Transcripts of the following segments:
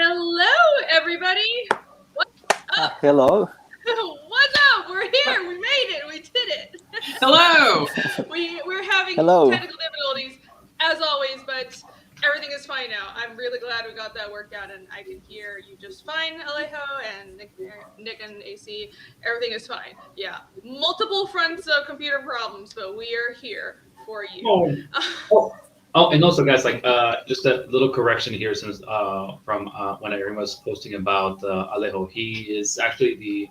Hello, everybody. What's up? Hello. What's up? We're here. We made it. We did it. Hello. We're having Hello. technical difficulties as always, but everything is fine now. I'm really glad we got that worked out, and I can hear you just fine, Alejo and Nick and AC. Everything is fine. Yeah, multiple fronts of computer problems, but we are here for you. Oh, and also, guys, just a little correction here, since from when Erin was posting about Alejo, he is actually the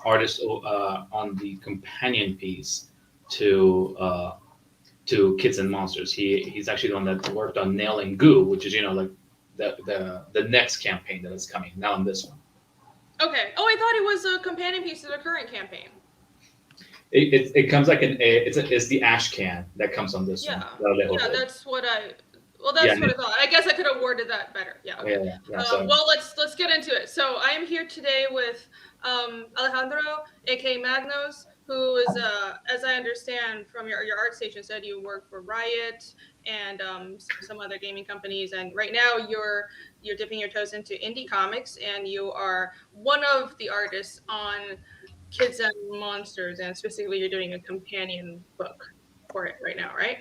artist on the companion piece to Kids and Monsters. He's actually the one that worked on Nail and Goo, which is like the next campaign that is coming now on this one. Okay. Oh, I thought it was a companion piece to the current campaign. It comes like it's the ash can that comes on this one. Yeah, that's what I. Well, that's what I thought. I guess I could have worded that better. Yeah. Okay. Well, let's get into it. So I am here today with Alejandro, aka Magnozz, who is, as I understand from your art station, said you work for Riot and some other gaming companies, and right now you're dipping your toes into indie comics, and you are one of the artists on Kids and Monsters, and specifically you're doing a companion book for it right now, right?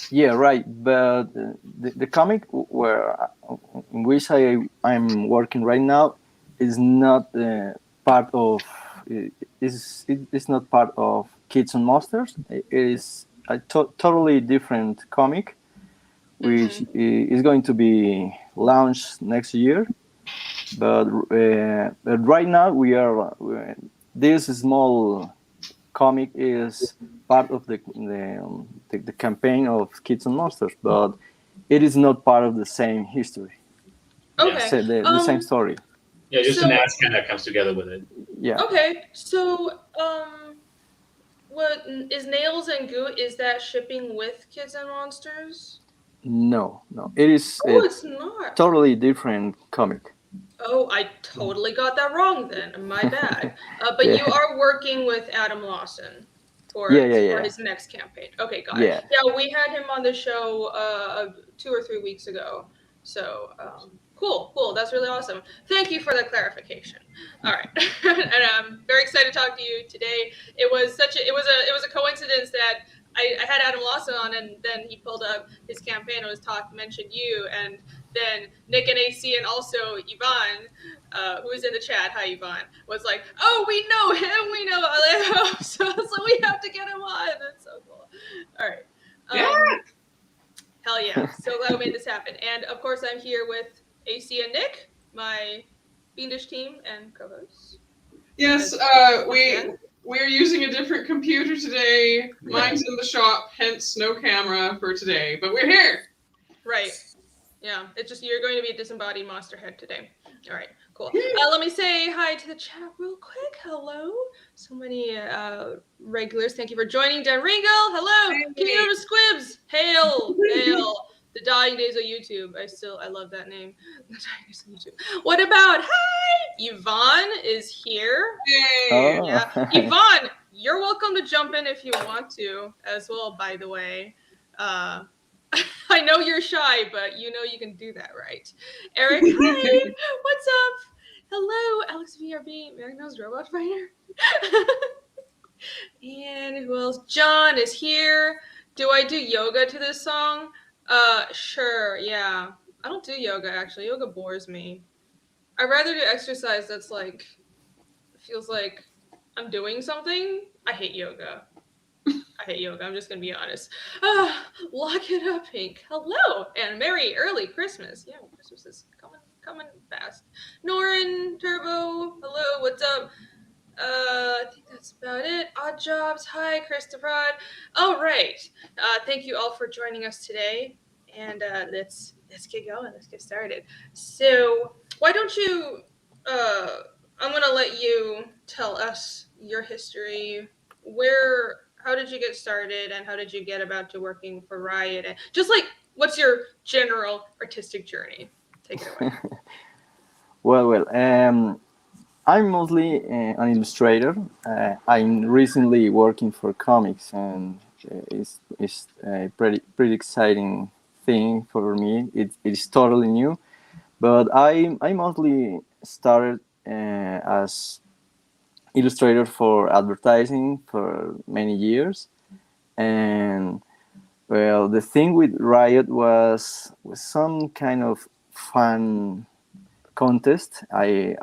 Yeah, right. But the comic in which I'm working right now is not part of it's not part of Kids and Monsters. It is a totally different comic, which is going to be launched next year. But right now this small comic is part of the campaign of Kids and Monsters, but it is not part of the same history. Okay. So the same story. Yeah, just an ass can that comes together with it. Yeah. Okay. So what is Nails and Goo? Is that shipping with Kids and Monsters? No. It is it's not. Totally different comic. Oh, I totally got that wrong then. My bad. But you are working with Adam Lawson for his next campaign. Okay, got it. Yeah, we had him on the show 2 or 3 weeks ago. So cool. That's really awesome. Thank you for the clarification. All right, and I'm very excited to talk to you today. It was a coincidence that I had Adam Lawson on, and then he pulled up his campaign and mentioned you, and then Nick and AC and also Yvonne, who is in the chat, hi Yvonne, was like, oh, we know him, we know Alejo, so we have to get him on. That's so cool. All right. Hell yeah. So glad we made this happen. And of course I'm here with AC and Nick, my fiendish team and co-hosts. Yes, we're using a different computer today. Mine's in the shop, hence no camera for today, but we're here. Right. Yeah, it's just you're going to be a disembodied monster head today. All right, cool. Let me say hi to the chat real quick. Hello. So many regulars. Thank you for joining. Dan Ringo, hello. Kingdom of Squibs. Hail. The dying days of YouTube. I love that name. The dying days of YouTube. What about, hi, Yvonne is here. Yay. Oh. Yeah. Yvonne, you're welcome to jump in if you want to as well, by the way. I know you're shy, but you know you can do that, right? Eric, hi, what's up? Hello, Alex VRB, Magnozz Robot Fighter. And who else? John is here. Do I do yoga to this song? Sure, yeah. I don't do yoga, actually. Yoga bores me. I'd rather do exercise that's feels like I'm doing something. I hate yoga. I'm just gonna be honest. Lock it up, Pink. Hello, and Merry early Christmas. Yeah, Christmas is coming fast. Norin, Turbo, hello, what's up? I think that's about it. Odd Jobs, hi, Christopher. All right. Thank you all for joining us today, and let's get going. Let's get started. So, why don't you? I'm gonna let you tell us your history. How did you get started, and how did you get about to working for Riot? And just what's your general artistic journey? Take it away. Well. I'm mostly an illustrator. I'm recently working for comics, and it's a pretty exciting thing for me. It is totally new, But I mostly started as illustrator for advertising for many years, and well, the thing with Riot was some kind of fun contest. I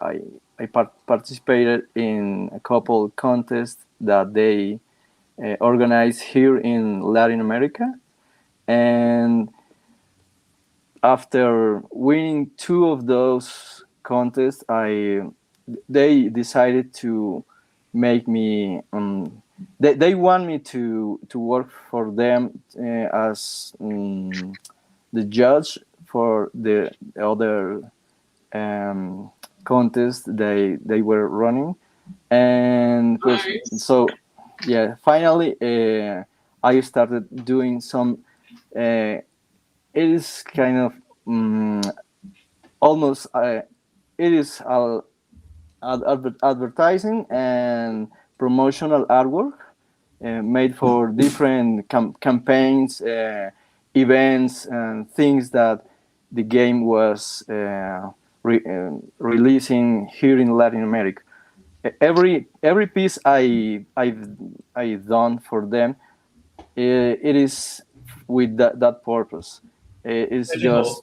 participated in a couple contests that they organized here in Latin America, and after winning two of those contests, they decided to make me. They want me to work for them as the judge for the other contest they were running, and pues, Nice. so yeah, finally I started doing some. It is kind of almost it is advertising and promotional artwork made for different campaigns, events, and things that the game was releasing here in Latin America. Every piece I've done for them, it is with that purpose. It's just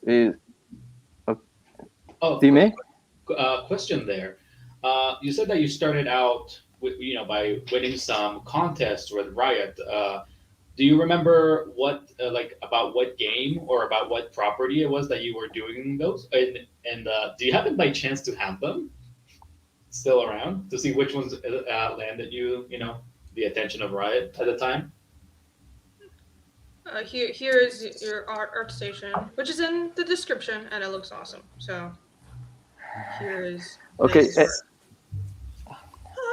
Oh, dime. question there. You said that you started out with, by winning some contests with Riot. Do you remember what, like, about what game or about what property it was that you were doing those? And do you happen by chance to have them still around to see which ones landed you, the attention of Riot at the time? Here is your art station, which is in the description, and it looks awesome. So here is Okay, this.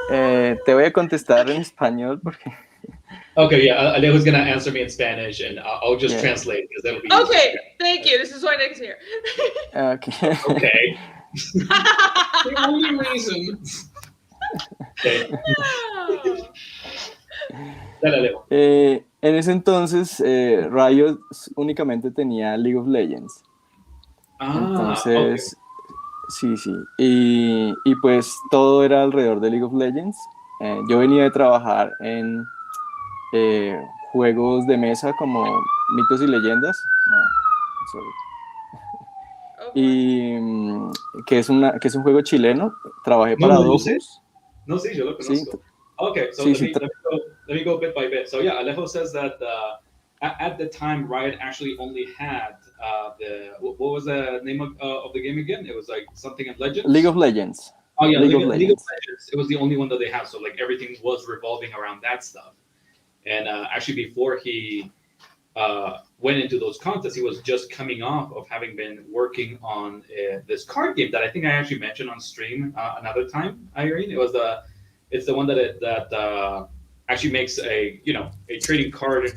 te voy a contestar en español porque. Okay, yeah, Alejo's gonna answer me in Spanish, and I'll just translate because that'll be okay. easier. Thank you. This is why Nick's here. Okay. Okay. The only reason. Okay. Dale, Alejo. En ese entonces, Riot únicamente tenía League of Legends. Entonces, sí, sí. Y pues todo era alrededor de League of Legends. Yo venía de trabajar en juegos de mesa como Mitos y Leyendas. No, sorry. Y que es un juego chileno. Trabajé para Dofus. No, sí, yo lo conozco. Sí. Okay, so Sí, let me go bit by bit. So yeah, Alejo says that at the time Riot actually only had what was the name of the game again? It was like something in Legends. League of Legends. Oh yeah, League of Legends. It was the only one that they had, so like everything was revolving around that stuff. And actually, before he went into those contests, he was just coming off of having been working on this card game that I think I actually mentioned on stream another time, Irene. It's the one that actually makes a trading card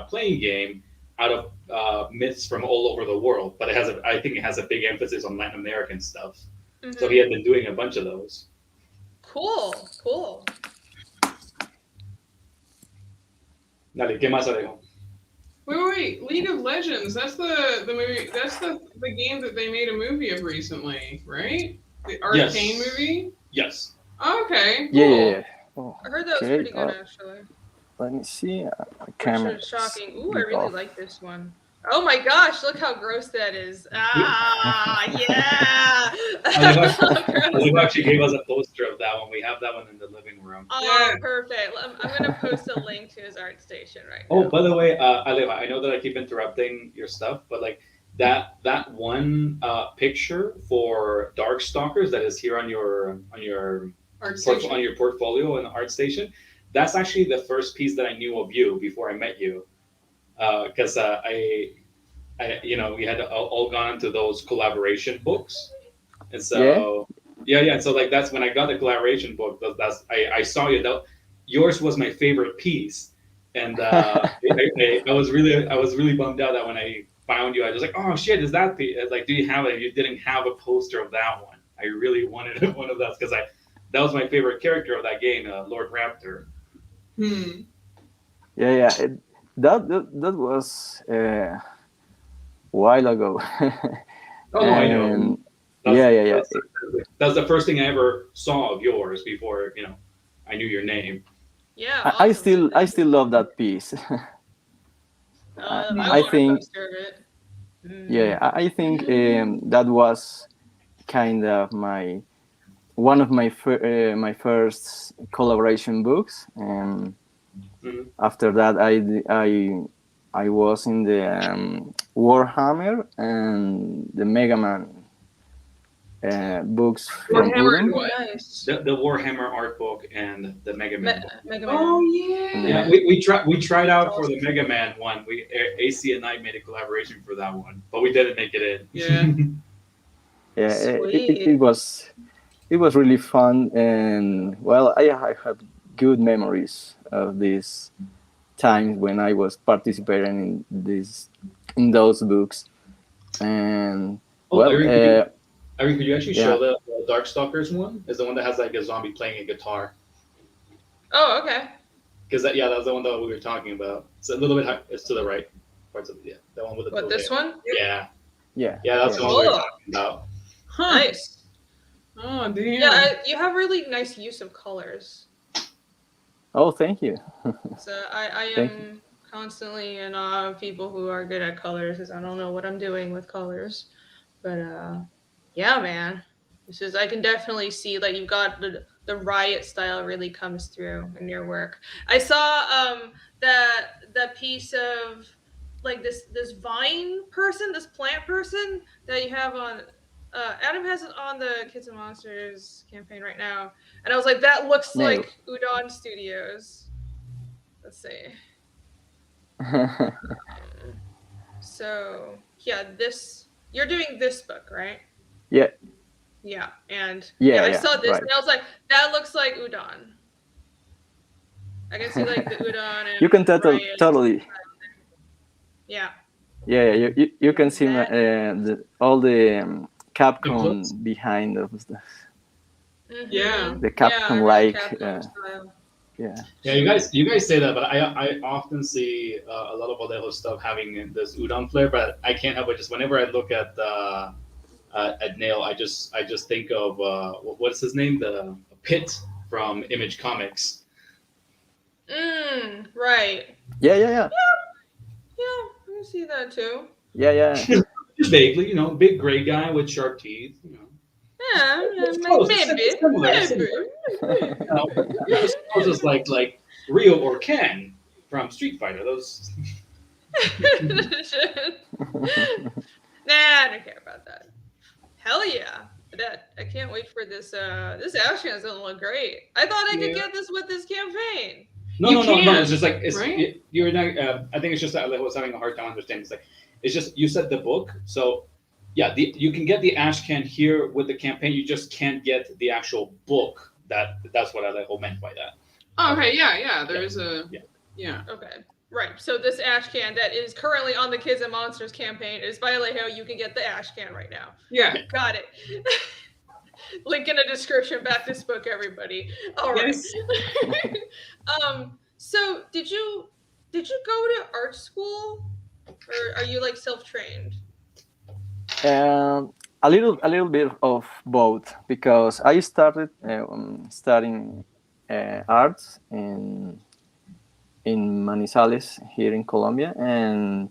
playing game out of myths from all over the world, but I think it has a big emphasis on Latin American stuff. Mm-hmm. So he had been doing a bunch of those. Cool. Dale, ¿qué más, Alejo? Wait! League of Legends. That's the movie. That's the game that they made a movie of recently, right? The Arcane movie. Yes. Okay. Cool. Yeah. Oh, I heard that was pretty good, actually. Let me see. Shocking. Ooh, I really like this one. Oh my gosh, look how gross that is. Yeah. Alejo actually gave us a poster of that one. We have that one in the living room. Oh, perfect. I'm going to post a link to his art station right now. Oh, by the way, Alejo, I know that I keep interrupting your stuff, but like that one picture for Darkstalkers that is here on your portfolio in the art station, that's actually the first piece that I knew of you before I met you. Because I we had all gone into those collaboration books, and so yeah. So like that's when I got the collaboration book. I saw you. Yours was my favorite piece, and I was really bummed out that when I found you, I was like, oh shit, is that piece? Like, do you have it? You didn't have a poster of that one. I really wanted one of those because that was my favorite character of that game, Lord Raptor. Yeah. That was a while ago. I know. Yeah. That's the first thing I ever saw of yours before I knew your name. Yeah, I awesome. still love that piece. I I want a think poster of it. yeah, I think that was kind of one of my first collaboration books, and Mhm. after that I was in the Warhammer and the Mega Man books from Warhammer and Udon. what? Nice. The Warhammer art book and the Mega Man book. Mega Man. Oh yeah. Yeah, we tried out for the Mega Man one. AC and I made a collaboration for that one, but we didn't make it in. Yeah. Yeah, Sweet. it was really fun, and well, I have good memories of these times when I was participating in those books, and Oh, well, Irene, could you actually yeah. show the Darkstalkers one? Is the one that has like a zombie playing a guitar? Oh, okay. Because that's the one that we were talking about. It's a little bit high, it's to the right. Parts of the one with the What, this one? Yeah, yeah, that's the one we were talking about. Huh. Nice. Oh damn. Yeah, you have really nice use of colors. Oh, thank you. So I Thank am constantly in awe of people who are good at colors, because I don't know what I'm doing with colors. But yeah, man, I can definitely see like you've got the Riot style really comes through in your work. I saw that piece of like this vine person, this plant person that you have on. Adam has it on the Kids and Monsters campaign right now, and I was like, that looks No. like Udon Studios. Let's see. So yeah, you're doing this book, right? Yeah. Yeah, and Yeah, I yeah, saw this right. and I was like, that looks like Udon. I can see like the Udon and You can Riot. totally. Yeah. Yeah, you can see That- all the Capcom Influence? behind of the Mhm. The Yeah, I Capcom really like, Capcom style. yeah. Yeah, you guys say that, but I often see a lot of Alejo stuff having this udon flair, but I can't help it. Just whenever I look at Nail, I just think of what's his name, the Pit from Image Comics. Right. Yeah. Yeah, I can see that too. Yeah. Just vaguely, big gray guy with sharp teeth. Yeah, It's close. It's similar. It's close as like Ryo or Ken from Street Fighter. Those. Nah, I don't care about that. Hell yeah. I can't wait for this. This action is gonna look great. I thought I could get this with this campaign. No. It's just like right? you're not. I think it's just that I was having a hard time understanding. It's just you said the book, so yeah, you can get the ash can here with the campaign. You just can't get the actual book. That's what Alejo meant by that. Oh, okay, yeah. There's yeah. Okay. Right. So this ash can that is currently on the Kids and Monsters campaign is by Alejo. You can get the ash can right now. Yeah. Got it. Link in the description. Back this book, everybody. All right. Yes. So did you go to art school, or are you like self-trained? A little bit of both, because I started studying arts in Manizales here in Colombia, and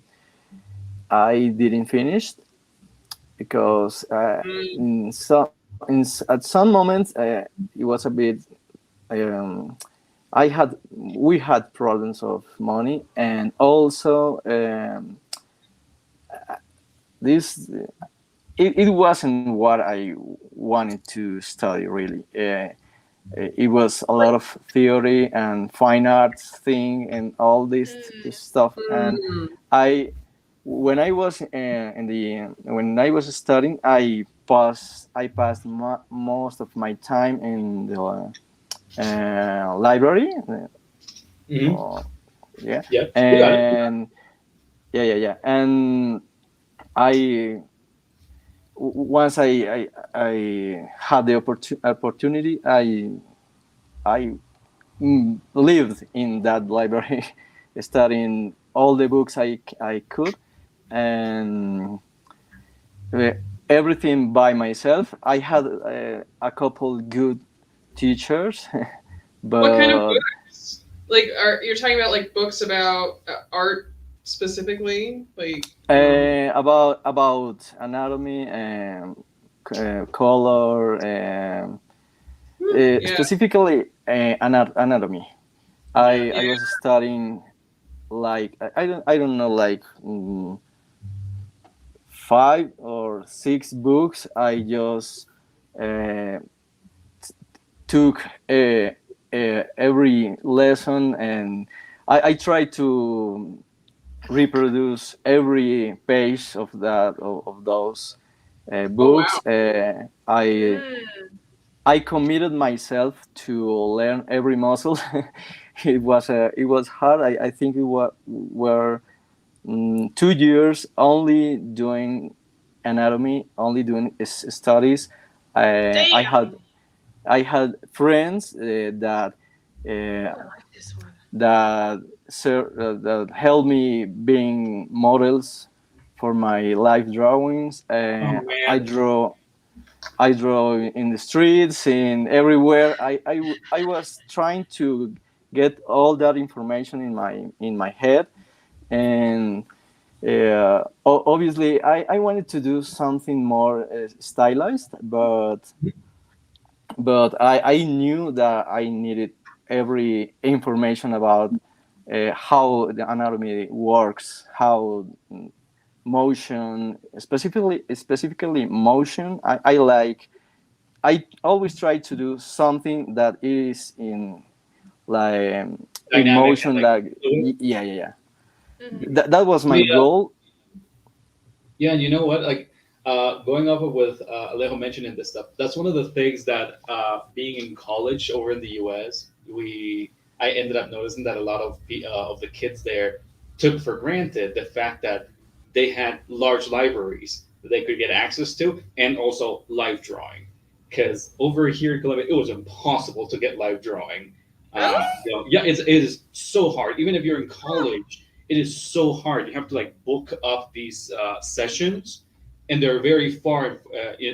I didn't finish because at some moments it was a bit. We had problems of money, and also this it wasn't what I wanted to study really. It was a lot of theory and fine arts thing and all this stuff, and when I was when I was studying, I passed most of my time in the library. Mm-hmm. Yeah. Yeah. And yeah. And once I had the opportunity, I lived in that library, studying all the books I could, and everything by myself. I had a couple good teachers, What kind of but books? Like, are you're talking about like books about art specifically? Like, about anatomy and color, yeah, specifically anatomy. yeah, I was studying like I don't know like 5 or 6 books. I just uh, took every lesson, and I tried to reproduce every page of of those Oh wow. books. Mm. I committed myself to learn every muscle. It was hard. I think it were 2 years only doing anatomy, only doing studies. I had Damn. friends that Oh, I uh, like this one. that helped me being models for my life drawings. Oh man. I draw in the streets, in everywhere. I was trying to get all that information in my head, and obviously I wanted to do something more stylized, but I knew that I needed every information about how the anatomy works, how motion, specifically motion. I always try to do something that is like in Dynamic and motion. like Like fluid. yeah. Hmm. That was my We goal. Yeah, and you know what? Like going off of with Alejo mentioning this stuff, that's one of the things that being in college over in the U.S., I ended up noticing that a lot of the kids there took for granted the fact that they had large libraries that they could get access to, and also live drawing. Because over here in Colombia, it was impossible to get live drawing. Really? Yeah, it is so hard. Even if you're in Huh. college, it is so hard. You have to like book up these sessions, and they're very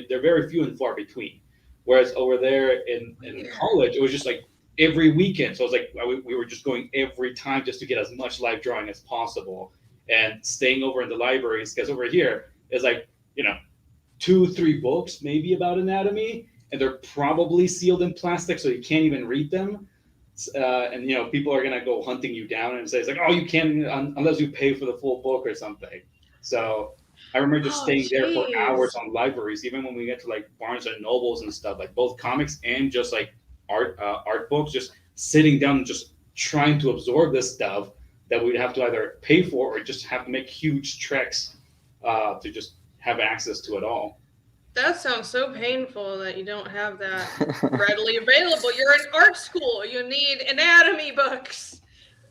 they're very few and far between. Whereas over there in Weird. college, it was just like every weekend. So it was like we were just going every time just to get as much live drawing as possible, and staying over in the libraries because over here is like 2 3 books maybe about anatomy, and they're probably sealed in plastic so you can't even read them. And people are gonna go hunting you down and say it's like, oh, you can't unless you pay for the full book or something. So I remember just Oh, staying there for hours jeez. on libraries, even when we get to like Barnes and Nobles and stuff, like both comics and just like art books, just sitting down and just trying to absorb this stuff that we'd have to either pay for or just have to make huge treks to just have access to it all. That sounds so painful that you don't have that readily available. You're in art school. You need anatomy books.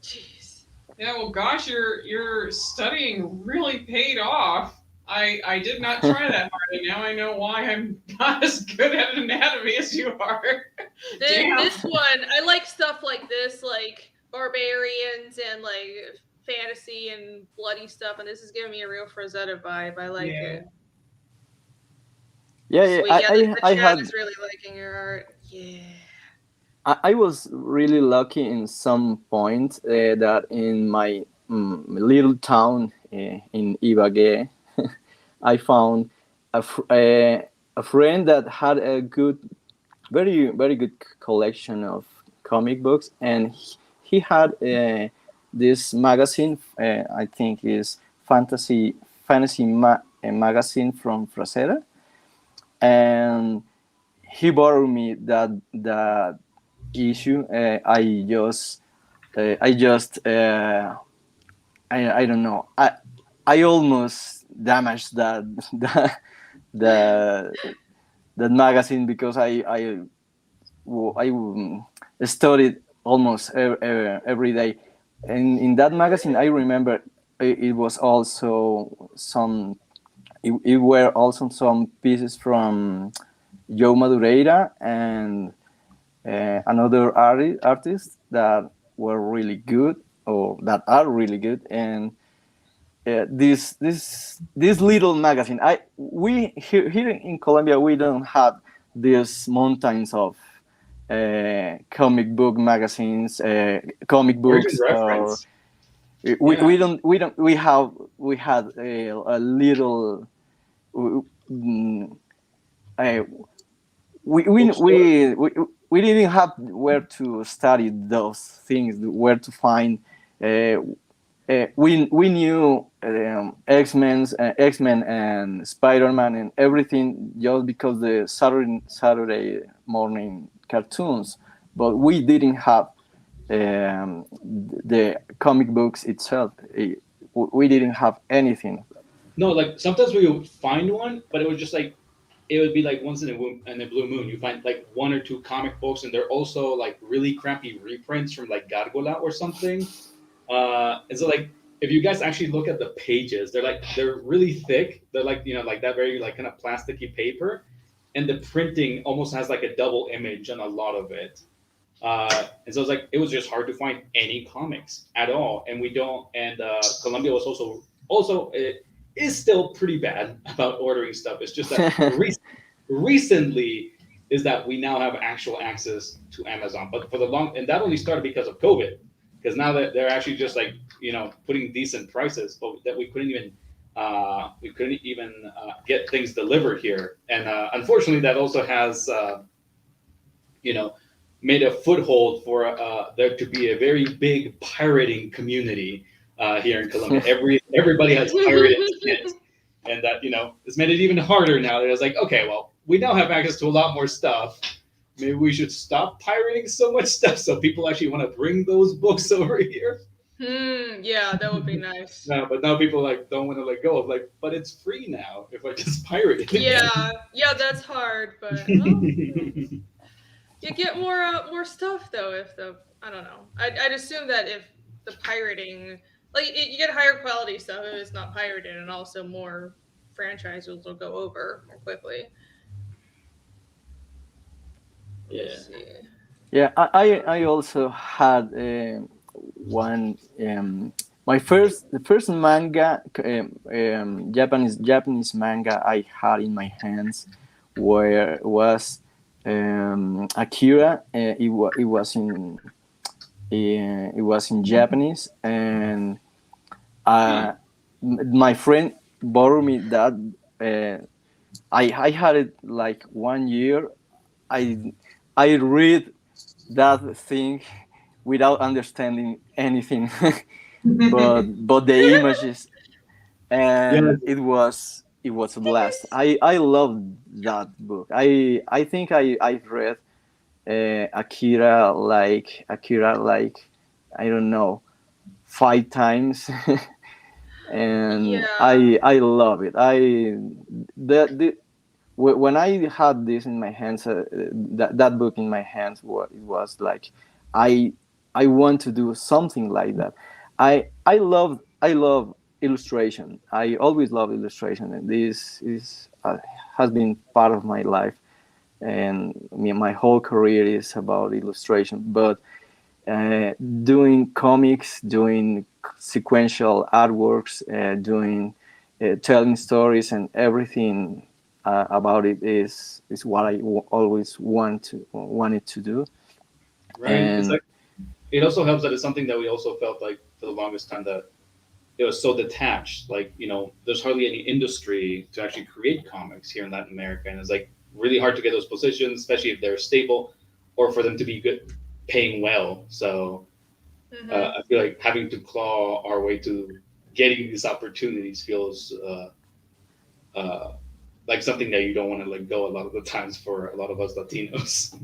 Jeez. Yeah, well, gosh, your studying really paid off. I did not try that hard, and now I know why I'm not as good at anatomy as you are. Damn. This one, I like stuff like this, like barbarians and like fantasy and bloody stuff, and this is giving me a real Frazetta vibe. I like Yeah. it. Yeah. Sweet. Yeah, the I chat had is really liking your art. Yeah. I was really lucky in some point that in my little town in Ibagué, I found a friend that had a very good collection of comic books, and he had this magazine. I think is fantasy magazine from Frasera, and he borrowed me that issue. I just I don't know. I almost damaged that the that magazine because I studied almost every day. And in that magazine, I remember it was also it were also some pieces from Joe Madureira and another artist that were really good or that are really good, this little magazine. I we here in Colombia we don't have these mountains of comic book magazines, comic Or even books, or reference. Yeah. we had a little. Mm, uh, Bookstore. we didn't have where to study those things, where to find. Uh, we knew X Men and Spider Man and everything just because the Saturday morning cartoons, but we didn't have the comic books itself. We didn't have anything. No, like sometimes we would find one, but it was just like it would be like once in a blue moon. You find like one or two comic books, and they're also like really crappy reprints from like Gargola or something. And so like if you guys actually look at the pages, they're really thick. They're like like that very like kind of plasticky paper, and the printing almost has like a double image on a lot of it. And so it's like it was just hard to find any comics at all, and we don't. And Colombia was also it is still pretty bad about ordering stuff. It's just that recently is that we now have actual access to Amazon, but for the long and that only started because of COVID, because now that they're actually just like putting decent prices, but that we couldn't even get things delivered here, and unfortunately that also has you know made a foothold for there to be a very big pirating community here in Colombia. Everybody has pirated skins, and that it's made it even harder now. That it's like, okay, well, we now have access to a lot more stuff. Maybe we should stop pirating so much stuff so people actually want to bring those books over here. Yeah, that would be nice. No, but now people like don't want to let go of like, but it's free now if I just pirate it again. Yeah, that's hard, but well, you get more stuff though if the I don't know. I'd assume that if the pirating you get higher quality stuff if it's not pirated, and also more franchises will go over more quickly. Yeah. Let's see. Yeah, I also had one my the first manga Japanese manga I had in my hands where was Akira. It was in Japanese, and Huh. my friend borrowed me that. I had it like 1 year. I I read that thing without understanding anything, but the images, Yeah. and it was a blast. I loved that book. I think I've read Akira like I don't know 5 times, and Yeah. I love it. The when I had this in my hands, that book in my hands, it was like I I want to do something like that. I love illustration. I always love illustration, and this is has been part of my life, and my whole career is about illustration. But doing comics, doing sequential artworks, doing telling stories and everything about it is what I always wanted to do. Right. It's And like it also helps that it's something that we also felt like for the longest time that it was so detached. Like, there's hardly any industry to actually create comics here in Latin America. And it's like really hard to get those positions, especially if they're stable or for them to be good, paying well. So Hmm. I feel like having to claw our way to getting these opportunities feels uh, like something that you don't want to let go a lot of the times for a lot of us Latinos.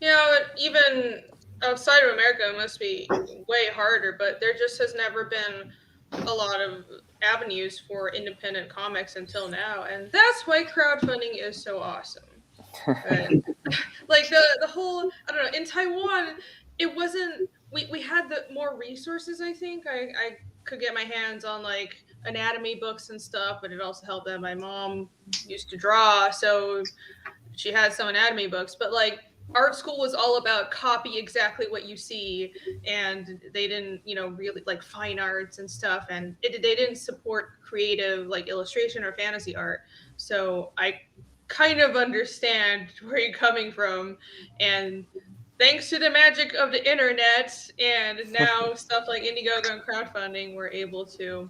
But even outside of America, it must be way harder. But there just has never been a lot of avenues for independent comics until now, and that's why crowdfunding is so awesome. Right? Like the whole I don't know in Taiwan, it wasn't we had the more resources. I think I could get my hands on like anatomy books and stuff, but it also helped that my mom used to draw, so she had some anatomy books. But like art school was all about copy exactly what you see, and they didn't, really like fine arts and stuff, and they didn't support creative like illustration or fantasy art. So I kind of understand where you're coming from, and thanks to the magic of the internet and now stuff like Indiegogo and crowdfunding, we're able to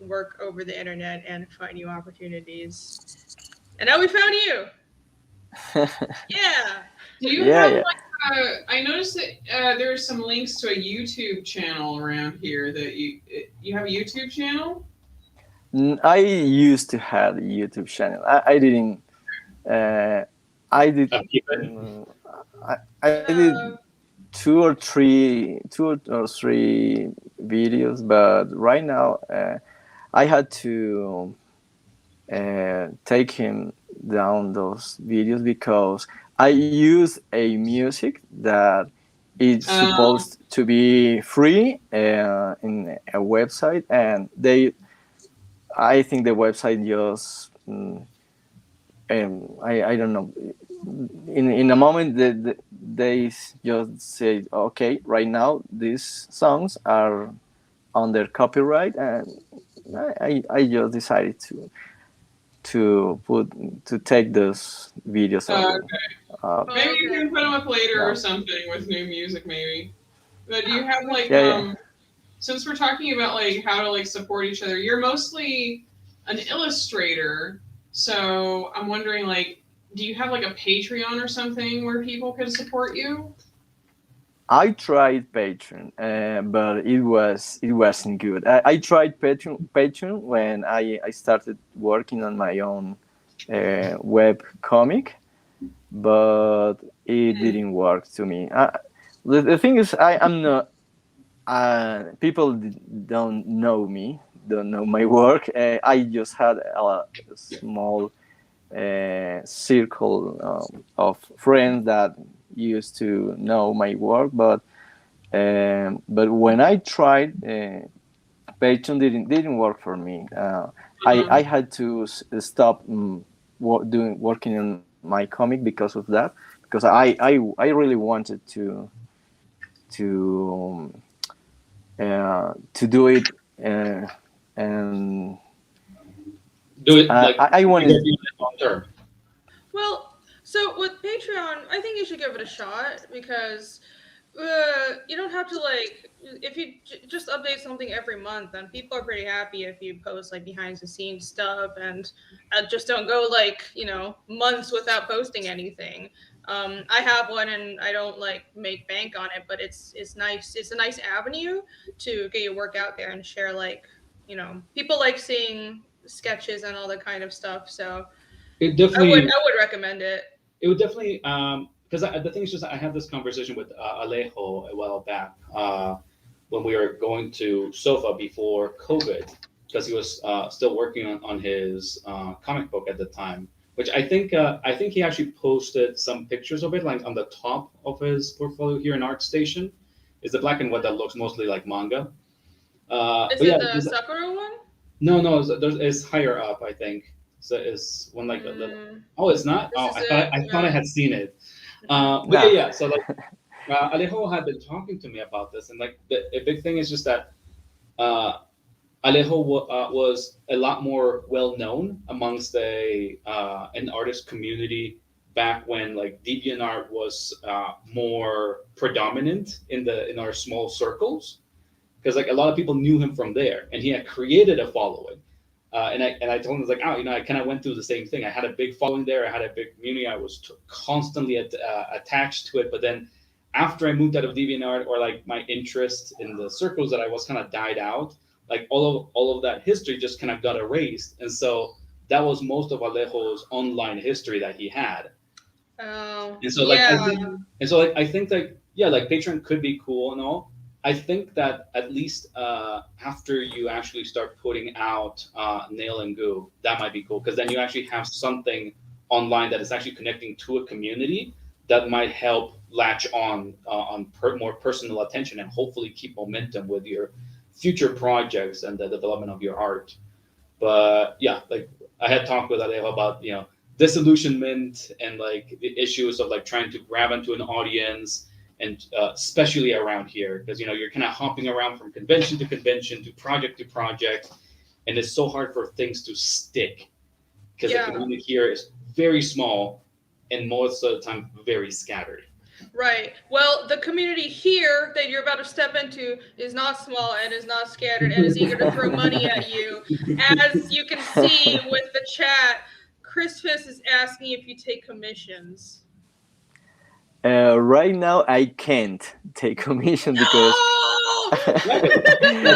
work over the internet and find new opportunities. And now we found you. Yeah. Do you Yeah, have yeah. like I noticed that there's some links to a YouTube channel around here that you have a YouTube channel? I used to have a YouTube channel. I didn't. I did. Keep it. I did two or three videos, but right now I had to take him down those videos because I use a music that is supposed to be free in a website, and I think the website just I don't know, in a moment that they just say, okay, right now these songs are under copyright, and I just decided to take those videos over. Okay. Maybe you can put them up later Yeah. or something with new music, maybe. But do you have like Yeah. since we're talking about like how to like support each other, you're mostly an illustrator, so I'm wondering like, do you have like a Patreon or something where people can support you? I tried Patreon, but it wasn't good. I tried Patreon when I started working on my own web comic, but it didn't work to me. The thing is, I'm not. People don't know me, don't know my work. I just had a small circle of friends that used to know my work, but when I tried, Patreon didn't work for me. I had to stop working on my comic because of that, because I really wanted to to do it, and Do it like I wanted. long term. Well, so with Patreon, I think you should give it a shot because you don't have to like if you just update something every month, then people are pretty happy if you post like behind the scenes stuff and just don't go like months without posting anything. I have one and I don't like make bank on it, but it's nice. It's a nice avenue to get your work out there and share like people like seeing sketches and all that kind of stuff. So It I would definitely I would recommend it. it would definitely because the thing is just I had this conversation with Alejo a while back when we were going to Sofa before COVID because he was still working on his comic book at the time, which I think he actually posted some pictures of it like on the top of his portfolio here in ArtStation. It's the black and white that looks mostly like manga. Is But it yeah, the Sakura one? no, it's higher up, I think. So it's one like a little. Oh, it's not. This Oh, is I thought I had seen it. But Nah. yeah. So like, Alejo had been talking to me about this, and like the big thing is just that uh, Alejo was a lot more well known amongst an artist community back when like DeviantArt was more predominant in our small circles because like a lot of people knew him from there, and he had created a following. And I told him, I was like, oh, I kind of went through the same thing. I had a big following there. I had a big community. I was constantly attached to it. But then after I moved out of DeviantArt, or like my interest in the circles that I was kind of died out, like all of that history just kind of got erased. And so that was most of Alejo's online history that he had. Oh, And so like yeah. I think like yeah, like Patreon could be cool and all. I think that at least after you actually start putting out Nail and Goo, that might be cool because then you actually have something online that is actually connecting to a community that might help latch on more personal attention and hopefully keep momentum with your future projects and the development of your art. But yeah, like I had talked with Alejo about disillusionment and like the issues of like trying to grab onto an audience, and especially around here because you're kind of hopping around from convention to project, and it's so hard for things to stick because the community here is very small and most of the time very scattered. Right. Well, the community here that you're about to step into is not small and is not scattered and is eager to throw money at you. As you can see with the chat, Christmas is asking if you take commissions. Right now, I can't take commission because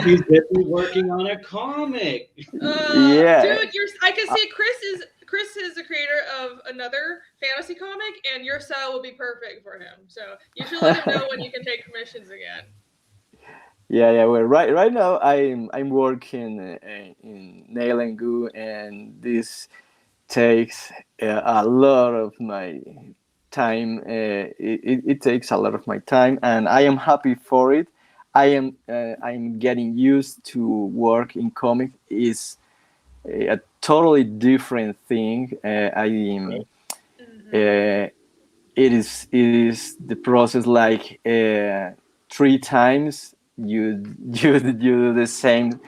He's busy working on a comic. Yeah. Dude, I can see Chris is the creator of another fantasy comic, and your style will be perfect for him. So you should let him know when you can take commissions again. Yeah. Well, right now I'm working in nail and goo, and this takes a lot of my time. It takes a lot of my time, and I am happy for it. I'm getting used to work in comic. Is a totally different thing. It is the process like 3 times you do the same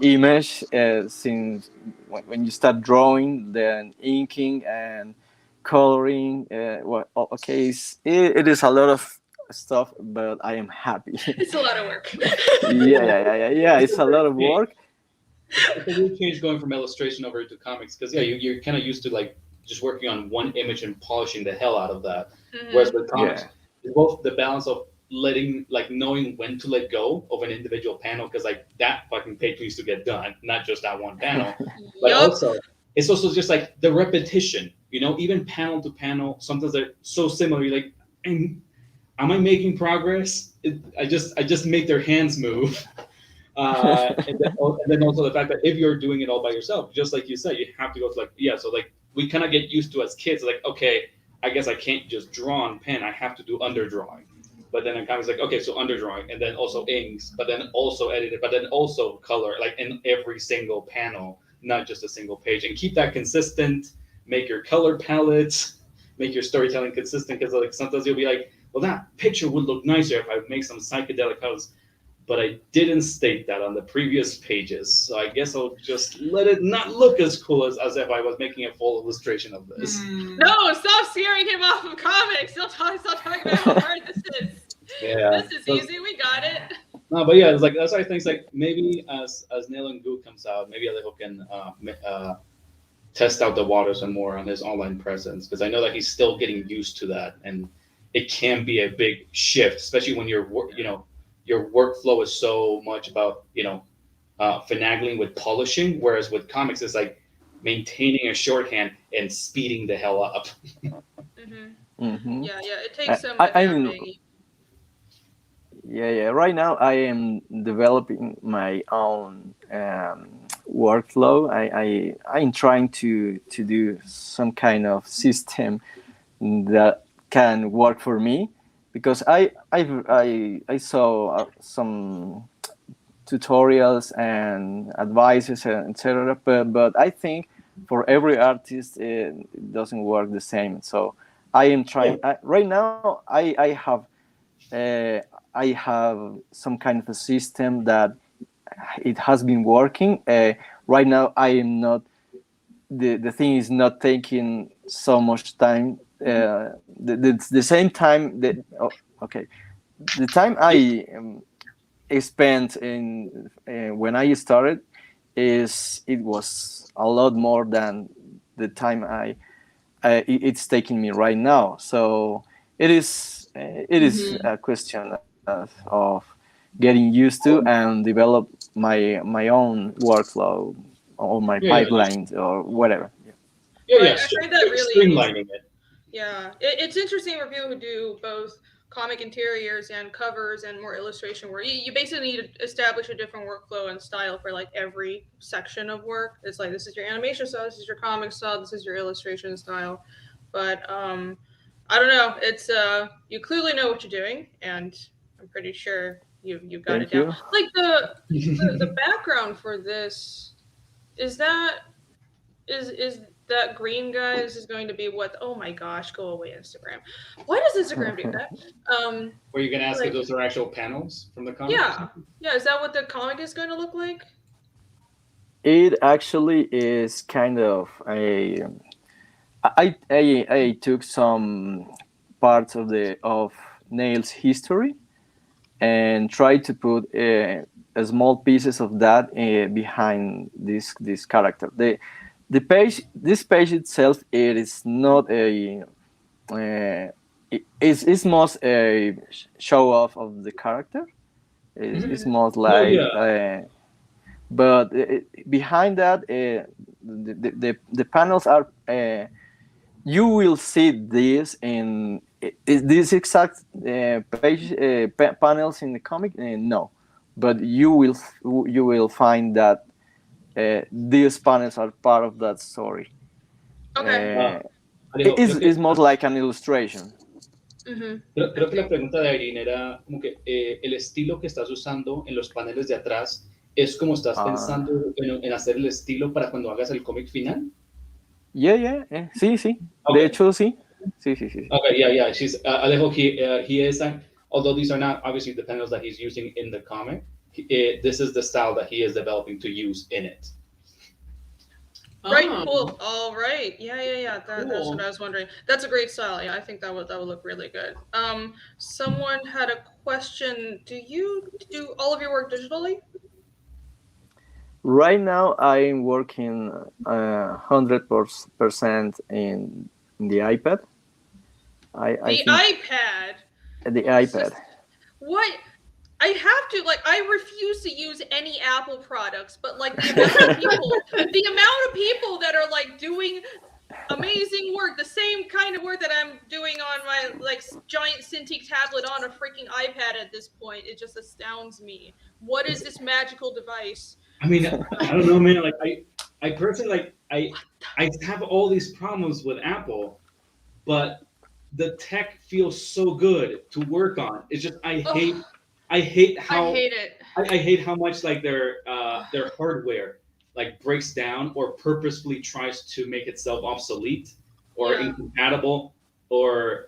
image since when you start drawing, then inking and coloring. Okay, it is a lot of stuff, but I am happy. It's a lot of work. Yeah. It's a lot of work. It's a weird change going from illustration over to comics because you're kind of used to like just working on one image and polishing the hell out of that. Whereas with comics, it's both the balance of knowing when to let go of an individual panel because like that fucking page needs to get done, not just that one panel. But also, it's also just like the repetition. Even panel to panel, sometimes they're so similar. You're like, am I making progress? I just make their hands move. And then also the fact that if you're doing it all by yourself, just like you said, you have to go to so like we kind of get used to as kids, like, okay, I guess I can't just draw on pen, I have to do underdrawing. But then in comics, like, okay, so underdrawing, and then also inks, but then also edit it, but then also color, like in every single panel, not just a single page, and keep that consistent, make your color palettes, make your storytelling consistent, because like sometimes you'll be like, well, that picture would look nicer if I make some psychedelic colors. But I didn't state that on the previous pages, so I guess I'll just let it not look as cool as if I was making a full illustration of this. No, stop scaring him off of comics. Stop talking about how hard this is. Yeah, this is easy. We got it. No, but yeah, it's like that's why I think like maybe as Nail and Goo comes out, maybe Alejo can test out the waters and more on his online presence, because I know that he's still getting used to that, and it can be a big shift, especially when your workflow is so much about finagling with polishing, whereas with comics it's like maintaining a shorthand and speeding the hell up. Mm-hmm. Yeah, it takes some adapting. Yeah. Right now I am developing my own workflow. I'm trying to do some kind of system that can work for me, because I saw some tutorials and advices, etc. But I think for every artist it doesn't work the same. So I am trying. Right now I have some kind of a system that it has been working. Right now I am not. The thing is not taking so much time. The same time that the time I spent in when I started it was a lot more than the time it's taking me right now. So it is a question of getting used to and develop my own workflow or my pipelines or whatever. I find that really streamlining it. Yeah, it's interesting for people who do both comic interiors and covers and more illustration work. You basically need to establish a different workflow and style for like every section of work. It's like, this is your animation style, this is your comic style, this is your illustration style. But I don't know. It's you clearly know what you're doing, and I'm pretty sure you've got it down. Like the background for this is that green guys is going to be what? Oh my gosh, go away, Instagram. Why does Instagram do that? Were you gonna ask Like- if those are actual panels from the comic? or Yeah, something? yeah. Is that what the comic is going to look like? It actually is kind of a. I took some parts of Nail's history and tried to put small pieces of that behind this character. This page itself, it is not a it's most a show off of the character. It's most like yeah. but behind that the panels are you will see this in these exact page panels in the comic. No, but you will find that these panels are part of that story. Okay. It's more like an illustration. Creo que la pregunta de Irene era como que el estilo que estás usando en los paneles de atrás es como estás pensando en hacer el estilo para cuando hagas el cómic final. Yeah. Sí. Okay. De hecho, sí. Okay, yeah. She's Alejo. He is. Although these are not obviously the panels that he's using in the comic, this is the style that he is developing to use in it. Right, cool. All right. Yeah. That's Cool. what I was wondering. That's a great style. Yeah, I think that would look really good. Someone had a question. Do you do all of your work digitally? Right now, I'm working 100% in the iPad. iPad. The iPad. What? I have to I refuse to use any Apple products, but like the amount of people that are like doing amazing work, the same kind of work that I'm doing on my like giant Cintiq tablet on a freaking iPad at this point, it just astounds me. What is this magical device? I mean, I don't know, man. Like I personally I have all these problems with Apple, but the tech feels so good to work on. It's just I hate how I hate how much like their hardware like breaks down or purposefully tries to make itself obsolete or incompatible or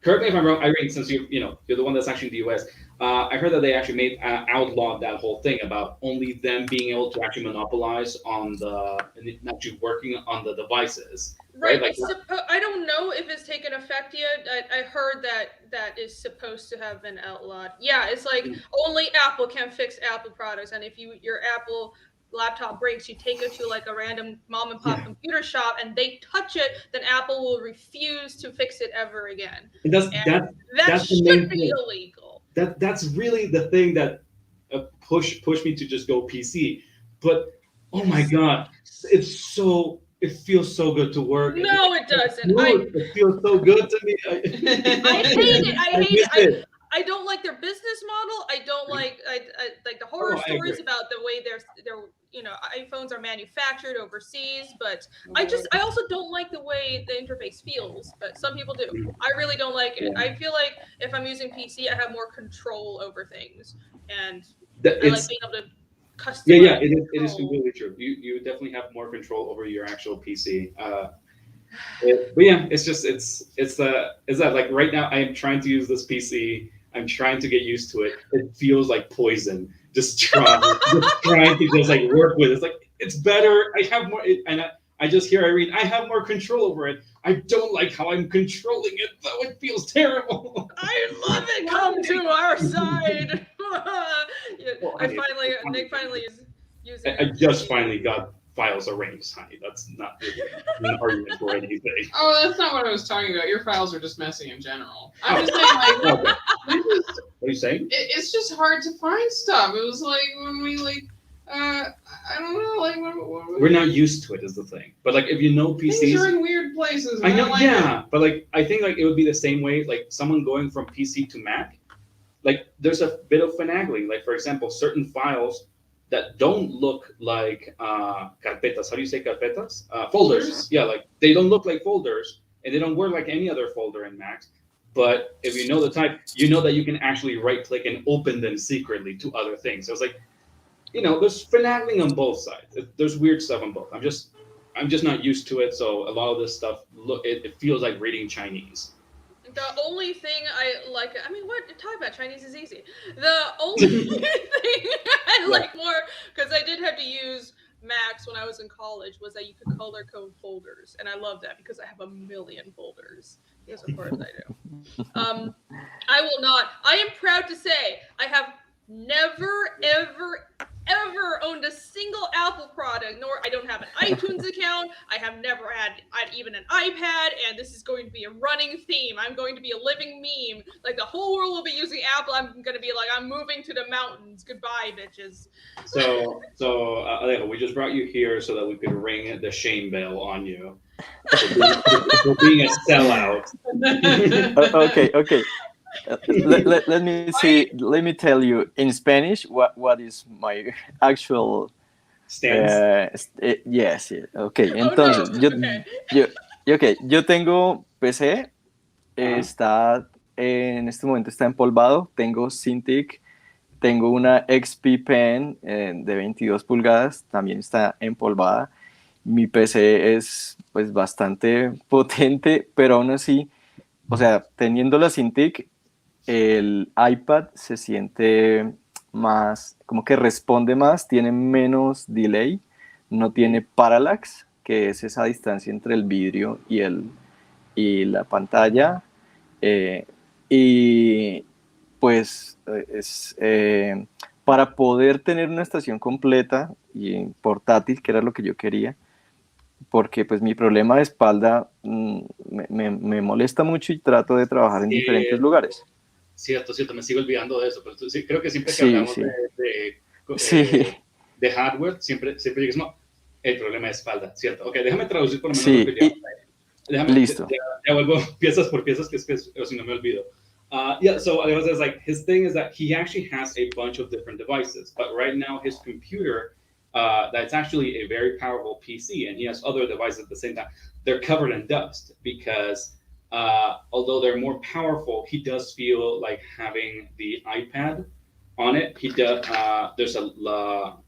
correct me if I'm wrong, Irene, since you're the one that's actually in the US. I heard that they actually made outlawed that whole thing about only them being able to actually monopolize on actually working on the devices. Right. Like, I don't know if it's taken effect yet. I heard that is supposed to have been outlawed. Yeah, it's like only Apple can fix Apple products, and if your Apple laptop breaks, you take it to like a random mom and pop computer shop, and they touch it, then Apple will refuse to fix it ever again. That should be illegal. That's really the thing that pushed me to just go PC. But oh my god, it feels so good to work. No, it doesn't. It feels so good to me. I hate it. I don't like their business model. I don't like like the horror stories about the way their iPhones are manufactured overseas. But I also don't like the way the interface feels. But some people do. I really don't like it. I feel like if I'm using PC, I have more control over things, and I like being able to customize. Yeah, it is completely true. You definitely have more control over your actual PC. But yeah, it's that like right now I am trying to use this PC. I'm trying to get used to it. It feels like poison. Just trying to just like work with it. It's like it's better. I have more, and I just hear Irene. I have more control over it. I don't like how I'm controlling it though. It feels terrible. I love it. Come to our side. Nick finally is using. I just finally got files arranged, honey. That's not an argument for anything. Oh, that's not what I was talking about. Your files are just messy in general. I'm just saying, like, what are you saying? It's just hard to find stuff. It was like when we I don't know, like we're not used to it is the thing. But like if you know PCs, things are in weird places. I know, but like I think like it would be the same way like someone going from PC to Mac. Like there's a bit of finagling. Like for example, certain files that don't look like carpetas. How do you say carpetas? Folders. Yeah, like they don't look like folders, and they don't work like any other folder in Macs. But if you know the type, you know that you can actually right-click and open them secretly to other things. So it's like, there's finagling on both sides. There's weird stuff on both. I'm just I'm just not used to it. So a lot of this stuff, it feels like reading Chinese. The only thing I like, I mean, what talk about Chinese is easy. The only thing I like more, because I did have to use Max when I was in college, was that you could color code folders, and I love that because I have a million folders. Yes, of course I do. I will not. I am proud to say I have never, ever owned a single Apple product, nor I don't have an iTunes account. I have never had even an iPad, and this is going to be a running theme. I'm going to be a living meme. Like, the whole world will be using Apple. I'm going to be like, I'm moving to the mountains. Goodbye, bitches. So Alejo, we just brought you here so that we could ring the shame bell on you for being a sellout. Okay. Let me see. Let me tell you in Spanish what is my actual stance. Yes. Okay. Entonces, yo tengo PC. Está en este momento está empolvado. Tengo Cintiq. Tengo una XP Pen de 22 pulgadas. También está empolvada. Mi PC es pues bastante potente, pero aún así, o sea, teniendo la Cintiq, el iPad se siente más, como que responde más, tiene menos delay, no tiene parallax, que es esa distancia entre el vidrio y la pantalla, y pues para poder tener una estación completa y portátil, que era lo que yo quería, porque pues mi problema de espalda me molesta mucho y trato de trabajar en diferentes lugares. Cierto, me sigo olvidando de eso, pero sí, creo que siempre que hablamos de hardware, siempre dices, no, el problema de espalda, ¿cierto? Ok, déjame traducir por lo menos lo que listo. Ya vuelvo piezas por piezas, que o si no me olvido. Yeah, so Alejandro says, like, his thing is that he actually has a bunch of different devices, but right now his computer, that's actually a very powerful PC, and he has other devices at the same time. They're covered in dust because although they're more powerful, he does feel like having the iPad on it. He does.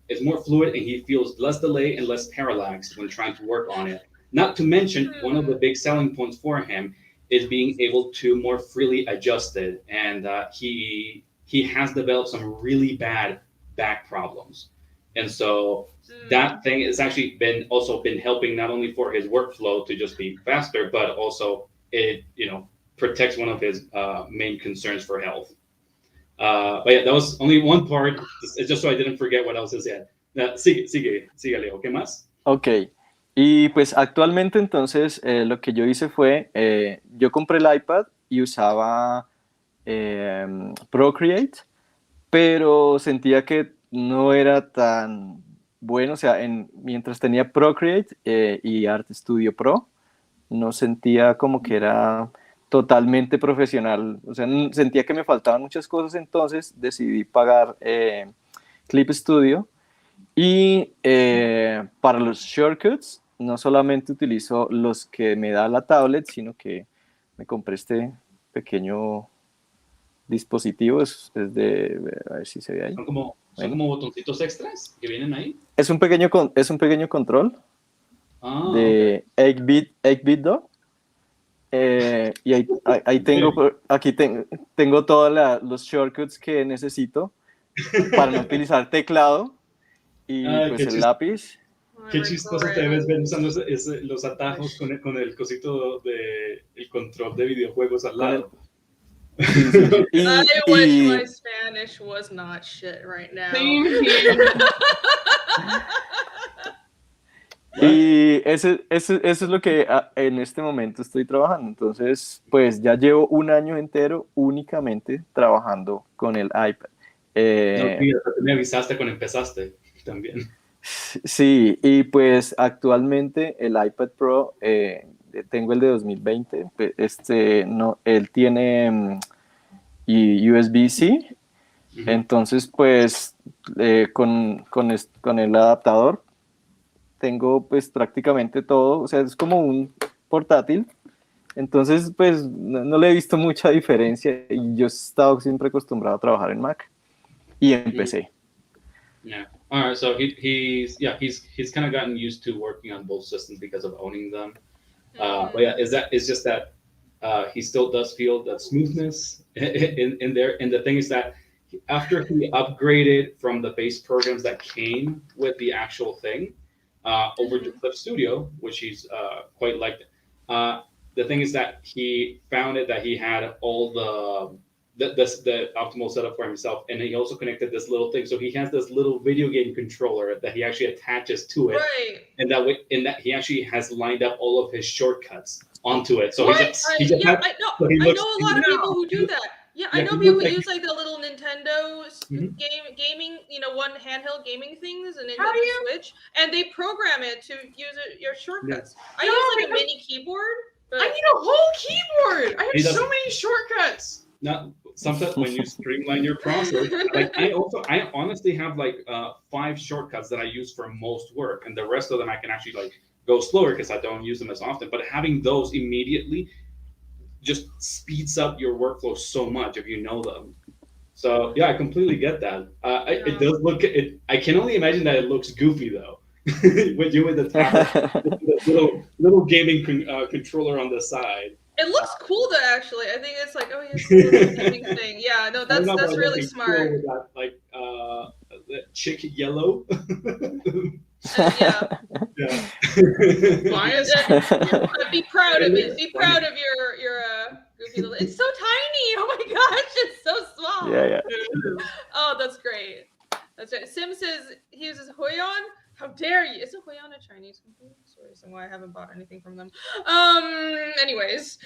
It's more fluid, and he feels less delay and less parallax when trying to work on it. Not to mention, one of the big selling points for him is being able to more freely adjust it, and he has developed some really bad back problems, and so that thing has actually been helping not only for his workflow to just be faster, but also it protects one of his main concerns for health. But yeah, that was only one part. It's just so I didn't forget what else is said. Sigue, Alejo. ¿Qué más? Ok. Y pues actualmente entonces lo que yo hice fue, yo compré el iPad y usaba Procreate, pero sentía que no era tan bueno, o sea, mientras tenía Procreate y Art Studio Pro, no sentía como que era totalmente profesional, o sea, sentía que me faltaban muchas cosas, entonces decidí pagar Clip Studio y para los shortcuts no solamente utilizo los que me da la tablet, sino que me compré este pequeño dispositivo, es de, a ver si se ve ahí. ¿Son como botoncitos extras que vienen ahí? Es un pequeño control de 8-bit Dog. Y ahí tengo todos los shortcuts que necesito para no utilizar teclado y pues el lápiz. Qué chistoso te ves usando los atajos con el cosito el control de videojuegos al lado. I wish my Spanish was not shit right now. Y eso es lo que en este momento estoy trabajando. Entonces, pues ya llevo un año entero únicamente trabajando con el iPad. Me avisaste cuando empezaste también. Sí, y pues actualmente el iPad Pro, tengo el de 2020, él tiene USB-C, entonces pues con el adaptador tengo pues prácticamente todo, o sea, es como un portátil, entonces pues no le he visto mucha diferencia y yo he estado siempre acostumbrado a trabajar en Mac y en PC. Yeah. All right, so he's kind of gotten used to working on both systems because of owning them. But yeah, it's just that he still does feel that smoothness in there. And the thing is that after he upgraded from the base programs that came with the actual thing over to Clip Studio, which he's quite liked. The thing is that he found it that he had all the optimal setup for himself, and he also connected this little thing. So he has this little video game controller that he actually attaches to it, Right. and that way, in that he actually has lined up all of his shortcuts onto it. So What? he just I know a lot of people who do that. Yeah, I Yeah, know he people looks who like- use like the little Nintendo Mhm. gaming, one handheld gaming things, and How do Nintendo you- Switch, and they program it to use your shortcuts. I No, use like a because- mini keyboard. But I need a whole keyboard. I He have so doesn't- many shortcuts. Not sometimes when you streamline your process. Like I honestly have like 5 shortcuts that I use for most work, and the rest of them I can actually like go slower because I don't use them as often. But having those immediately just speeds up your workflow so much if you know them. So yeah, I completely get that. It does look. I can only imagine that it looks goofy though. With you with the tablet, with the little gaming controller on the side. it looks cool though. Actually, I think it's like, oh yes, the little gaming thing. Yeah, no, I don't know that's about really looking smart. cool with that, like that chick yellow. Yeah. Yeah. Bias. Be proud of it. Be proud of your goofy little. It's so tiny. Oh my gosh, it's so small. yeah. Oh, that's great. That's right. Sim says he uses Hoyon. How dare you? Is Hoyon a Chinese company? Sorry, reason why I haven't bought anything from them. Anyways.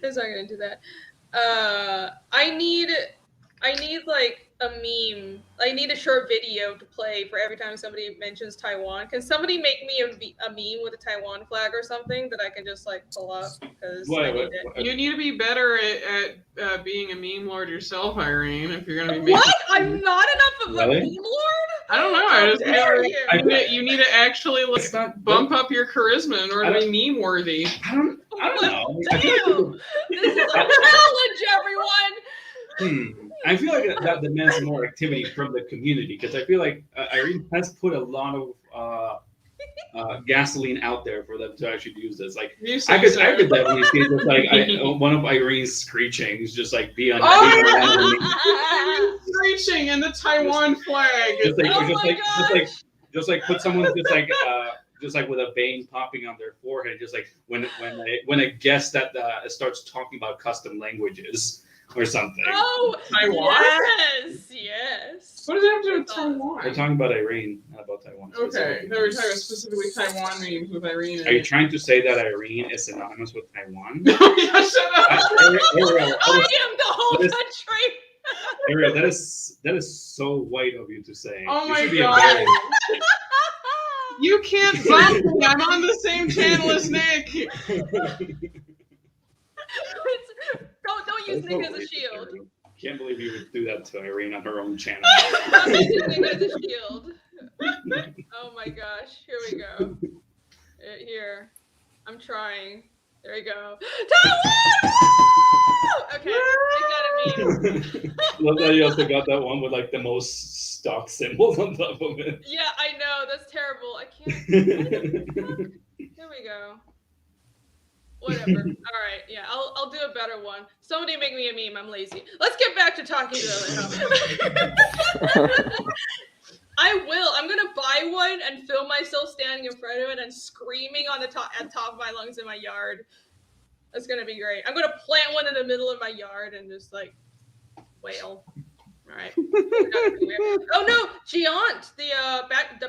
It's not gonna do that. I need like a meme. I need a short video to play for every time somebody mentions Taiwan. Can somebody make me a meme with a Taiwan flag or something that I can just like pull up? Because I need it. You need to be better at being a meme lord yourself, Irene. If you're gonna be making... What? I'm not enough of a Really? meme lord? I don't know. How I just dare you need to actually like, bump up your charisma in order to be meme worthy. I don't know. Damn! This is a challenge, everyone! I feel like that demands more activity from the community because I feel like Irene has put a lot of gasoline out there for them to actually use this. Like You I could so. definitely see this, like one of Irene's screeching is just like be on. Oh, screeching and the Taiwan flag. Just like, Oh just, my like, gosh. just like put someone just like with a vein popping on their forehead, just like when a guest that starts talking about custom languages or something. Oh, Taiwan? Yes. What does that have to do with We're Taiwan? talking about Irene, not about Taiwan. Okay, specifically. no, we're talking about specifically Taiwan memes with Irene. Are you trying to say that Irene is synonymous with Taiwan? Yeah, shut up. Ariel, I am the whole That is- country. Ariel, that is so white of you to say. Oh You my should be god. embarrassed. You can't bump me. I'm on the same channel as Nick. Don't use Nick as a shield. Can't believe you would do that to Irene on her own channel. I'm using Nick as a shield. Oh my gosh. Here we go. Here. I'm trying. There we go. Taiwan! Woo! Okay, we got a meme. Love that you also got that one with like the most stock symbols on top of it. Yeah, I know. That's terrible. I can't. Here we go. Whatever. All right. Yeah, I'll do a better one. Somebody make me a meme. I'm lazy. Let's get back to talking though. I will. I'm gonna buy one and film myself standing in front of it and screaming on the top at top of my lungs in my yard. That's gonna be great. I'm gonna plant one in the middle of my yard and just like wail. All right. Oh no, Giant, the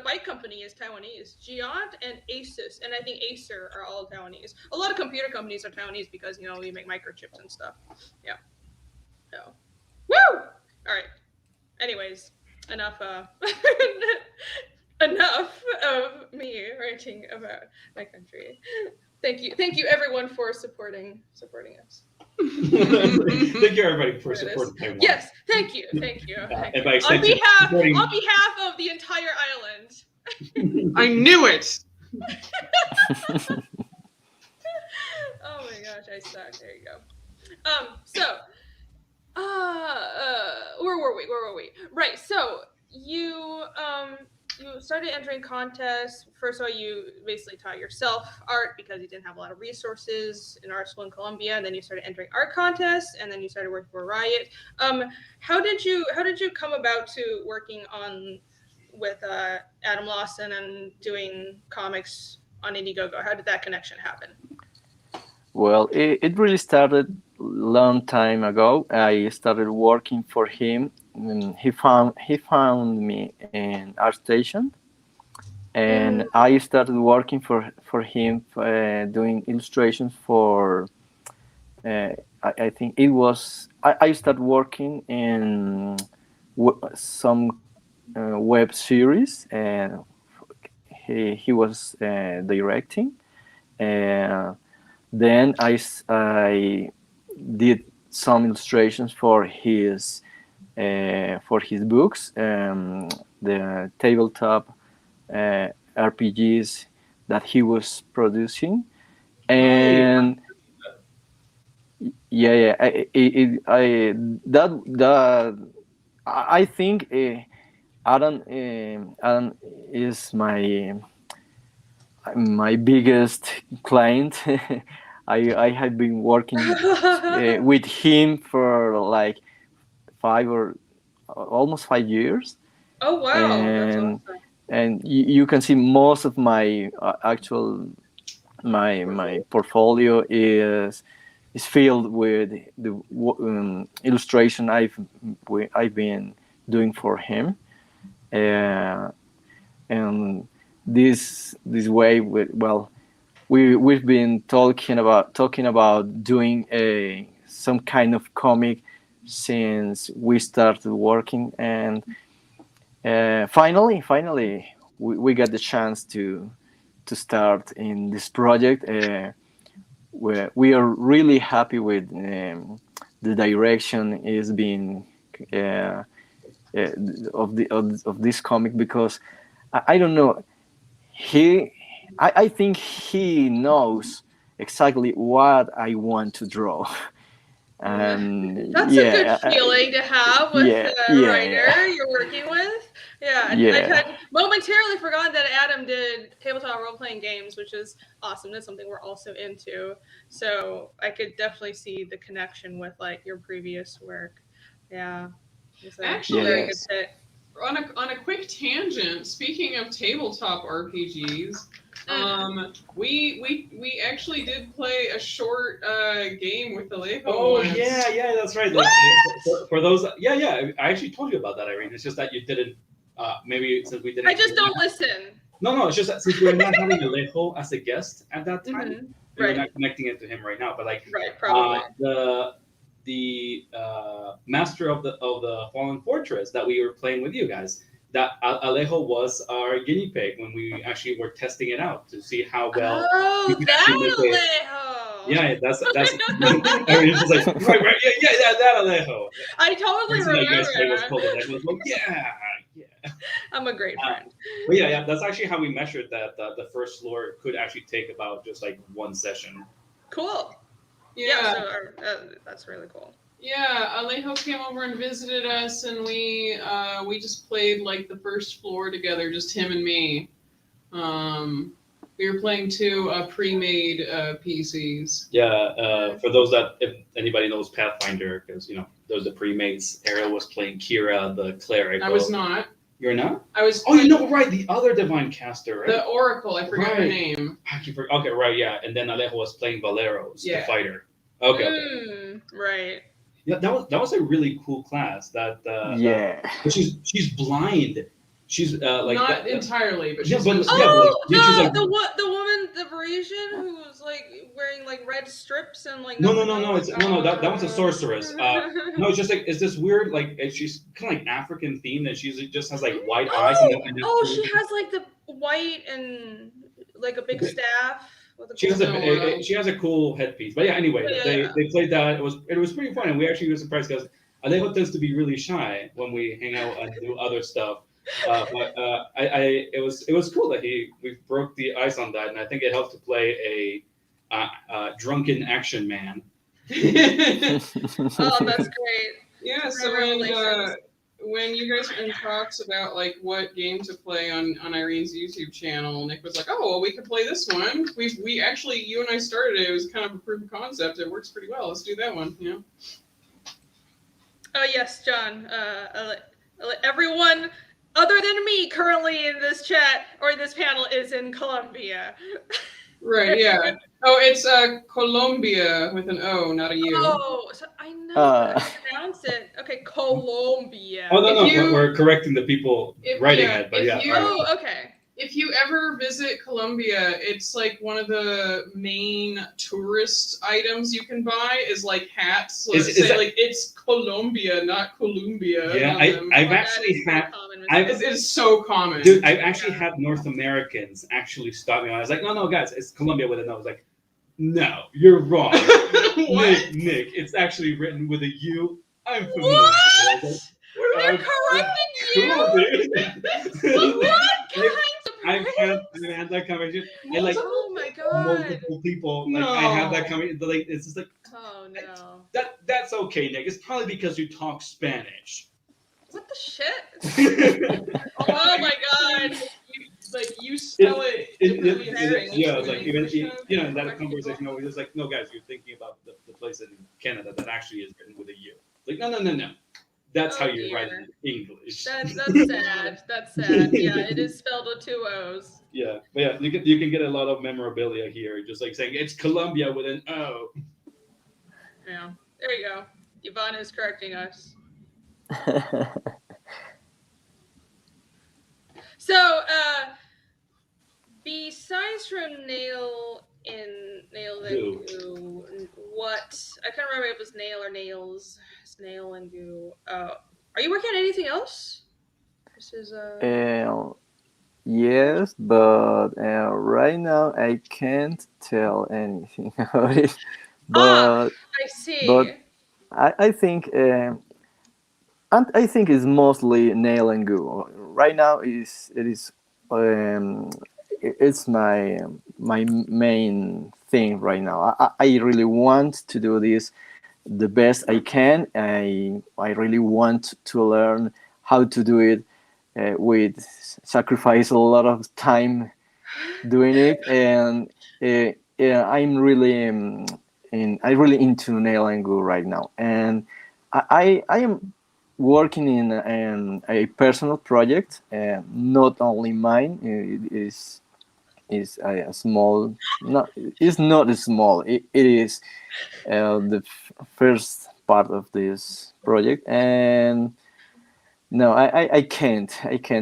bike company is Taiwanese. Giant and Asus, and I think Acer are all Taiwanese. A lot of computer companies are Taiwanese because we make microchips and stuff. Yeah. So, woo! All right. Anyways, enough enough of me ranting about my country. Thank you everyone for supporting us. Thank you everybody for supporting Taiwan. Yes, thank you. Thank you. And by On extension, supporting- behalf of the entire island. I knew it. Oh my gosh, I suck. There you go. So Where were we? Where were we? Right. So you started entering contests. First of all, you basically taught yourself art because you didn't have a lot of resources in art school in Colombia. And then you started entering art contests, and then you started working for Riot. How did you come about to working on with Adam Lawson and doing comics on Indiegogo? How did that connection happen? Well, it really started long time ago. I started working for him. And he found me in ArtStation, and I started working for him, doing illustrations for. I think it was. I started working in some web series, and he was directing. Then I did some illustrations for his books, the tabletop RPGs that he was producing, and I think Adam is my biggest client. I have been working with him for like almost 5 years. Oh wow, that's awesome. And you can see most of my my portfolio is filled with the illustration I've been doing for him, and this way we've been talking about doing some kind of comic since we started working, and finally we got the chance to start in this project. We are really happy with the direction is being of this comic, because I don't know, I think he knows exactly what I want to draw. And that's a good feeling to have with the writer you're working with. I had momentarily forgotten that Adam did tabletop role-playing games, which is awesome. That's something we're also into. So I could definitely see the connection with like your previous work. Yeah. Actually, very good fit. On a quick tangent, speaking of tabletop RPGs, we actually did play a short game with Alejo. Oh yeah, that's right. Like, for those, I actually told you about that, Irene. It's just that you didn't. Maybe since we didn't. I just don't listen. No, it's just that since we're not having Alejo as a guest at that time, we're not connecting it to him right now. But like, probably. The master of the Fallen Fortress that we were playing with you guys, that Alejo was our guinea pig when we actually were testing it out to see how well. Oh, that Alejo! Yeah, that's. I mean, it's just like right, that Alejo. I totally remember. Yeah. I'm a great friend. But yeah, that's actually how we measured that the first floor could actually take about just like one session. Cool. Yeah, so, that's really cool. Yeah, Alejo came over and visited us, and we just played like the first floor together, just him and me. We were playing two pre-made PCs. Yeah, for those that, if anybody knows Pathfinder, because those are the pre-mades. Ariel was playing Kira, the cleric. I was not. You're not? I was. Oh, right, the other divine caster, right? The Oracle. I forgot her name. Okay, right, yeah, and then Alejo was playing Valeros, the fighter. Okay. Right. Yeah, that was a really cool class. But she's blind. She's like not entirely, but she's the woman, the Parisian who was like wearing like red strips and like no. That was a sorceress. No, it's just like it's this weird like she's kind of like African themed, and she just has like white eyes. She has like the white and like a big staff. She has a cool headpiece. But yeah, anyway, they played that. It was pretty fun, and we actually were surprised because Alejo tends to be really shy when we hang out and do other stuff. It was cool that we broke the ice on that, and I think it helped to play a drunken action man. Oh, that's great. Yeah, so when you guys were in talks about like what game to play on Irene's YouTube channel, Nick was like, "Oh, well, we could play this one. We actually, you and I started it. It was kind of a proof of concept. It works pretty well. Let's do that one." You know. Oh yes, John. Everyone other than me currently in this chat or in this panel is in Colombia. Right. Yeah. Oh, it's Colombia with an O, not a U. Oh, so I know how to pronounce it. Okay, Colombia. Oh no, we're correcting the people writing it, but yeah. Oh, okay. If you ever visit Colombia, it's like one of the main tourist items you can buy is like hats. So it's Colombia, not Columbia. Yeah, I've actually had. It is so common. Dude, I've actually had North Americans actually stop me. I was like, no, guys, it's Colombia with an O. I was like, no, you're wrong. Nick, it's actually written with a U. I'm familiar. What? They're correcting you? What kinds of I've had that conversation. And like, oh my god, multiple people. Like, I have that conversation. Like, it's just like, oh no. That's okay, Nick. It's probably because you talk Spanish. What the shit? Oh my god. You spell it. Yeah, like even in that conversation, we're just like, no, guys, you're thinking about the place in Canada that actually is written with a U. Like, no. That's how you write in English. That's sad. That's sad. Yeah, it is spelled with 2 O's. Yeah, but yeah, you can get a lot of memorabilia here, just like saying it's Colombia with an O. Yeah, there you go. Yvonne is correcting us. So, besides from nail and goo, what I can't remember if it was nail or nails. Snail and goo. Are you working on anything else? This is yes, but right now I can't tell anything about it. But I see. But I think I think it's mostly nail and goo. Right now it's my main thing right now. I really want to do this the best I can. I really want to learn how to do it with sacrifice a lot of time doing it, and I'm really I'm really into nail and glue right now, and I am working in a personal project, not only mine. It is a small, not it's not small. It is the first part of this project, and no, I can't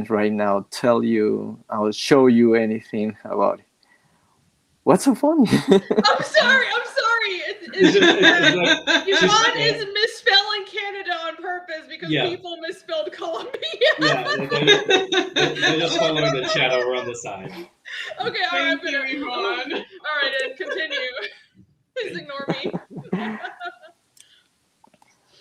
right now tell you. I'll show you anything about it. What's so funny? I'm sorry. Yvonne is misspelling Canada on purpose because people misspelled Colombia. Yeah, they're just following the chat over on the side. Okay, all right, and continue. Please ignore me.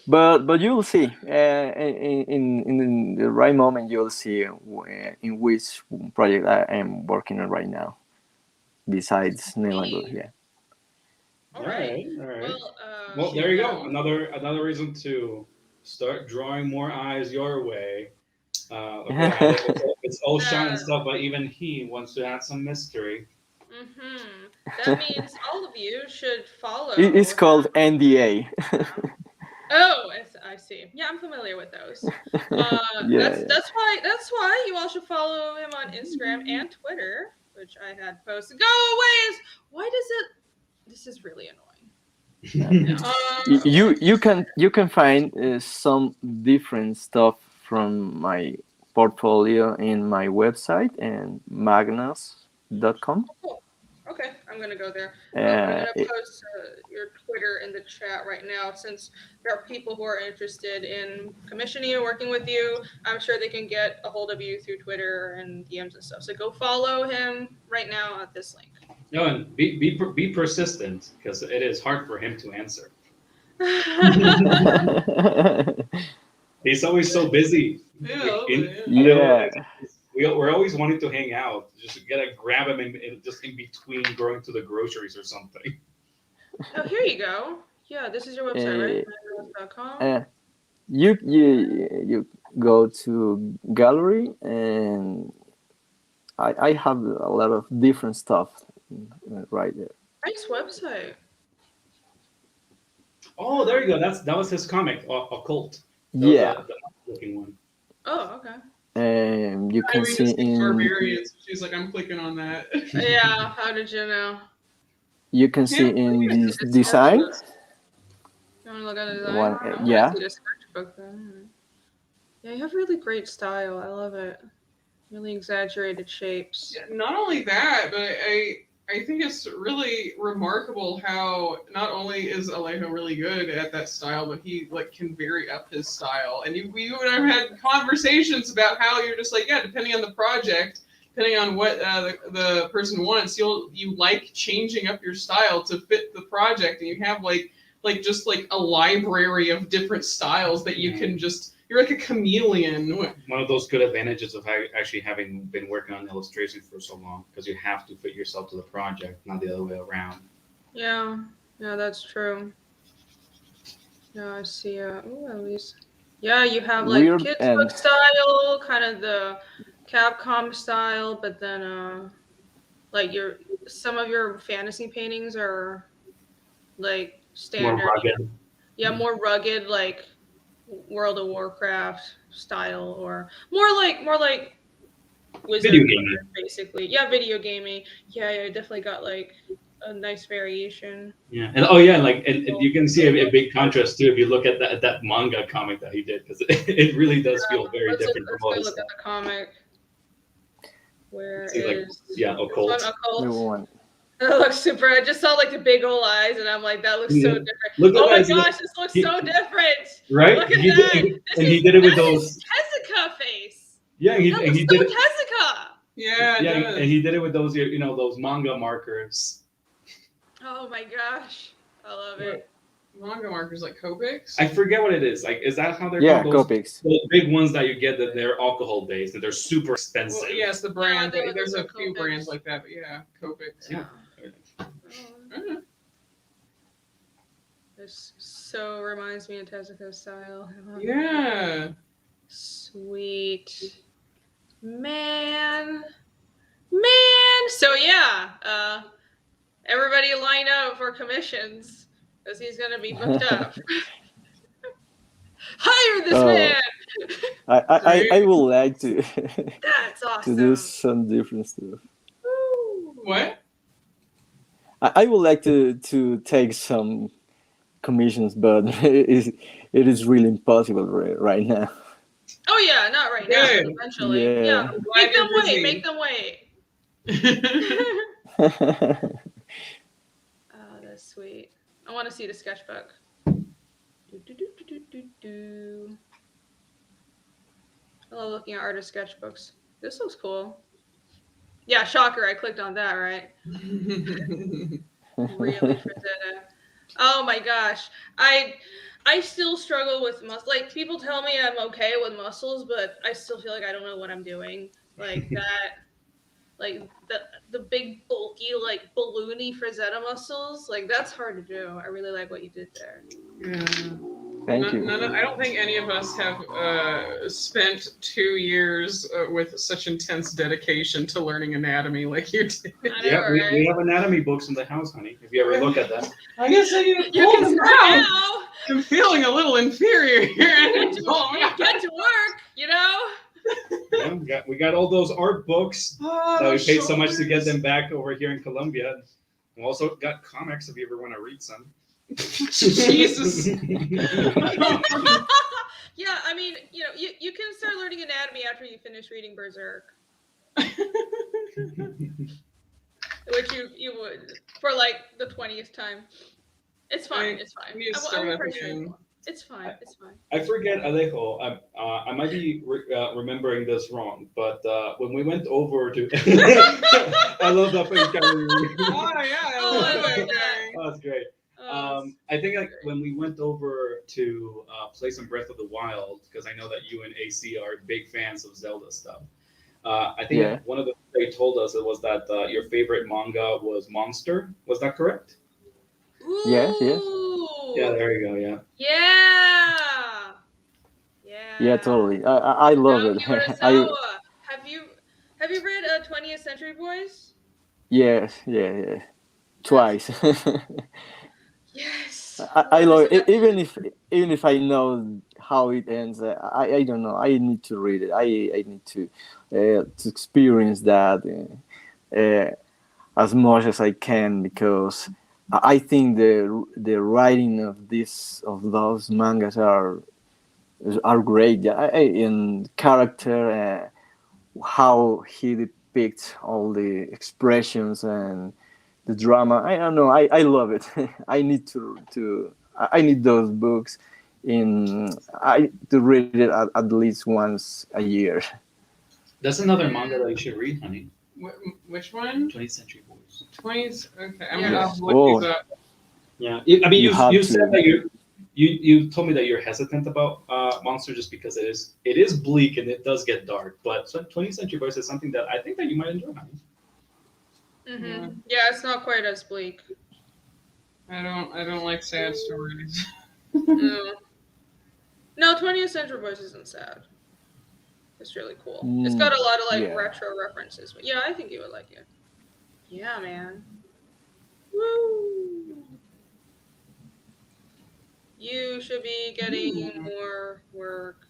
But you'll see in the right moment. You'll see in which project I am working on right now. Besides nail and glue, yeah. All right. Well, there you go. Another reason to start drawing more eyes your way. It's all shine and stuff, but even he wants to add some mystery. That means all of you should follow. It's called NDA. Oh, I see. Yeah, I'm familiar with those. That's why you all should follow him on Instagram and Twitter, which I had posted. Go away! Why does it? This is really annoying. You can find some different stuff from my portfolio in my website and Magnozz.com. Oh, okay, I'm gonna go there. I'm gonna post your Twitter in the chat right now, since there are people who are interested in commissioning you, working with you. I'm sure they can get a hold of you through Twitter and DMs and stuff. So go follow him right now at this link. No, and be persistent, because it is hard for him to answer. He's always so busy. We're always wanting to hang out. Just gotta grab him in between going to the groceries or something. Oh, here you go. Yeah, this is your website, right? Magnozz.com. you go to gallery, and I have a lot of different stuff right there. Nice website. Oh, there you go. That was his comic, Occult. That Yeah, was the looking one. Oh, okay. and you I can mean, see just in barbarians. She's like, I'm clicking on that. Yeah, how did you know? you can see Can't in believe this It's design gorgeous. You want to look at the design? one. I want to Yeah, see the sketchbook then. Yeah, you have really great style. I love it. Really exaggerated shapes. Yeah, not only that, but I think it's really remarkable how not only is Alejo really good at that style, but he like can vary up his style. And we and I have had conversations about how you're just like, yeah, depending on the project, depending on what the person wants, you like changing up your style to fit the project, and you have like just like a library of different styles that you can just. You're like a chameleon. One of those good advantages of actually having been working on illustration for so long, because you have to fit yourself to the project, not the other way around. Yeah, yeah, that's true. Yeah, I see. Ooh, at least. Yeah, you have like weird kids and book style, kind of the Capcom style, but then like some of your fantasy paintings are like More standard. rugged. Yeah, more rugged, like World of Warcraft style, or more like Wizard Video gaming. basically. Yeah, video gaming. Yeah, definitely got like a nice variation. Yeah, and oh yeah, like and you can see a big contrast too if you look at that manga comic that he did, because it really does feel very Let's different from all go his look stuff. at the comic. Where See, like, is yeah, this Occult. one? the Occult. one. That looks super. I just saw like the big old eyes, and I'm like, that looks so Yeah. different. Look at Oh my that. gosh, this looks so different. Right? Look at He that. did, and he did it with those. Tezuka face. Yeah, and That he looks did so it. Tezuka. Yeah, it Yeah, does. and he did it with those, those manga markers. Oh my gosh, I love it. Manga markers like Copics. I forget what it is. Like, is that how they're Yeah, called? Copics. Those big ones that you get that they're alcohol based and they're super expensive. Well, yes, the brand. Yeah, There's those a are few Copics. brands like that, but yeah, Copics. Yeah. This so reminds me of Tezuka's style. Yeah. Sweet. Man. So yeah, everybody line up for commissions because he's gonna be booked up. Hire this Oh. man. I would like to That's awesome. to do some different stuff. Woo. What? I would like to take some commissions, but it is really impossible right now. Oh yeah, not right now. Good. But eventually, Yeah. yeah. I'm glad Make them you're wait. busy. Make them wait. Oh, that's sweet. I want to see the sketchbook. Do. I love looking at artist sketchbooks. This looks cool. Yeah, shocker. I clicked on that, right? Really for Dena. Oh my gosh. I still struggle with muscles. Like, people tell me I'm okay with muscles, but I still feel like I don't know what I'm doing. Like that. Like the big bulky like balloony Frazetta muscles, like that's hard to do. I really like what you did there. Yeah. Thank you. I don't think any of us have spent 2 years with such intense dedication to learning anatomy like you did. I know, Yeah, right? we have anatomy books in the house, honey. If you ever look at them. I guess You can start now. I'm feeling a little inferior here. Get to work, you know. Yeah, we got all those art books that we paid so much to get them back over here in Colombia. We also got comics if you ever want to read some. Jesus. Yeah, I mean, you can start learning anatomy after you finish reading Berserk, which you would for like the 20th time. It's fine. It's fine. I need to I start will up praise again. you. It's fine. It's fine. I forget, Alejo. I might be remembering this wrong, but when we went over to, I love that face. Oh yeah, Oh, I love it. that. Oh, that's great. Oh, I think like when we went over to play some Breath of the Wild, because I know that you and AC are big fans of Zelda stuff. I think Yeah. one of the things they told us it was that your favorite manga was Monster. Was that correct? Ooh. Yes, yes. Yeah, there you go. Yeah. Yeah. Yeah, totally. I love it. Naoki I Urasawa. Have you read 20th Century Boys? yes, yeah, That's twice. yes. I What is love it? it. Even if I know how it ends, I don't know. I need to read it. I need to experience that as much as I can, because I think the writing of those mangas are great. Yeah, in character, how he depicts all the expressions and the drama. I don't know. I love it. I need I need those books to read it at least once a year. That's another manga that you should read, honey. Which one? 20th Century Boys. 20s. Okay, I'm Yeah. gonna Yes. look Oh, these up. Yeah, I mean, you have you said to. that you told me that you're hesitant about Monster just because it is bleak and it does get dark. But 20th Century Boys is something that I think that you might enjoy, honey. Yeah, it's not quite as bleak. I don't like sad stories. No. No, 20th Century Boys isn't sad. It's really cool. It's got a lot of like Yeah. retro references. But yeah, I think you would like it. Yeah, man. Woo! You should be getting more work.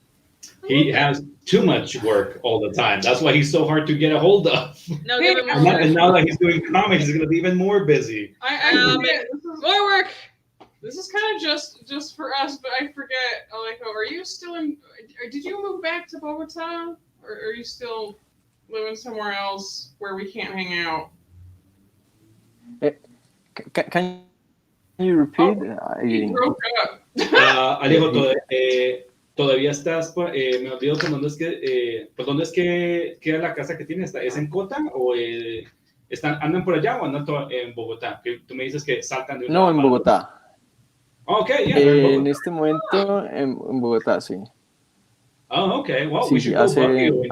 He has too much work all the time. That's why he's so hard to get a hold of. No, give him more And work. now that he's doing comics, he's gonna be even more busy. I forget. More work. This is kind of just for us, but I forget. Alejo, are you still in? Did you move back to Bogota, or are you still living somewhere else where we can't hang out? Can you repeat? You broke up. Alejo, todavía estás, me olvido por dónde es que queda la casa que tienes. ¿Es en Cota o andan por allá o andan en Bogotá? Que tú me dices que saltan de un No, en Bogotá. Okay, yeah. En este momento en Bogotá, sí. Oh, okay. Well, Sí, we should go bother you.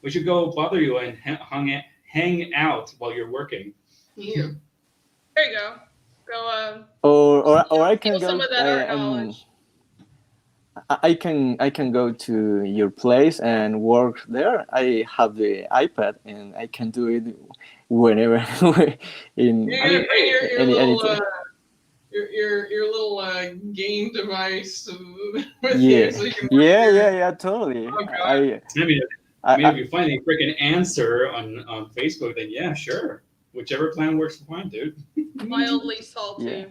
We should go bother you and hang out while you're working. Yeah. There you go. Go. Or I can steal go. some of that art knowledge. I can go to your place and work there. I have the iPad and I can do it whenever. You're gonna bring your anytime. your little game device with Yeah, you, so you can yeah, totally. Oh, God. I mean, if you find a freaking answer on Facebook, then yeah, sure. Whichever plan works fine, dude. Mildly salty. Yeah.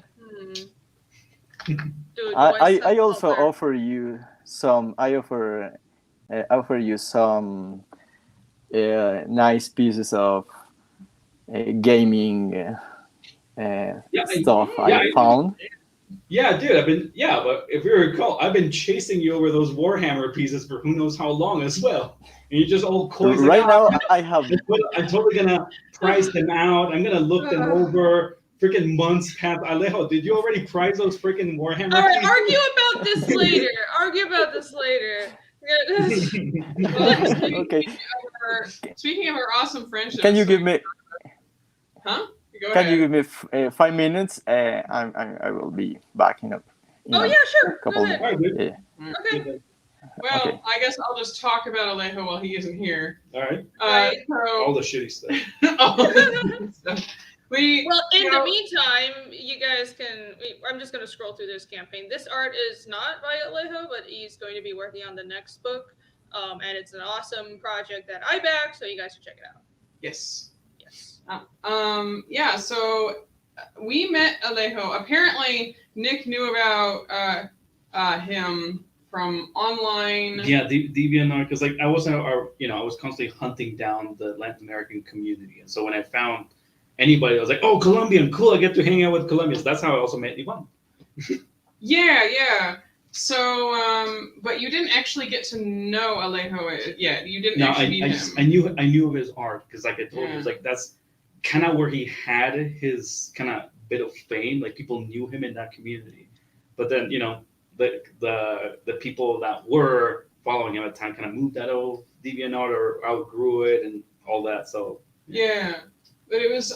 Dude, I also offer you some. I offer you some nice pieces of gaming stuff I found. Yeah, dude. But if you recall, I've been chasing you over those Warhammer pieces for who knows how long as well. And you just all coy. Right now, I have. I'm totally gonna price them out. I'm gonna look them over. Freaking months past. Alejo, did you already price those freaking Warhammer? All right, pieces? argue about this later. Okay. Speaking of our awesome friendship, Can you give me? Huh? Go Can ahead. you give me 5 minutes? I will be backing up. Oh yeah, sure. Go Couple ahead. minutes. Yeah. Okay. Well, Okay. I guess I'll just talk about Alejo while he isn't here. All right. So, All the shitty stuff. Well, in the meantime, you guys can. I'm just going to scroll through this campaign. This art is not by Alejo, but he's going to be working on the next book, and it's an awesome project that I back. So you guys should check it out. Yes. Yes. Yeah. So we met Alejo. Apparently, Nick knew about him from online. Yeah, DeviantArt, because like I was constantly hunting down the Latin American community, and so when I found anybody, I was like, oh, Colombian, cool! I get to hang out with Colombians. That's how I also met Ivan. Yeah. So, but you didn't actually get to know Alejo yet. You didn't actually meet him. I knew of his art because, like I told you, it was like that's kind of where he had his kind of bit of fame. Like people knew him in that community, but then the people that were following him at the time kind of moved out of DeviantArt or outgrew it and all that. So yeah. But it was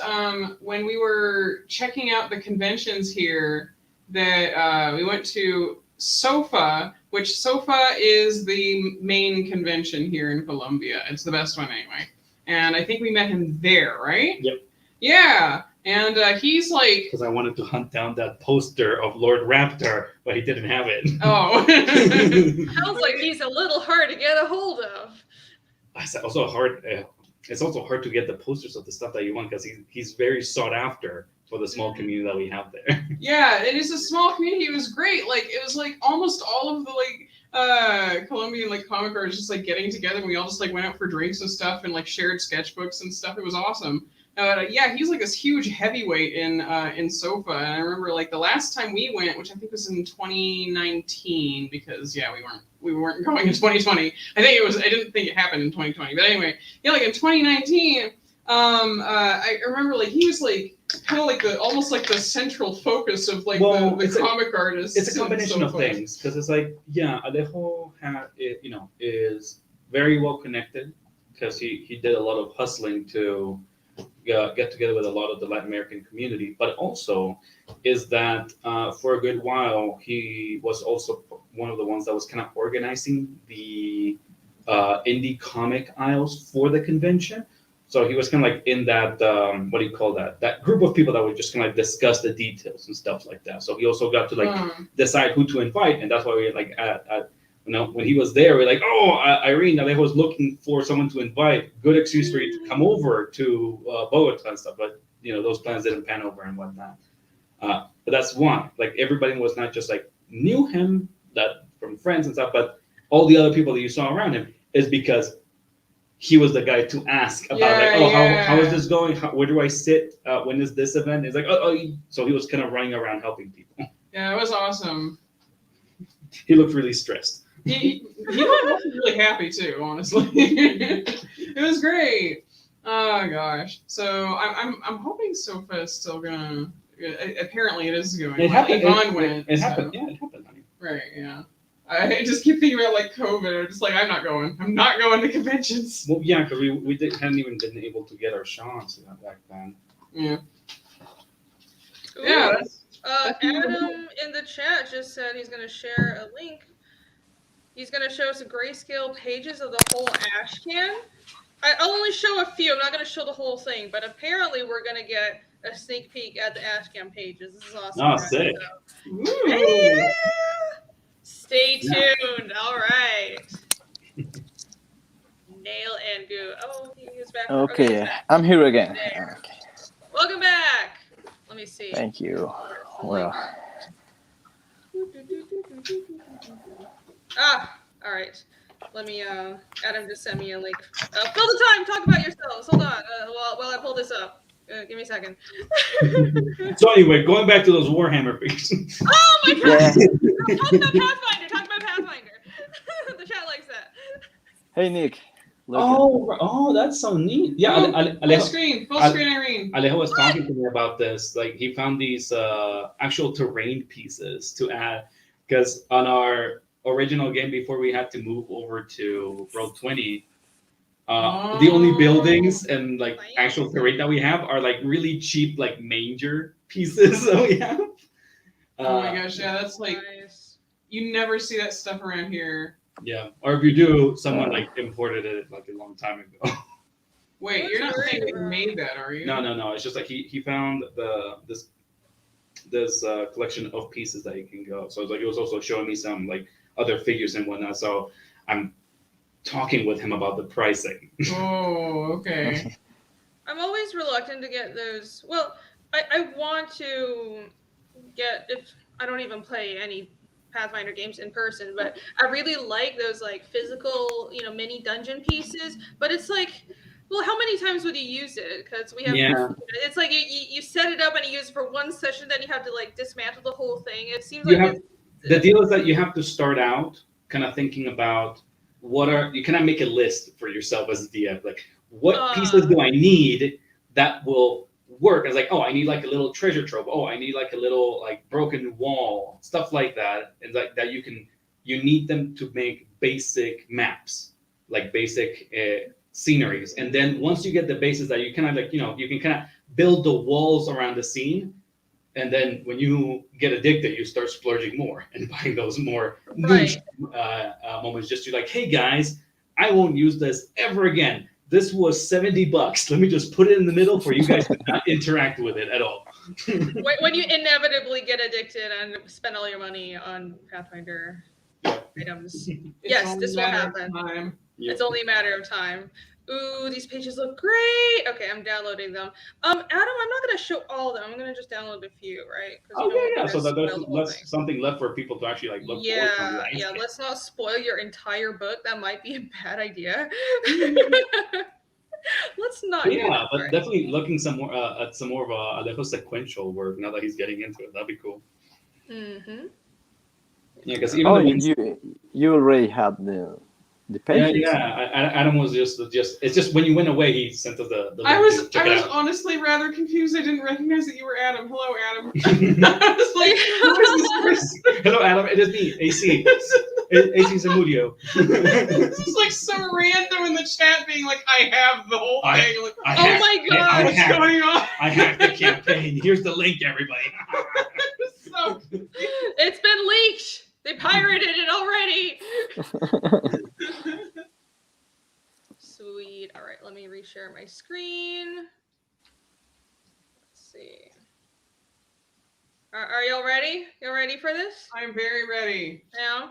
when we were checking out the conventions here that we went to SOFA, which SOFA is the main convention here in Colombia. It's the best one anyway. And I think we met him there, right? Yep. Yeah. And he's like... Because I wanted to hunt down that poster of Lord Raptor, but he didn't have it. Oh. Sounds like he's a little hard to get a hold of. It's also hard. It's also hard to get the posters of the stuff that you want because he's very sought after for the small community that we have there. Yeah, it is a small community. It was great. Like it was like almost all of the like Colombian like comic artists just like getting together. And we all just like went out for drinks and stuff and like shared sketchbooks and stuff. It was awesome. Yeah, he's like this huge heavyweight in SOFA. And I remember like the last time we went, which I think was in 2019, because yeah, we weren't going in 2020. I didn't think it happened in 2020. But anyway, yeah, like in 2019, I remember like he was like kind of like almost like the central focus of like the comic artists. It's a combination of things because it's like Alejo is very well connected because he did a lot of hustling to get together with a lot of the Latin American community, but also is that for a good while he was also one of the ones that was kind of organizing the indie comic aisles for the convention. So he was kind of like in that what do you call that group of people that would just kind of like discuss the details and stuff like that. So he also got to like decide who to invite, and that's why we like when he was there, we're like, Irene, Alejo was looking for someone to invite. Good excuse for you to come over to Bogota and stuff. But, those plans didn't pan over and whatnot. But that's one. Like, everybody was not just, like, knew him from friends and stuff, but all the other people that you saw around him is because he was the guy to ask about, how is this going? Where do I sit? When is this event? It's like, so he was kind of running around helping people. Yeah, it was awesome. He looked really stressed. He wasn't really happy too, honestly. It was great. Oh gosh. So I'm hoping SOFA is still gonna. Apparently, it is going. It happened. Yvonne went. It happened. Yeah, it happened. Honey. Right. Yeah. I just keep thinking about like COVID. I'm just like, I'm not going. I'm not going to conventions. Well, yeah, because we hadn't even been able to get our shots back then. Yeah. Ooh. Yeah. Adam in the chat just said he's going to share a link. He's going to show us grayscale pages of the whole ash can. I'll only show a few. I'm not going to show the whole thing, but apparently we're going to get a sneak peek at the ash can pages. This is awesome. Oh, sick. Ooh. Yeah. Stay tuned. All right. Nail and goo. Oh, he was back. Okay, I'm here again. Okay. Welcome back. Let me see. Thank you. Well. All right. Let me, Adam just sent me a link. Fill the time, talk about yourselves. Hold on, while I pull this up. Give me a second. So anyway, going back to those Warhammer pieces. Oh my god! Yeah. Talk about Pathfinder. The chat likes that. Hey, Nick. Oh, that's so neat. Yeah, full screen, Irene. Alejo was talking to me about this. Like, he found these actual terrain pieces to add, because on our original game before we had to move over to Roll20, the only buildings and like actual terrain that we have are like really cheap like manger pieces that we have. Oh my gosh, yeah, that's like nice. You never see that stuff around here. Yeah, or if you do, someone like imported it like a long time ago. Wait, you're not saying they made that, are you? No. It's just like he found this collection of pieces that he can go. So it's like it was also showing me some like other figures and whatnot. So I'm talking with him about the pricing. Oh, okay. I'm always reluctant to get those. Well, I want to get, if I don't even play any Pathfinder games in person, but I really like those like physical, mini dungeon pieces. But it's like, well, how many times would you use it? Because we have, it's like you set it up and you use it for one session, then you have to like dismantle the whole thing. It seems like the deal is that you have to start out kind of thinking about you cannot make a list for yourself as a DM. Like, what pieces do I need that will work? It's like, I need like a little treasure trove. I need like a little like broken wall, stuff like that. And like that you need them to make basic maps, like basic sceneries. And then once you get the bases that you kind of like, you can kind of build the walls around the scene. And then when you get addicted, you start splurging more and buying those more Right. moments just to like, hey guys, I won't use this ever again. This was $70. Let me just put it in the middle for you guys to not interact with it at all. When you inevitably get addicted and spend all your money on Pathfinder items. Yes, only this a will matter of happen. time. Yep. It's only a matter of time. Ooh, these pages look great. Okay, I'm downloading them. Adam, I'm not gonna show all of them. I'm gonna just download a few, right? 'Cause Oh you don't want yeah. me So to that there's spoil the whole thing. something left for people to actually like look forward to. Yeah, Right? yeah. Let's not spoil your entire book. That might be a bad idea. Let's not. But do yeah, that, but right? definitely looking some more at some more of Alejo sequential work now that he's getting into it. That'd be cool. Mm-hmm. Yeah, because even Oh, the ones, you already had the pages. yeah. Adam was just it's just when you went away, he sent us the link I to was check it out. honestly rather confused. I didn't recognize that you were Adam. Hello, Adam. I was like, who is this person? Hello, Adam. It is me, AC. AC Zamudio. This is like so random in the chat being like, I have the whole thing. Like, Oh my god! what's going on? I hacked the campaign. Here's the link, everybody. So It's been leaked. They pirated it already. Sweet. All right, let me reshare my screen. Let's see. Are y'all ready? Y'all ready for this? I'm very ready. Yeah.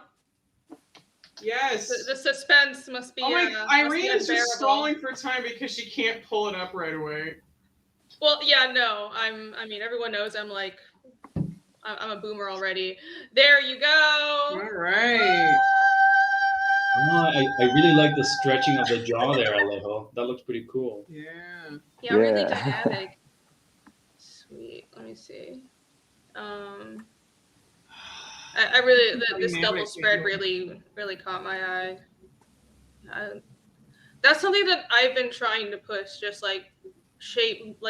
Yes. The suspense must be. Oh my! Must be Irene is just unbearable. stalling for time because she can't pull it up right away. Well, yeah, no. I mean, everyone knows I'm like, I'm a boomer already. There you go. All right. Oh, I really like the stretching of the jaw there, Alejo. That looks pretty cool. Yeah. Yeah, really Yeah. dynamic. Sweet. Let me see. I really this double Dynamic, spread yeah. really caught my eye. That's something that I've been trying to push, just like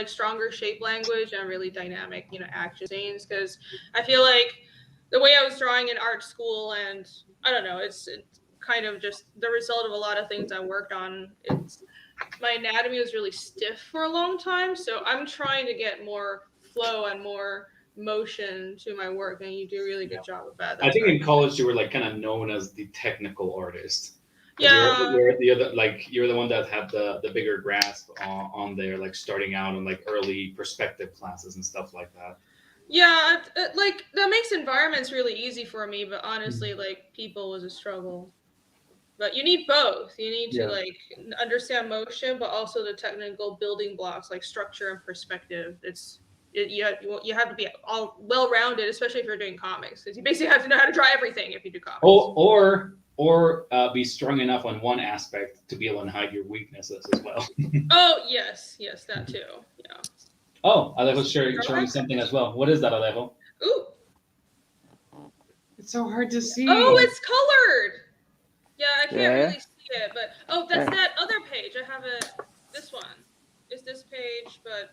stronger shape language and really dynamic, action scenes, because I feel like the way I was drawing in art school, and I don't know, it's kind of just the result of a lot of things I worked on. My anatomy was really stiff for a long time, so I'm trying to get more flow and more motion to my work, and you do a really good job of that. I think in college you were like kind of known as the technical artist. Yeah. You're the other, like you're the one that had the bigger grasp on there, like starting out in like early perspective classes and stuff like that. Yeah, like that makes environments really easy for me, but honestly, like people was a struggle. But you need both. You need to Yeah. like understand motion, but also the technical building blocks like structure and perspective. You have to be all well-rounded, especially if you're doing comics, because you basically have to know how to draw everything if you do comics. Or be strong enough on one aspect to be able to hide your weaknesses as well. Oh yes, that too. Yeah. Oh, Alejo's showing something as well. What is that, Alejo? Ooh. It's so hard to see. Oh, it's colored. Yeah, I can't Yeah. really see it, but that's that other page. I have this one. It's this page, but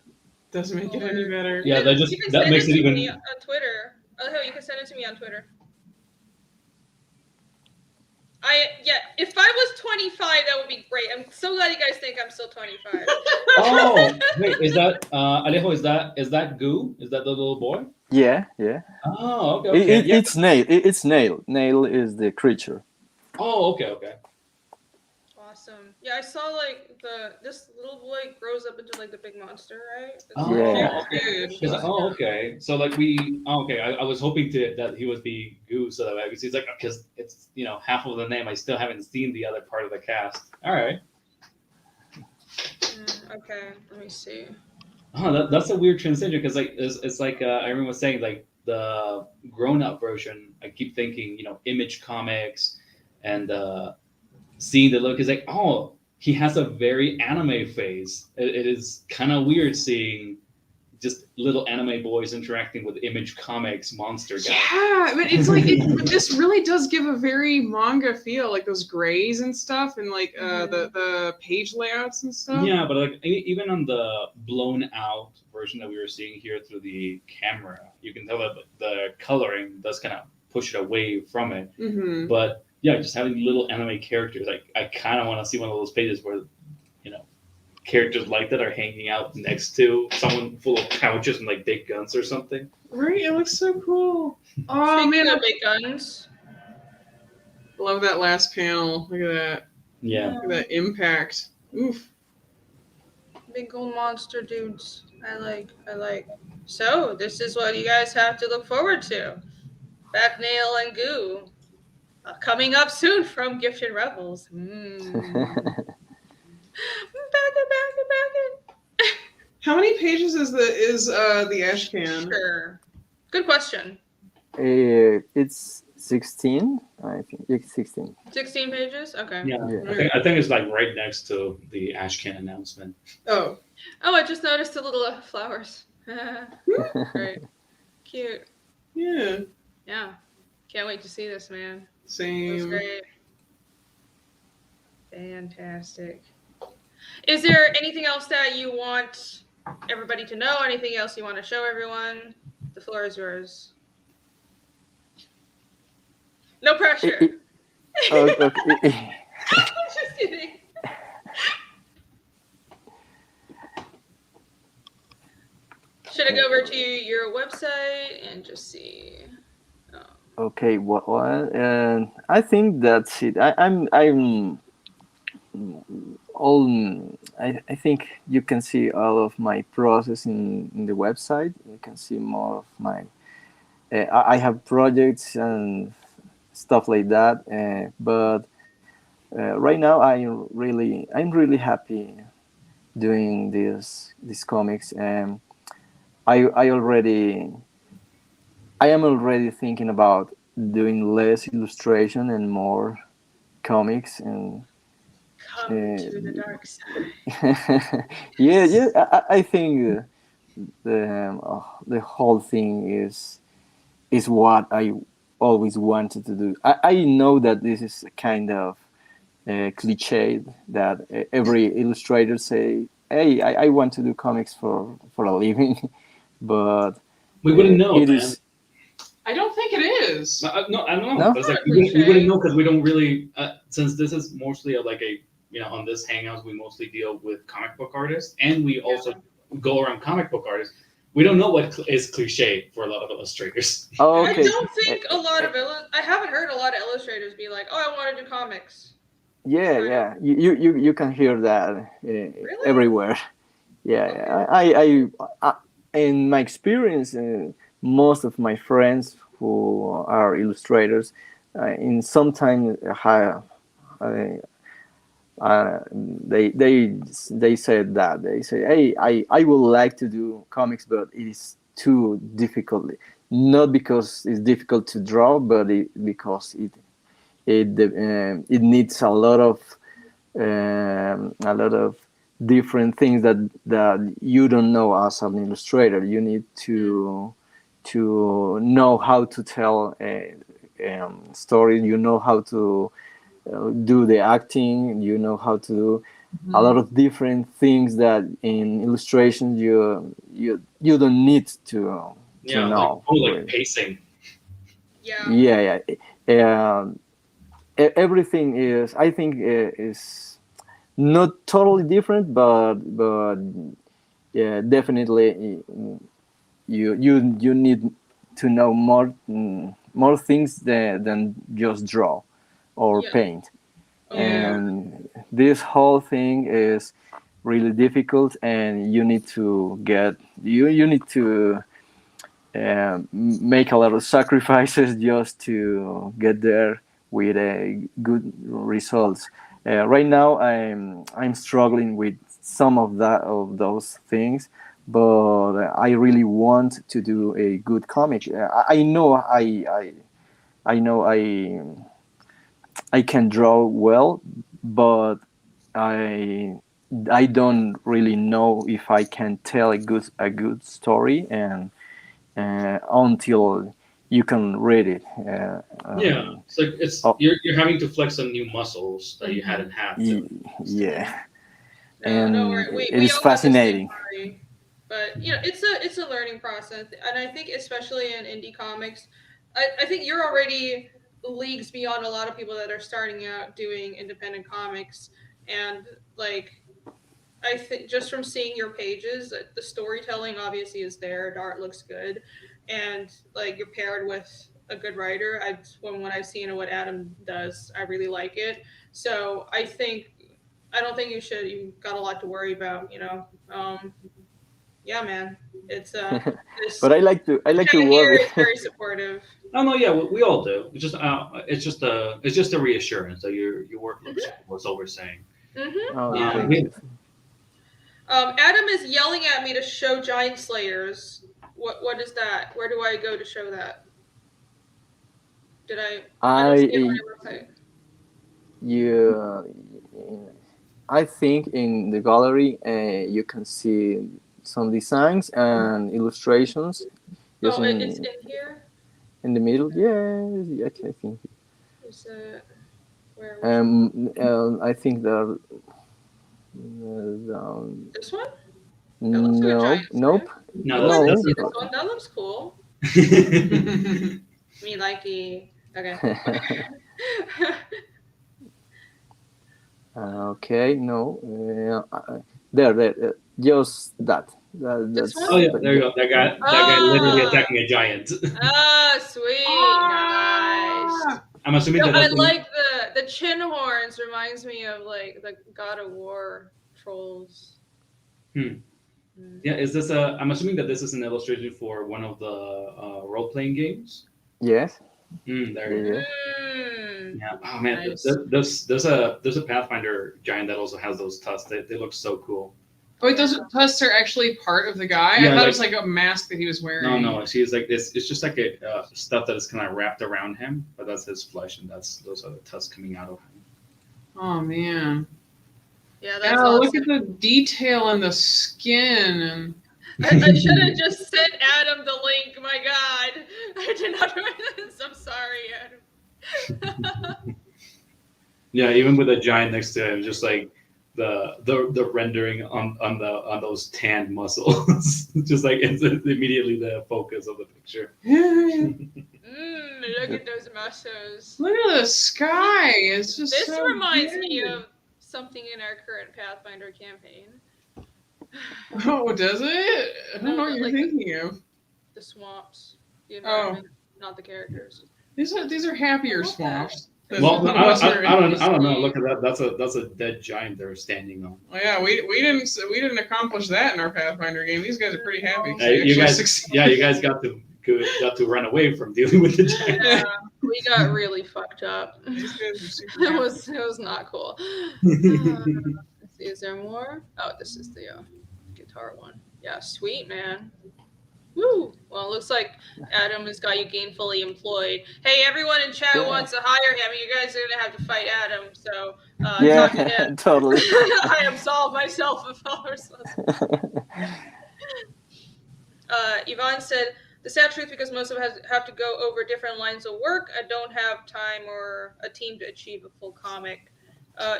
Doesn't make it any better. Yeah, that send makes it to even. me on Twitter. Oh, you can send it to me on Twitter. If I was 25, that would be great. I'm so glad you guys think I'm still 25. Oh, wait, is that Alejo? Is that Goo? Is that the little boy? Yeah. Oh, okay. Yeah. It's Nail. It's Nail. Nail is the creature. Oh, okay. Awesome. Yeah, I saw like this little boy grows up into like the big monster, right? Oh, Yeah. okay. So like I was hoping that he would be Goo, so that because he's like, because it's half of the name. I still haven't seen the other part of the cast. All right. Okay, let me see. Oh, that's a weird transition because like it's like everyone was saying like the grown-up version. I keep thinking Image Comics and seeing the look is like, oh, he has a very anime face. It is kind of weird seeing just little anime boys interacting with Image Comics monster guys. Yeah, but it's like this really does give a very manga feel, like those grays and stuff, and like the page layouts and stuff. Yeah, but like even on the blown out version that we were seeing here through the camera, you can tell that the coloring does kind of push it away from it. Mm-hmm. But yeah, just having little anime characters, like I kind of want to see one of those pages where characters like that are hanging out next to someone full of pouches and like big guns or something. Right, it looks so cool. Oh Speaking man, of big guns, I love that last panel. Look at that. Yeah. Look at that impact. Oof. big gold monster dudes. I like. So this is what you guys have to look forward to. Back nail and goo. Coming up soon from Gifted Rebels. Back it. How many pages is the ash can? Sure. Good question. It's 16, I think. It's 16. 16 pages? Okay. Yeah. Yeah. I think it's like right next to the Ashcan announcement. Oh. Oh, I just noticed the little flowers. Great. Cute. Yeah. Yeah. Can't wait to see this, man. That's Same. great. Fantastic. Is there anything else that you want everybody to know? Anything else you want to show everyone? The floor is yours. No pressure. Okay. Just kidding. Should I go over to your website and just see? Okay, what? And I think that's it. I'm all. I think you can see all of my process in the website. You can see more of my. I have projects and stuff like that. But right now, I'm really happy doing these comics. I already. I am already thinking about doing less illustration and more comics and Come to the dark side. yeah. I think the whole thing is what I always wanted to do. I know that this is a kind of cliche that every illustrator say, "Hey, I want to do comics for a living," but We wouldn't know, it man. is. I don't think it is. No, I don't know. No? But it's like Not a we cliche. wouldn't know because we don't really. Since this is mostly like a on this hangouts we mostly deal with comic book artists, and we also go around comic book artists. We don't know what is cliche for a lot of illustrators. Oh, I okay. don't think a lot of I haven't heard a lot of illustrators be like, "Oh, I want to do comics." Yeah. You can hear that everywhere. Yeah. In my experience, most of my friends who are illustrators, in some time, they said that they say, "Hey, I would like to do comics, but it is too difficult. Not because it's difficult to draw, but because it needs a lot of different things that you don't know as an illustrator. You need to know how to tell a story. You know how to do the acting. You know how to do a lot of different things that in illustrations you don't need to know. Like pacing. Yeah. Yeah. Everything is, I think, is not totally different, but yeah, definitely you need to know more things than just draw or Yeah. paint. Yeah. And this whole thing is really difficult, and you need to make a lot of sacrifices just to get there with good results. Right now, I'm struggling with some of those things, but I really want to do a good comic. I know I can draw well, but I I don't really know if I can tell a good story and until you can read it. Yeah, it's you're having to flex some new muscles that you hadn't had to. Yeah, No, and don't worry. it We is all have the same fascinating. story. But it's a learning process, and I think especially in indie comics, I think you're already leagues beyond a lot of people that are starting out doing independent comics, and like I think just from seeing your pages, the storytelling obviously is there. The art looks good, and like you're paired with a good writer. When I've seen what Adam does, I really like it. So I don't think you should. You've got a lot to worry about. Yeah, man. It's this But I like to chat here worry. is very supportive. Oh no, yeah, we all do. It's just a reassurance that your work looks cool. That's all we're saying. Mm-hmm. Oh, Yeah. thank you. Adam is yelling at me to show Giant Slayers. What is that? Where do I go to show that? Did I don't see it on your website. I think in the gallery you can see some designs and illustrations. Oh, it's in here? In the middle, yeah, I think. Is it where? I think that This one? That looks like a giant nope. No, Oh, I that's see this one. That looks cool. a- I mean, like the okay. Okay, no, there, just that. This That's. one? Oh yeah, there you go. That guy literally Ah. attacking a giant. Ah, sweet, nice. I'm assuming No, that I that's like the chin horns. Reminds me of like the God of War trolls. Hmm. Yeah, is this a? I'm assuming that this is an illustration for one of the role-playing games. Yes. There you go. Mm. Yeah. Oh man, Nice. there's a Pathfinder giant that also has those tusks. They look so cool. Oh, wait, those tusks are actually part of the guy? Yeah, I thought it like- was like a mask that he was wearing. No, she's like this. It's just like a stuff that is kind of wrapped around him, but that's his flesh, and those are the tusks coming out of him. Oh man. Yeah, that's Yeah, awesome. look at the detail in the skin and I should have just sent Adam the link. My God, I did not write this. I'm sorry, Adam. Yeah, even with a giant next to him, just like the rendering on those tanned muscles, just like it's immediately the focus of the picture. Look at those muscles. look at the sky. It's just This so reminds me good. of something in our current Pathfinder campaign. Oh, does it? I don't know what you're Like thinking of. The swamps, the Oh. environment, not the characters. These are happier I love swamps. Well, The I ones that are don't in- know. Look at that. That's a dead giant they're standing on. Oh, yeah, we didn't accomplish that in our Pathfinder game. These guys are pretty happy. 'cause Hey, they you actually guys, succeeded. yeah, you guys got to run away from dealing with the giant. Yeah, we got really fucked up. These guys are super It happy. was not cool. Let's see, is there more? Oh, this is the guitar one. Yeah, sweet, man. Woo! Well, it looks like Adam has got you gainfully employed. Hey, everyone in chat Yeah. wants to hire him. You guys are gonna have to fight Adam. So talk to Yeah, him. totally. I absolve myself of all responsibility. Yvonne said, the sad truth, because most of us have to go over different lines of work, I don't have time or a team to achieve a full comic.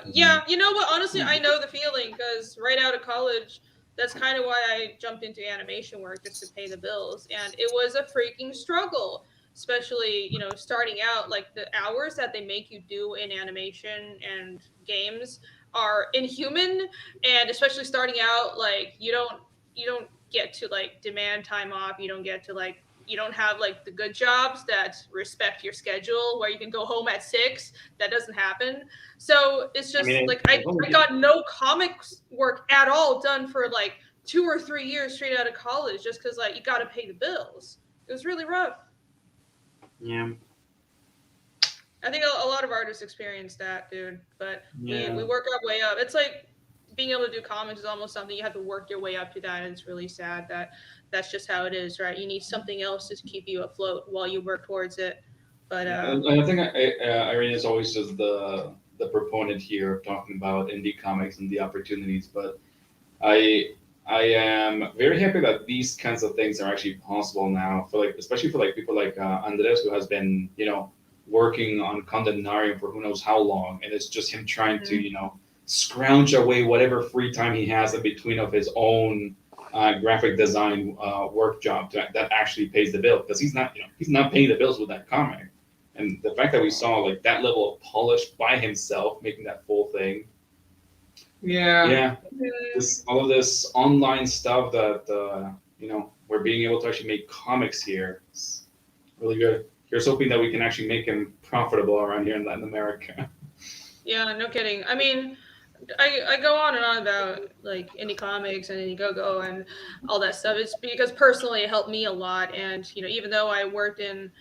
Yeah, you know what? Honestly, I know the feeling, because right out of college, that's kind of why I jumped into animation work, just to pay the bills. And it was a freaking struggle, especially, starting out. Like, the hours that they make you do in animation and games are inhuman. And especially starting out, like, you don't get to like demand time off. You don't get to like, you don't have like the good jobs that respect your schedule where you can go home at 6. That doesn't happen. So it's just I got no comics work at all done for like 2 or 3 years straight out of college, just because like you got to pay the bills. It was really rough. Yeah. I think a lot of artists experience that, dude. But Yeah. we work our way up. It's like being able to do comics is almost something you have to work your way up to that. And it's really sad that that's just how it is, right? You need something else to keep you afloat while you work towards it. But I think Irene is always just the proponent here of talking about indie comics and the opportunities. But I am very happy that these kinds of things are actually possible now, for like, especially for like people like Andres, who has been working on Condemnarium for who knows how long, and it's just him trying to scrounge away whatever free time he has in between of his own graphic design work job that actually pays the bill, because he's not paying the bills with that comic. And the fact that we saw like that level of polish by himself making that full thing, all of this online stuff that we're being able to actually make comics here. It's really good. Here's hoping that we can actually make them profitable around here in Latin America. Yeah, no kidding. I mean, I go on and on about like indie comics and Indiegogo and all that stuff. It's because personally it helped me a lot. And even though I worked in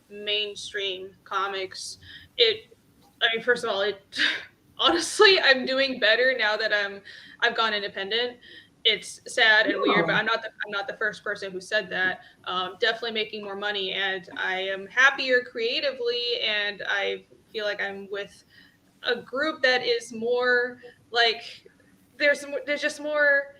mainstream comics, I mean, first of all, honestly, I'm doing better now that I've gone independent. It's sad and weird, but I'm not the first person who said that. Definitely making more money, and I am happier creatively, and I feel like I'm with a group that is more like there's just more.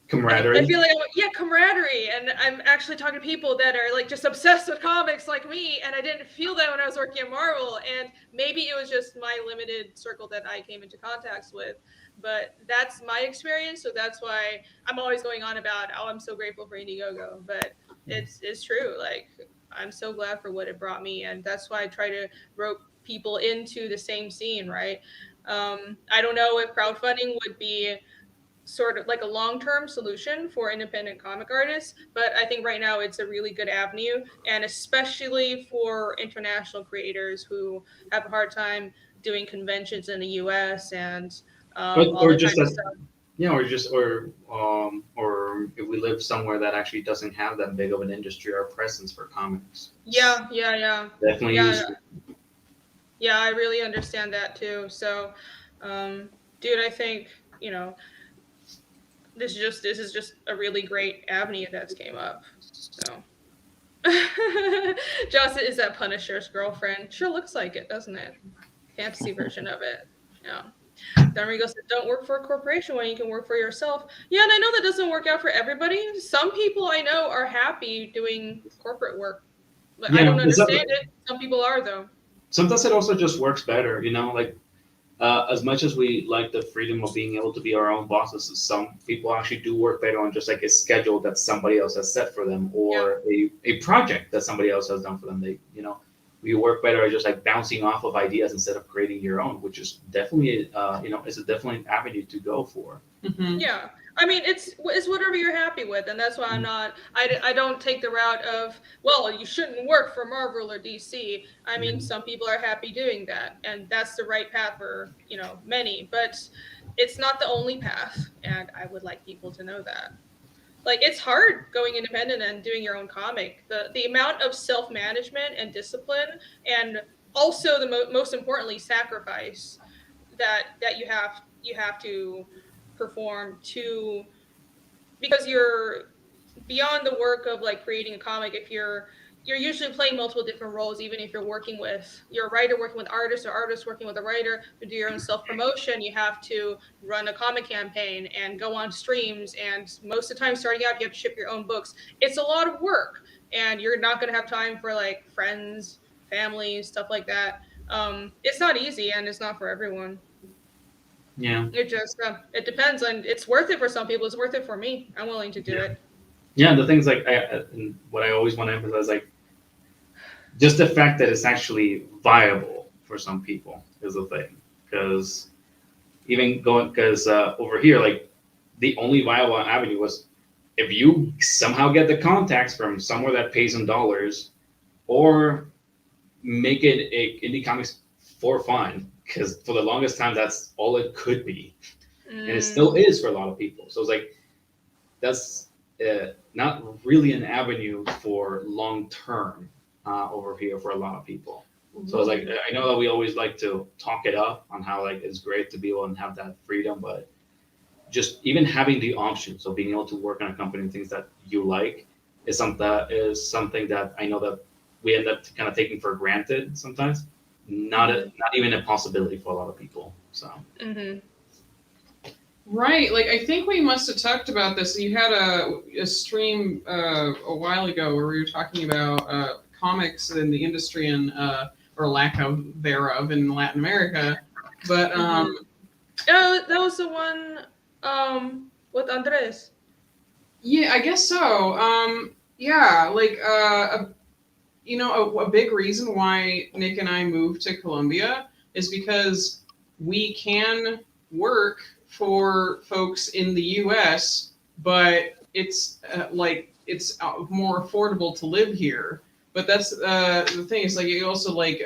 Camaraderie. I feel like camaraderie, and I'm actually talking to people that are like just obsessed with comics like me, and I didn't feel that when I was working at Marvel, and maybe it was just my limited circle that I came into contacts with, but that's my experience, so that's why I'm always going on about, oh, I'm so grateful for Indiegogo, but it's true, like I'm so glad for what it brought me, and that's why I try to rope people into the same scene, right? I don't know if crowdfunding would be sort of like a long-term solution for independent comic artists, but I think right now it's a really good avenue, and especially for international creators who have a hard time doing conventions in the US and all Or that just kind of that, stuff. yeah, or if we live somewhere that actually doesn't have that big of an industry or presence for comics. Yeah. Definitely Yeah, useful. yeah, I really understand that too. So, dude, I think, this is just a really great avenue that's came up. So Joss is that Punisher's girlfriend. Sure looks like it, doesn't it? Fantasy version of it. Yeah. Then Rigo said, don't work for a corporation when you can work for yourself. Yeah, and I know that doesn't work out for everybody. Some people I know are happy doing corporate work. But I Yeah, don't understand it. Some people are, though. sometimes it also just works better, like as much as we like the freedom of being able to be our own bosses, some people actually do work better on just like a schedule that somebody else has set for them, or a project that somebody else has done for them. We work better at just like bouncing off of ideas instead of creating your own, which is definitely, it's a definitely an avenue to go for. Mm-hmm. Yeah. I mean, it's whatever you're happy with, and that's why I don't take the route of, well, you shouldn't work for Marvel or DC. I mean, some people are happy doing that, and that's the right path for, many, but it's not the only path, and I would like people to know that. Like, it's hard going independent and doing your own comic. The amount of self-management and discipline, and also the most importantly, sacrifice that you have to perform because you're beyond the work of like creating a comic. If you're usually playing multiple different roles, even if you're a writer working with artists, or artists working with a writer to do your own self-promotion. You have to run a comic campaign and go on streams, and most of the time starting out you have to ship your own books. It's a lot of work, and you're not going to have time for like friends, family, stuff like that. It's not easy, and it's not for everyone. Yeah. It just it depends, and it's worth it for some people. It's worth it for me. I'm willing to do it. Yeah, the things like and what I always want to emphasize, like just the fact that it's actually viable for some people is the thing. Because over here, like the only viable avenue was if you somehow get the contacts from somewhere that pays in dollars, or make it a indie comics for fun. Because for the longest time, that's all it could be, and it still is for a lot of people. So it's like that's not really an avenue for long term over here for a lot of people. So it's like, I know that we always like to talk it up on how like it's great to be able to have that freedom, but just even having the option, so being able to work on a company and things that you like is something that I know that we end up kind of taking for granted sometimes. Not even a possibility for a lot of people. So. Mm-hmm. Right, like I think we must have talked about this. You had a stream a while ago where we were talking about comics in the industry and or lack of thereof in Latin America. But that was the one with Andres. Yeah, I guess so. Yeah, like a big reason why Nick and I moved to Colombia is because we can work for folks in the U.S., but it's like it's more affordable to live here. But that's the thing. Is like you also like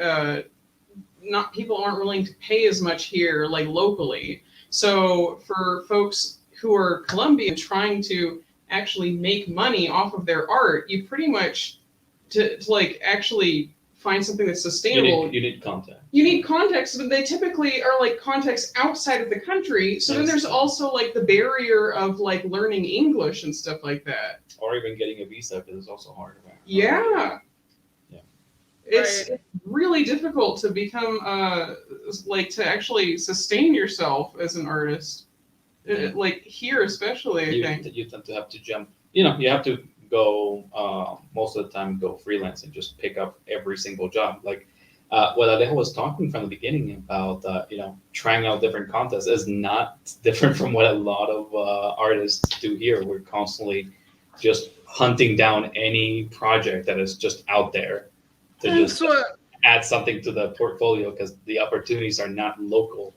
not people aren't willing to pay as much here, like locally. So for folks who are Colombian trying to actually make money off of their art, you pretty much to like actually find something that's sustainable. You need contact. You need contacts, but they typically are like contacts outside of the country. So then there's also like the barrier of like learning English and stuff like that. Or even getting a visa, because it's also hard. Yeah. Yeah. It's really difficult to become like to actually sustain yourself as an artist. Like here especially, I think. You tend to have to jump. You know, you have to go most of the time go freelance and just pick up every single job. Like what Alejo was talking from the beginning about, trying out different contests is not different from what a lot of artists do here. We're constantly just hunting down any project that is just out there to just add something to the portfolio, because the opportunities are not local.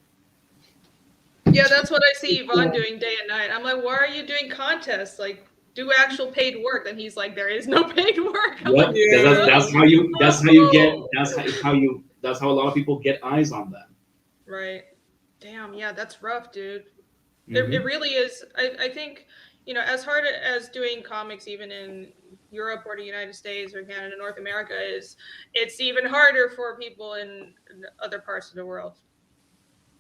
Yeah, that's what I see Yvonne doing day and night. I'm like, why are you doing contests? Like, do actual paid work. And he's like, there is no paid work. Yep. Like, that's how you get that's how a lot of people get eyes on them. Right. Damn, yeah, that's rough, dude. Mm-hmm. It really is. I think, as hard as doing comics even in Europe or the United States or Canada, North America is, it's even harder for people in other parts of the world.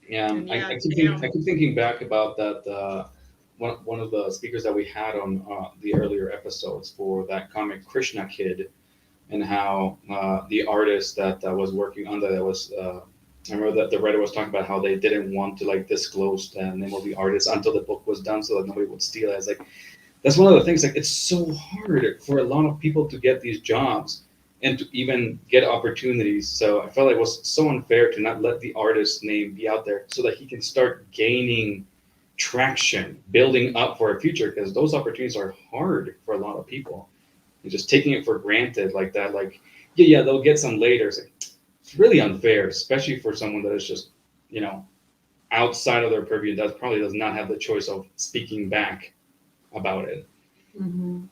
Yeah, I keep thinking back about that. One of the speakers that we had on the earlier episodes for that comic Krishna Kid, and how the artist that was working on that was. I remember that the writer was talking about how they didn't want to like disclose the name of the artist until the book was done, so that nobody would steal it. It's like that's one of the things. Like it's so hard for a lot of people to get these jobs and to even get opportunities. So I felt like it was so unfair to not let the artist's name be out there, so that he can start gaining traction, building up for a future, because those opportunities are hard for a lot of people. And just taking it for granted like that, like yeah, they'll get some later. It's really unfair, especially for someone that is just, outside of their purview, that probably does not have the choice of speaking back about it. Mm-hmm.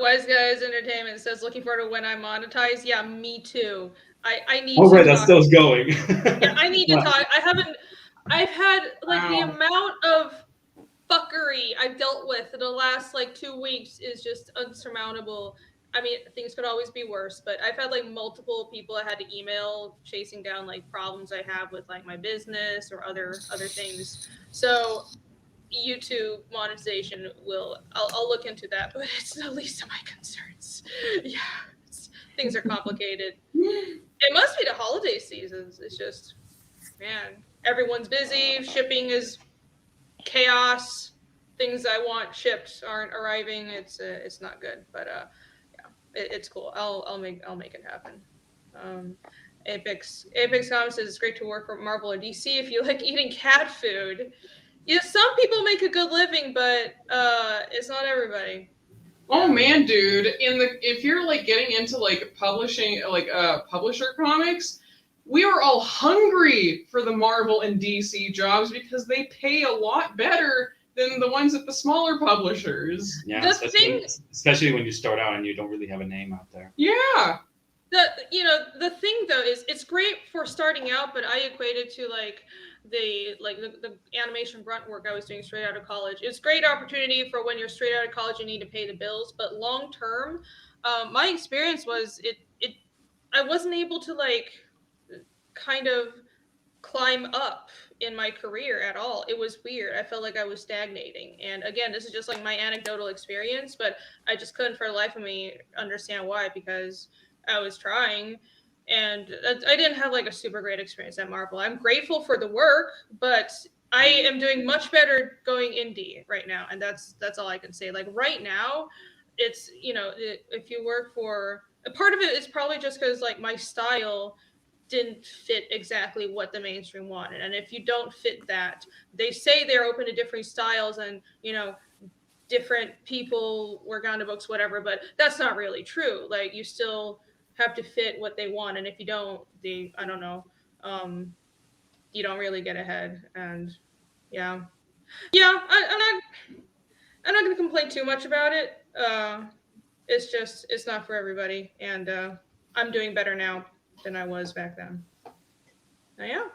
Wise Guys Entertainment says, looking forward to when I monetize. Yeah, me too. I need to right, that's still going. Yeah, I need to talk. I've had like the amount of fuckery I've dealt with in the last like 2 weeks is just unsurmountable. I mean, things could always be worse, but I've had like multiple people I had to email chasing down like problems I have with like my business or other things. So YouTube monetization I'll look into that, but it's the least of my concerns. Yeah, things are complicated. It must be the holiday seasons. It's just, man, everyone's busy. Shipping is chaos. Things I want shipped aren't arriving. It's not good, but it's cool. I'll make it happen. Apex Comics says it's great to work for Marvel or DC if you like eating cat food. Yeah, some people make a good living, but it's not everybody. Oh man, dude! If you're like getting into like publishing, like publisher comics, we are all hungry for the Marvel and DC jobs because they pay a lot better than the ones at the smaller publishers. Yeah, especially when you start out and you don't really have a name out there. Yeah. The thing though is it's great for starting out, but I equate it to like the animation grunt work I was doing straight out of college. It's great opportunity for when you're straight out of college and need to pay the bills, but long term, my experience was I wasn't able to like kind of climb up in my career at all. It was weird. I felt like I was stagnating. And again, this is just like my anecdotal experience, but I just couldn't for the life of me understand why, because I was trying and I didn't have like a super great experience at Marvel. I'm grateful for the work, but I am doing much better going indie right now. And that's all I can say. Like right now, it's, if you work for a part of it is probably just because like my style didn't fit exactly what the mainstream wanted. And if you don't fit that, they say they're open to different styles and, different people work on the books, whatever, but that's not really true. Like you still have to fit what they want. And if you don't, you don't really get ahead. And yeah, I'm not, I'm not going to complain too much about it. It's not for everybody, and I'm doing better now than I was back then. Now, yeah,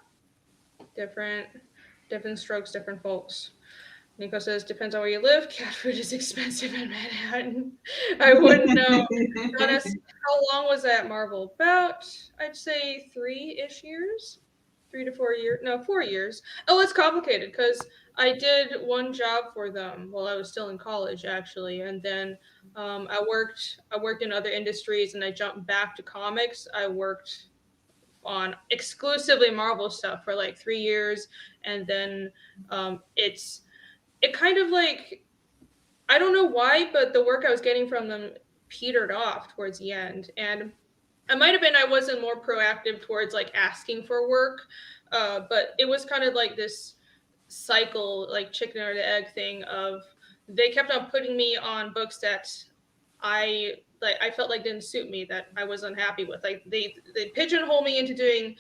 different strokes, different folks. Nico says, depends on where you live. Cat food is expensive in Manhattan. I wouldn't know. Honest, how long was I at Marvel? About, I'd say 3-ish years. 3 to 4 years. No, 4 years. Oh, it's complicated because I did one job for them while I was still in college, actually, and then I worked in other industries, and I jumped back to comics. I worked on exclusively Marvel stuff for like 3 years, and then it kind of like, I don't know why, but the work I was getting from them petered off towards the end. And it might have been I wasn't more proactive towards like asking for work, but it was kind of like this cycle, like chicken or the egg thing of they kept on putting me on books that I felt like didn't suit me, that I was unhappy with. Like they pigeonhole me into doing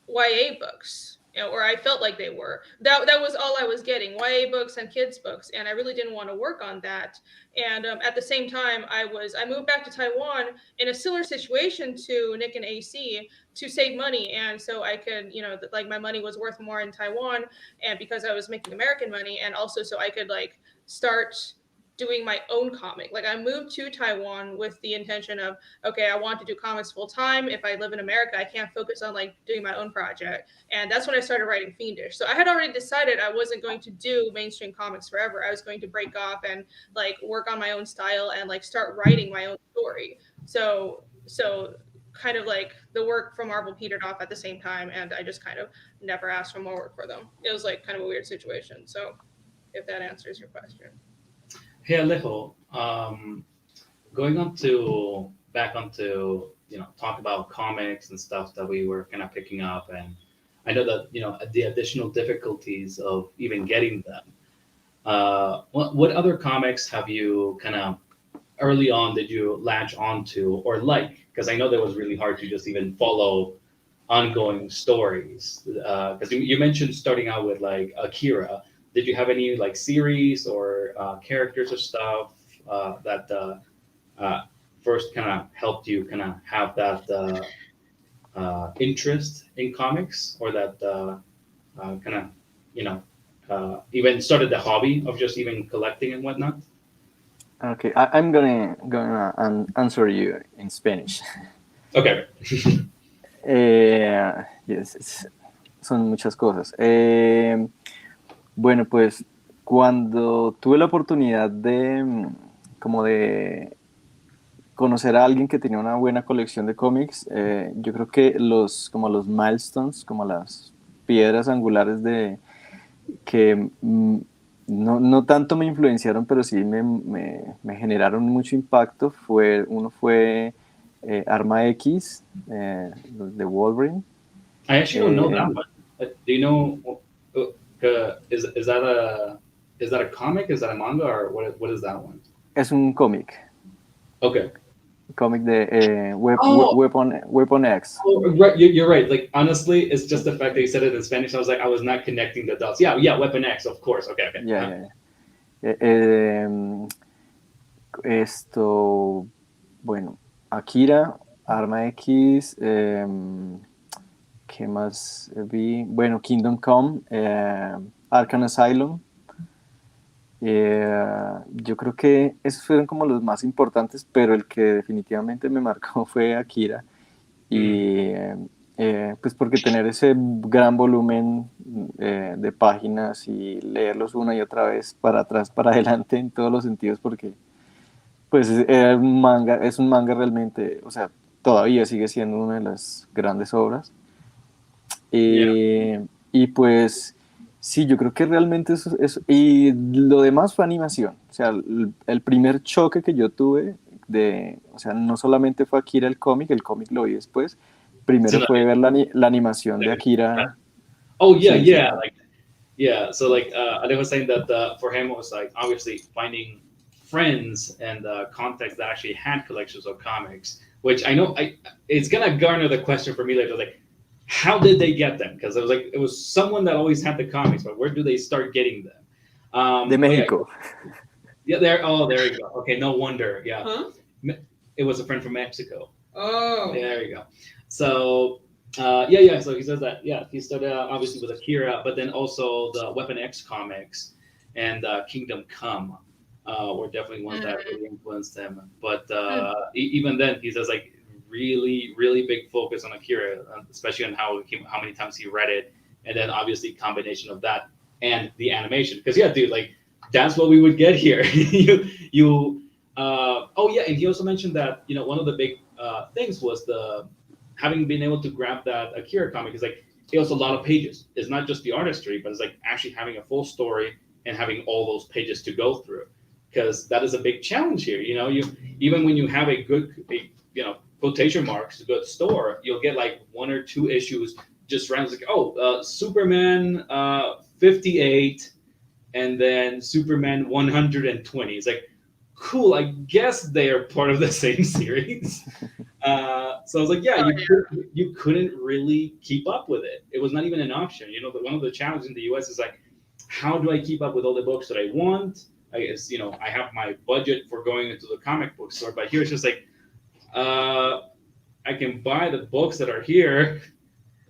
YA books, or I felt like they were. That was all I was getting: YA books and kids books, and I really didn't want to work on that. And at the same time, I moved back to Taiwan in a similar situation to Nick and AC to save money, and so I could, like my money was worth more in Taiwan, and because I was making American money, and also so I could like start doing my own comic. Like I moved to Taiwan with the intention of, okay, I want to do comics full time. If I live in America, I can't focus on like doing my own project. And that's when I started writing Fiendish. So I had already decided I wasn't going to do mainstream comics forever. I was going to break off and like work on my own style and like start writing my own story. So kind of like the work from Marvel petered off at the same time, and I just kind of never asked for more work for them. It was like kind of a weird situation. So if that answers your question. Hey Alejo, going on to back onto talk about comics and stuff that we were kind of picking up, and I know that the additional difficulties of even getting them. What other comics have you kind of early on did you latch onto or like? Because I know that was really hard to just even follow ongoing stories. Because you mentioned starting out with like Akira. Did you have any like series or characters or stuff that first kind of helped you kind of have that interest in comics, or that kind of even started the hobby of just even collecting and whatnot? Okay, I'm gonna answer you in Spanish. Okay. Yes, son muchas cosas. Bueno, pues cuando tuve la oportunidad de conocer a alguien que tenía una buena colección de cómics, yo creo que los milestones, como las piedras angulares que no tanto me influenciaron, pero sí me generaron mucho impacto, uno fue Arma X, de Wolverine. I actually don't know that one. Do you know? Is that a comic? Is that a manga, or what is that one? Es un cómic. Okay. Cómic de Weapon X. Oh, right, you're right. Like honestly, it's just the fact that you said it in Spanish. I was not connecting the dots. Yeah, Weapon X, of course. Okay. Yeah. Bueno, Akira, Arma X, ¿qué más vi? Bueno, Kingdom Come, Arkham Asylum. Yo creo que esos fueron como los más importantes, pero el que definitivamente me marcó fue Akira. Y pues porque tener ese gran volumen de páginas y leerlos una y otra vez, para atrás, para adelante, en todos los sentidos, porque pues es un manga realmente, o sea, todavía sigue siendo una de las grandes obras. Y pues sí, yo creo que realmente eso, y lo demás fue animación. O sea, el primer choque que yo tuve o sea, no solamente fue Akira el cómic lo vi después. Primero fue ver la animación de Akira. Oh yeah, sí, yeah, like yeah. So like Alejo was saying that for him it was like obviously finding friends and contacts that actually had collections of comics, which I know it's gonna garner the question for me later, like, how did they get them? Because it was someone that always had the comics, but where do they start getting them? De Mexico. Yeah, there. Oh, there you go. Okay, no wonder. Yeah, Huh? it was a friend from Mexico. Oh. There you go. So, yeah. So he says that, yeah, he started out obviously with Akira, but then also the Weapon X comics and Kingdom Come were definitely ones that really influenced him. But even then, he says like really, really big focus on Akira, especially on how many times he read it, and then obviously combination of that and the animation. Because yeah, dude, like that's what we would get here. you oh yeah, and he also mentioned that one of the big things was the having been able to grab that Akira comic is like it was a lot of pages. It's not just the artistry, but it's like actually having a full story and having all those pages to go through, because that is a big challenge here. You even when you have a good quotation marks a good store, you'll get like one or two issues just random like Superman 58 and then Superman 120. It's like cool, I guess they are part of the same series. So I was like, yeah, you couldn't really keep up with it. It was not even an option. One of the challenges in the US is like, how do I keep up with all the books that I want? I guess, I have my budget for going into the comic book store, but here it's just like, I can buy the books that are here,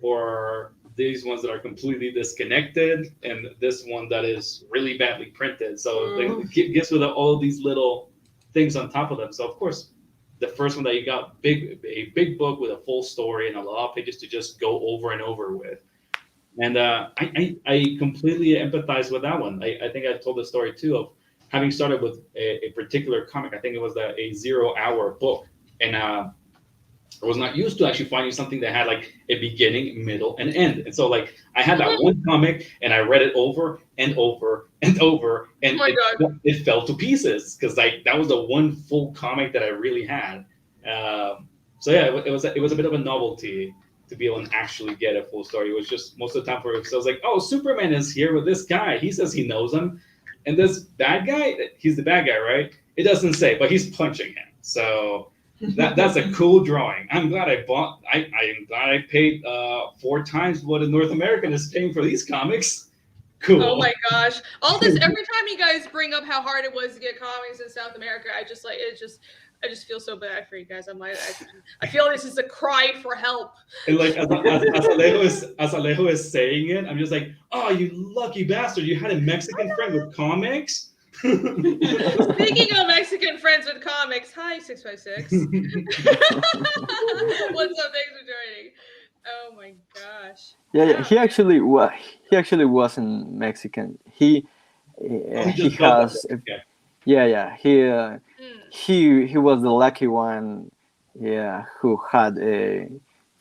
or these ones that are completely disconnected, and this one that is really badly printed. So it gets with all these little things on top of them. So of course, the first one that you got, a big book with a full story and a lot of pages to just go over and over with. And I completely empathize with that one. I think I told the story too of having started with a particular comic. I think it was a 0 hour book, and I was not used to actually finding something that had like a beginning, middle, and end. And so like I had that one comic and I read it over and over and over, and it fell to pieces because like that was the one full comic that I really had. So yeah, it was a bit of a novelty to be able to actually get a full story. It was just most of the time so I was like, oh, Superman is here with this guy. He says he knows him, and this bad guy, he's the bad guy, right? It doesn't say, but he's punching him. So. That's a cool drawing. I'm glad I bought. I'm glad I paid 4 times what a North American is paying for these comics. Cool. Oh my gosh! All this every time you guys bring up how hard it was to get comics in South America, I just feel so bad for you guys. I'm like, I feel this is a cry for help. And like as Alejo is saying it, I'm just like, oh, you lucky bastard! You had a Mexican friend with comics. Speaking of Mexican friends with comics, hi 656. What's up? Thanks for joining. Oh my gosh. Yeah. He actually wasn't Mexican. He has. Yeah. He was the lucky one. Yeah, who had a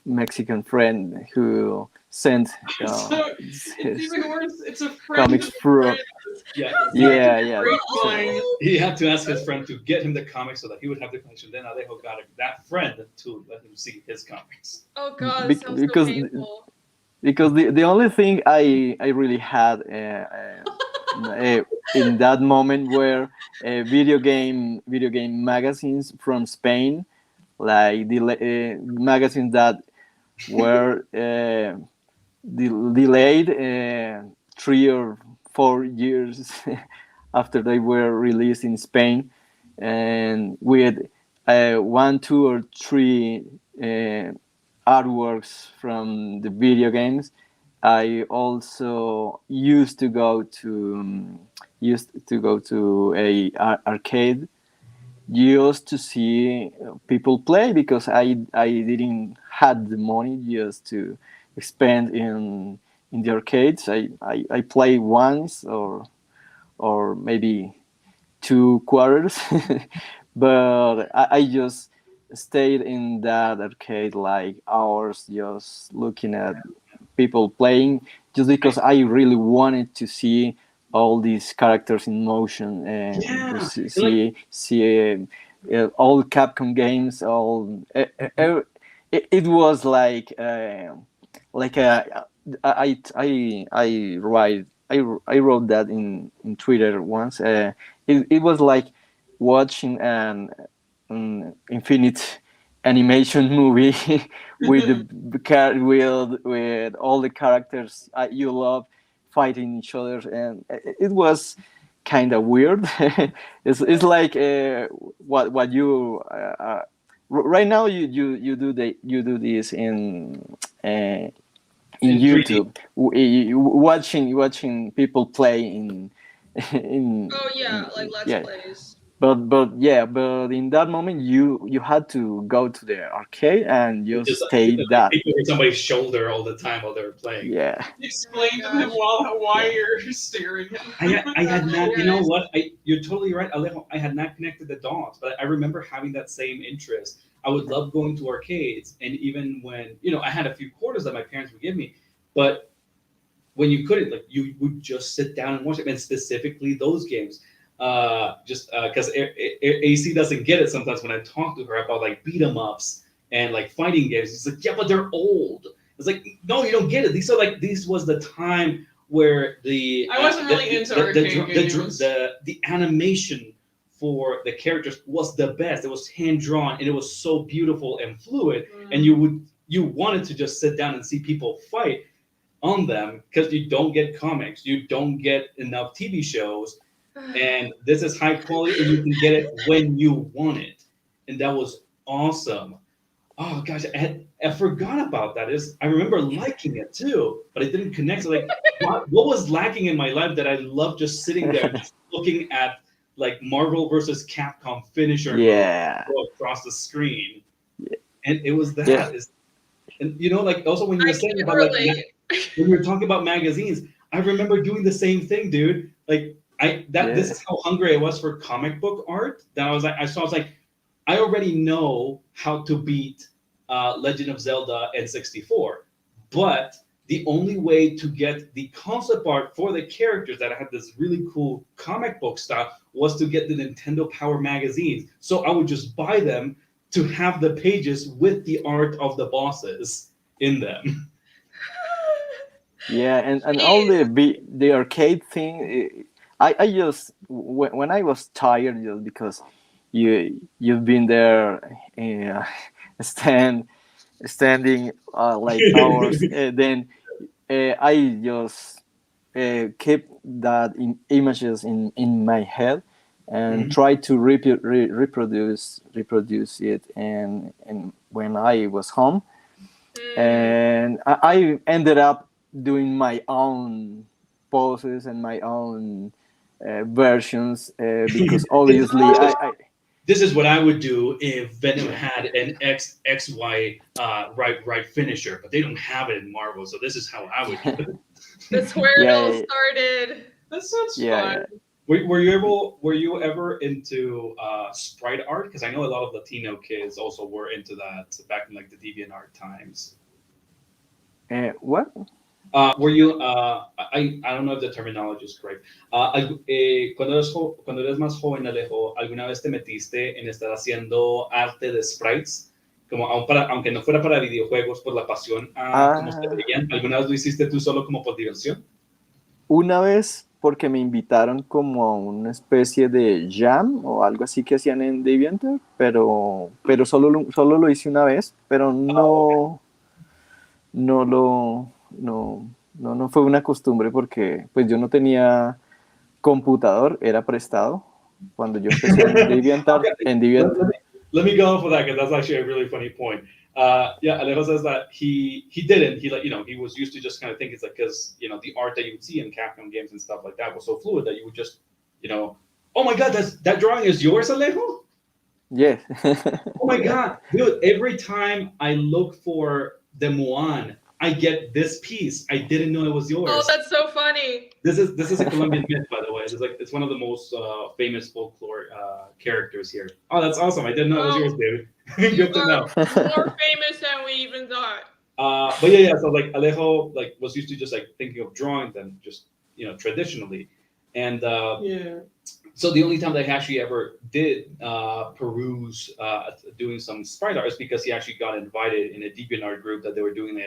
Mexican friend who sent it's even worse. It's a friend comics from. Yeah. He had to ask his friend to get him the comics so that he would have the connection. Then Alejo got that friend to let him see his comics. Oh God, that sounds so painful. Because the only thing I really had in that moment were video game magazines from Spain, like the magazines that were delayed 3 or 4 years after they were released in Spain, and with 1, 2, or 3 artworks from the video games. I also used to go to a arcade just to see people play, because I didn't had the money just to spend in the arcades. I play once or maybe 2 quarters, but I just stayed in that arcade like hours just looking at people playing, just because I really wanted to see all these characters in motion and see all Capcom games. It was like I wrote that in Twitter once. It was like watching an infinite animation movie with all the characters you love fighting each other, and it was kind of weird. It's like what you right now you do this in In 3D. YouTube, watching people play in in, Oh yeah, in, like in Let's yeah. Plays. But in that moment you had to go to the arcade and just stay that. Take over somebody's shoulder all the time while they were playing. Yeah, Explain to gosh. them why Yeah. you're staring at I had not, you know Yes. what? You're totally right, Alejo. I had not connected the dots, but I remember having that same interest. I would love going to arcades, and even when I had a few quarters that my parents would give me, but when you couldn't, like, you would just sit down and watch it, and specifically those games. Just because AC doesn't get it sometimes when I talk to her about like beat 'em ups and like fighting games. It's like, yeah, but they're old. It's like, no, you don't get it. These was the time where I wasn't really into arcade games. The animation for the characters was the best. It was hand drawn and it was so beautiful and fluid, and you wanted to just sit down and see people fight on them because you don't get comics, you don't get enough TV shows, and this is high quality and you can get it when you want it, and that was awesome. Oh gosh, I forgot about that. I remember liking it too, but I didn't connect. So like, what was lacking in my life that I loved just sitting there, just looking at like Marvel versus Capcom finisher go across the screen, and it was that. Yeah. And like also when you were saying about like when we were talking about magazines, I remember doing the same thing, dude. Like this is how hungry I was for comic book art. That I was like, I already know how to beat Legend of Zelda N64, but the only way to get the concept art for the characters that had this really cool comic book style was to get the Nintendo Power magazines. So I would just buy them to have the pages with the art of the bosses in them. Yeah, and all the arcade thing. I just when I was tired, just because you've been there, standing like hours, then I just kept that images in my head and try to reproduce it, and when I was home, and I ended up doing my own poses and my own versions because obviously This is what I would do if Venom had an XY right finisher, but they don't have it in Marvel, so this is how I would do it. That's where it all started. That sounds fun. yeah. Were you ever into sprite art? Because I know a lot of Latino kids also were into that back in like the DeviantArt times. What? Were you? I don't know if the terminology is correct. Cuando eres más joven, Alejo, ¿alguna vez te metiste en estar haciendo arte de sprites? Como aunque no fuera para videojuegos, por la pasión como se veían. ¿Alguna vez lo hiciste tú solo como por diversión? Una vez porque me invitaron como a una especie de jam o algo así que hacían en DeviantArt, pero solo lo hice una vez, pero no fue una costumbre porque pues yo no tenía computador, era prestado cuando yo empecé en DeviantArt. Let me go for that because that's actually a really funny point. Yeah, Alejo says that he didn't. He was used to just kind of think it's like because the art that you would see in Capcom games and stuff like that was so fluid that you would just oh my god, that drawing is yours, Alejo? Yes. Oh my god, dude! Every time I look for the Muan, I get this piece. I didn't know it was yours. Oh, that's so funny. This is a Colombian myth, by the way. It's one of the most famous folklore characters here. Oh, that's awesome! I didn't know it was yours, dude. Good to know. More famous than we even thought. But yeah. So like Alejo was used to just like thinking of drawing them just traditionally, and so the only time that he actually ever did peruse doing some sprite art is because he actually got invited in a DeviantArt group that they were doing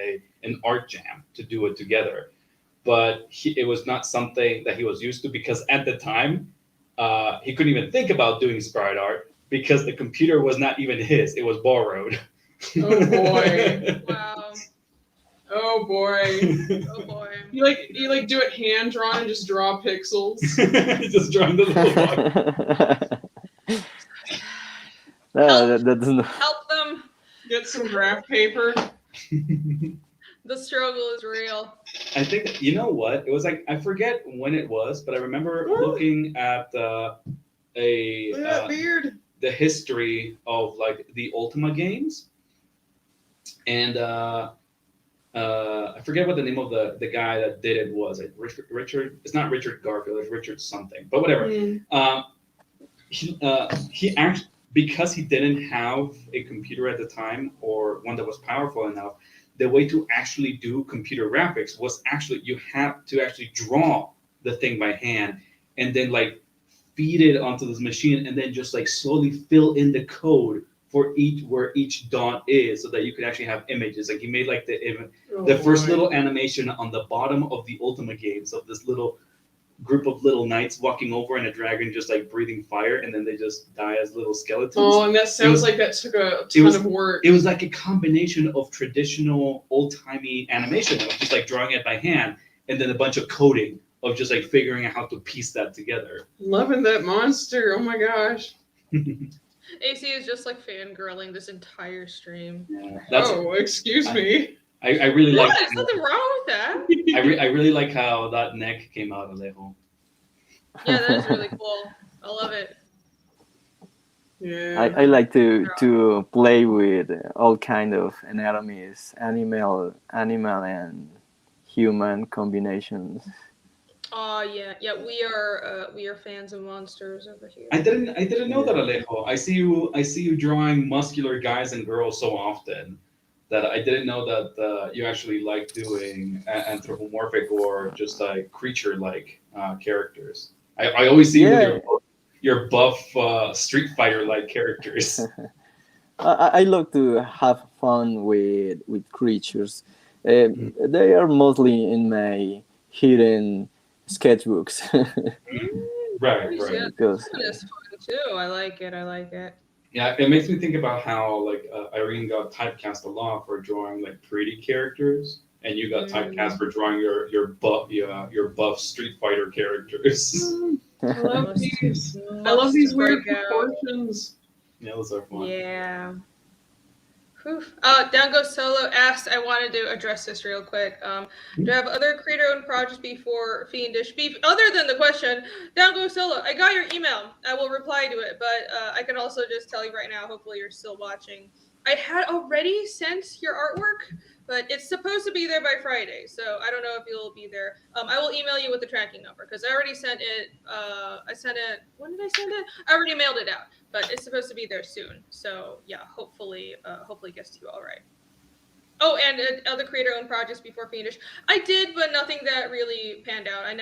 an art jam to do it together. But it was not something that he was used to because at the time he couldn't even think about doing sprite art because the computer was not even his; it was borrowed. Oh boy! Wow. Oh boy! Oh boy. You like do it hand drawn and just draw pixels. Just drawing the little box. No, that doesn't. Help them. Get some graph paper. The struggle is real. I think you know what it was like. I forget when it was, but I remember looking at Look at that beard. the history of like the Ultima games, and I forget what the name of the guy that did it was. Like Richard. It's not Richard Garfield. It's Richard something. But whatever. He actually, because he didn't have a computer at the time or one that was powerful enough, the way to actually do computer graphics was actually you had to actually draw the thing by hand and then like feed it onto this machine and then just like slowly fill in the code for where each dot is so that you could actually have images. Like he made like the first little animation on the bottom of the Ultima games of this little group of little knights walking over and a dragon just like breathing fire and then they just die as little skeletons. Oh, and that sounds like that took a ton of work. It was like a combination of traditional old-timey animation of just like drawing it by hand and then a bunch of coding of just like figuring out how to piece that together. Loving that monster. Oh my gosh. AC is just like fangirling this entire stream. Yeah, excuse me. I really like. There's nothing wrong with that. I really like how that neck came out of Alejo. Yeah, that is really cool. I love it. Yeah. I like to play with all kind of anatomies, animal and human combinations. Oh yeah. We are fans of monsters over here. I didn't know that, Alejo. I see you drawing muscular guys and girls so often that I didn't know that you actually like doing anthropomorphic or just like creature-like characters. I always see your buff Street Fighter-like characters. I love to have fun with creatures. They are mostly in my hidden sketchbooks. Right. Because It's fun too. I like it. Yeah, it makes me think about how like Irene got typecast a lot for drawing like pretty characters, and you got typecast for drawing your buff Street Fighter characters. I love these. I love these weird proportions. Yeah, those are fun. Yeah. Down Goes Solo asked, I wanted to address this real quick. Do you have other creator-owned projects before Fiendish Beef? Other than the question, Down Goes Solo, I got your email. I will reply to it, but I can also just tell you right now, hopefully you're still watching. I had already sent your artwork, but it's supposed to be there by Friday, so I don't know if you'll be there. I will email you with the tracking number, because I already sent it. I sent it, when did I send it? I already mailed it out. But it's supposed to be there soon. So yeah, hopefully it gets to you all right. Oh, and other creator-owned projects before Fiendish. I did, but nothing that really panned out. I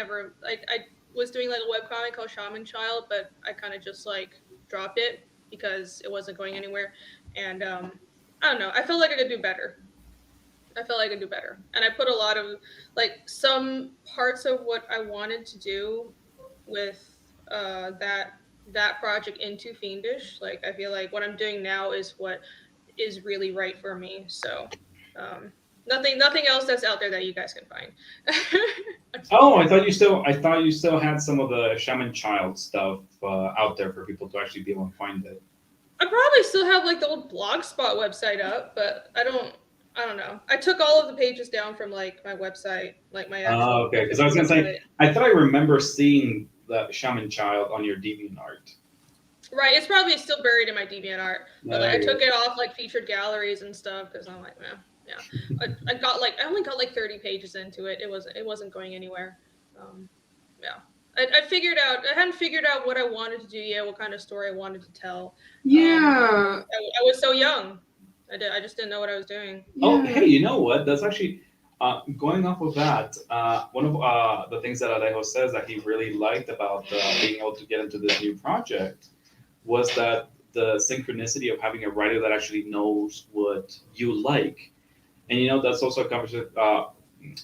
was doing like a webcomic called Shaman Child, but I kind of just like dropped it because it wasn't going anywhere. And I don't know. I felt like I could do better. And I put a lot of like some parts of what I wanted to do with that project into Fiendish. Like I feel like what I'm doing now is what is really right for me. So nothing else that's out there that you guys can find. Oh, I thought you still had some of the Shaman Child stuff out there for people to actually be able to find it. I probably still have like the old Blogspot website up, but I don't know. I took all of the pages down from like my website, like my actual. Oh, okay. Because I was gonna say, I thought I remember seeing the Shaman Child on your DeviantArt. Right, it's probably still buried in my DeviantArt, but like, I took it off like featured galleries and stuff because I'm like, yeah. I only got like 30 pages into it. It wasn't going anywhere. Yeah. I hadn't figured out what I wanted to do yet, what kind of story I wanted to tell. Yeah. I was so young. I just didn't know what I was doing. Oh, hey, you know what? That's actually going off of that. One of the things that Alejo says that he really liked about being able to get into this new project was that the synchronicity of having a writer that actually knows what you like. And that's also a conversation.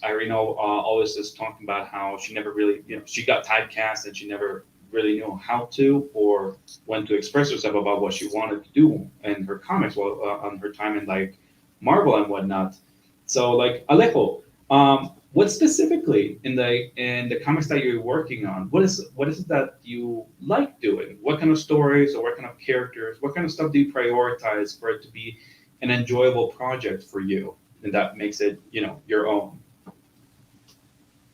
Irene always is talking about how she never really, she got typecast and she never really knew how to or when to express herself about what she wanted to do in her comics on her time in like Marvel and whatnot. So like Alejo, what specifically in the comics that you're working on? What is it that you like doing? What kind of stories or what kind of characters? What kind of stuff do you prioritize for it to be an enjoyable project for you, and that makes it your own?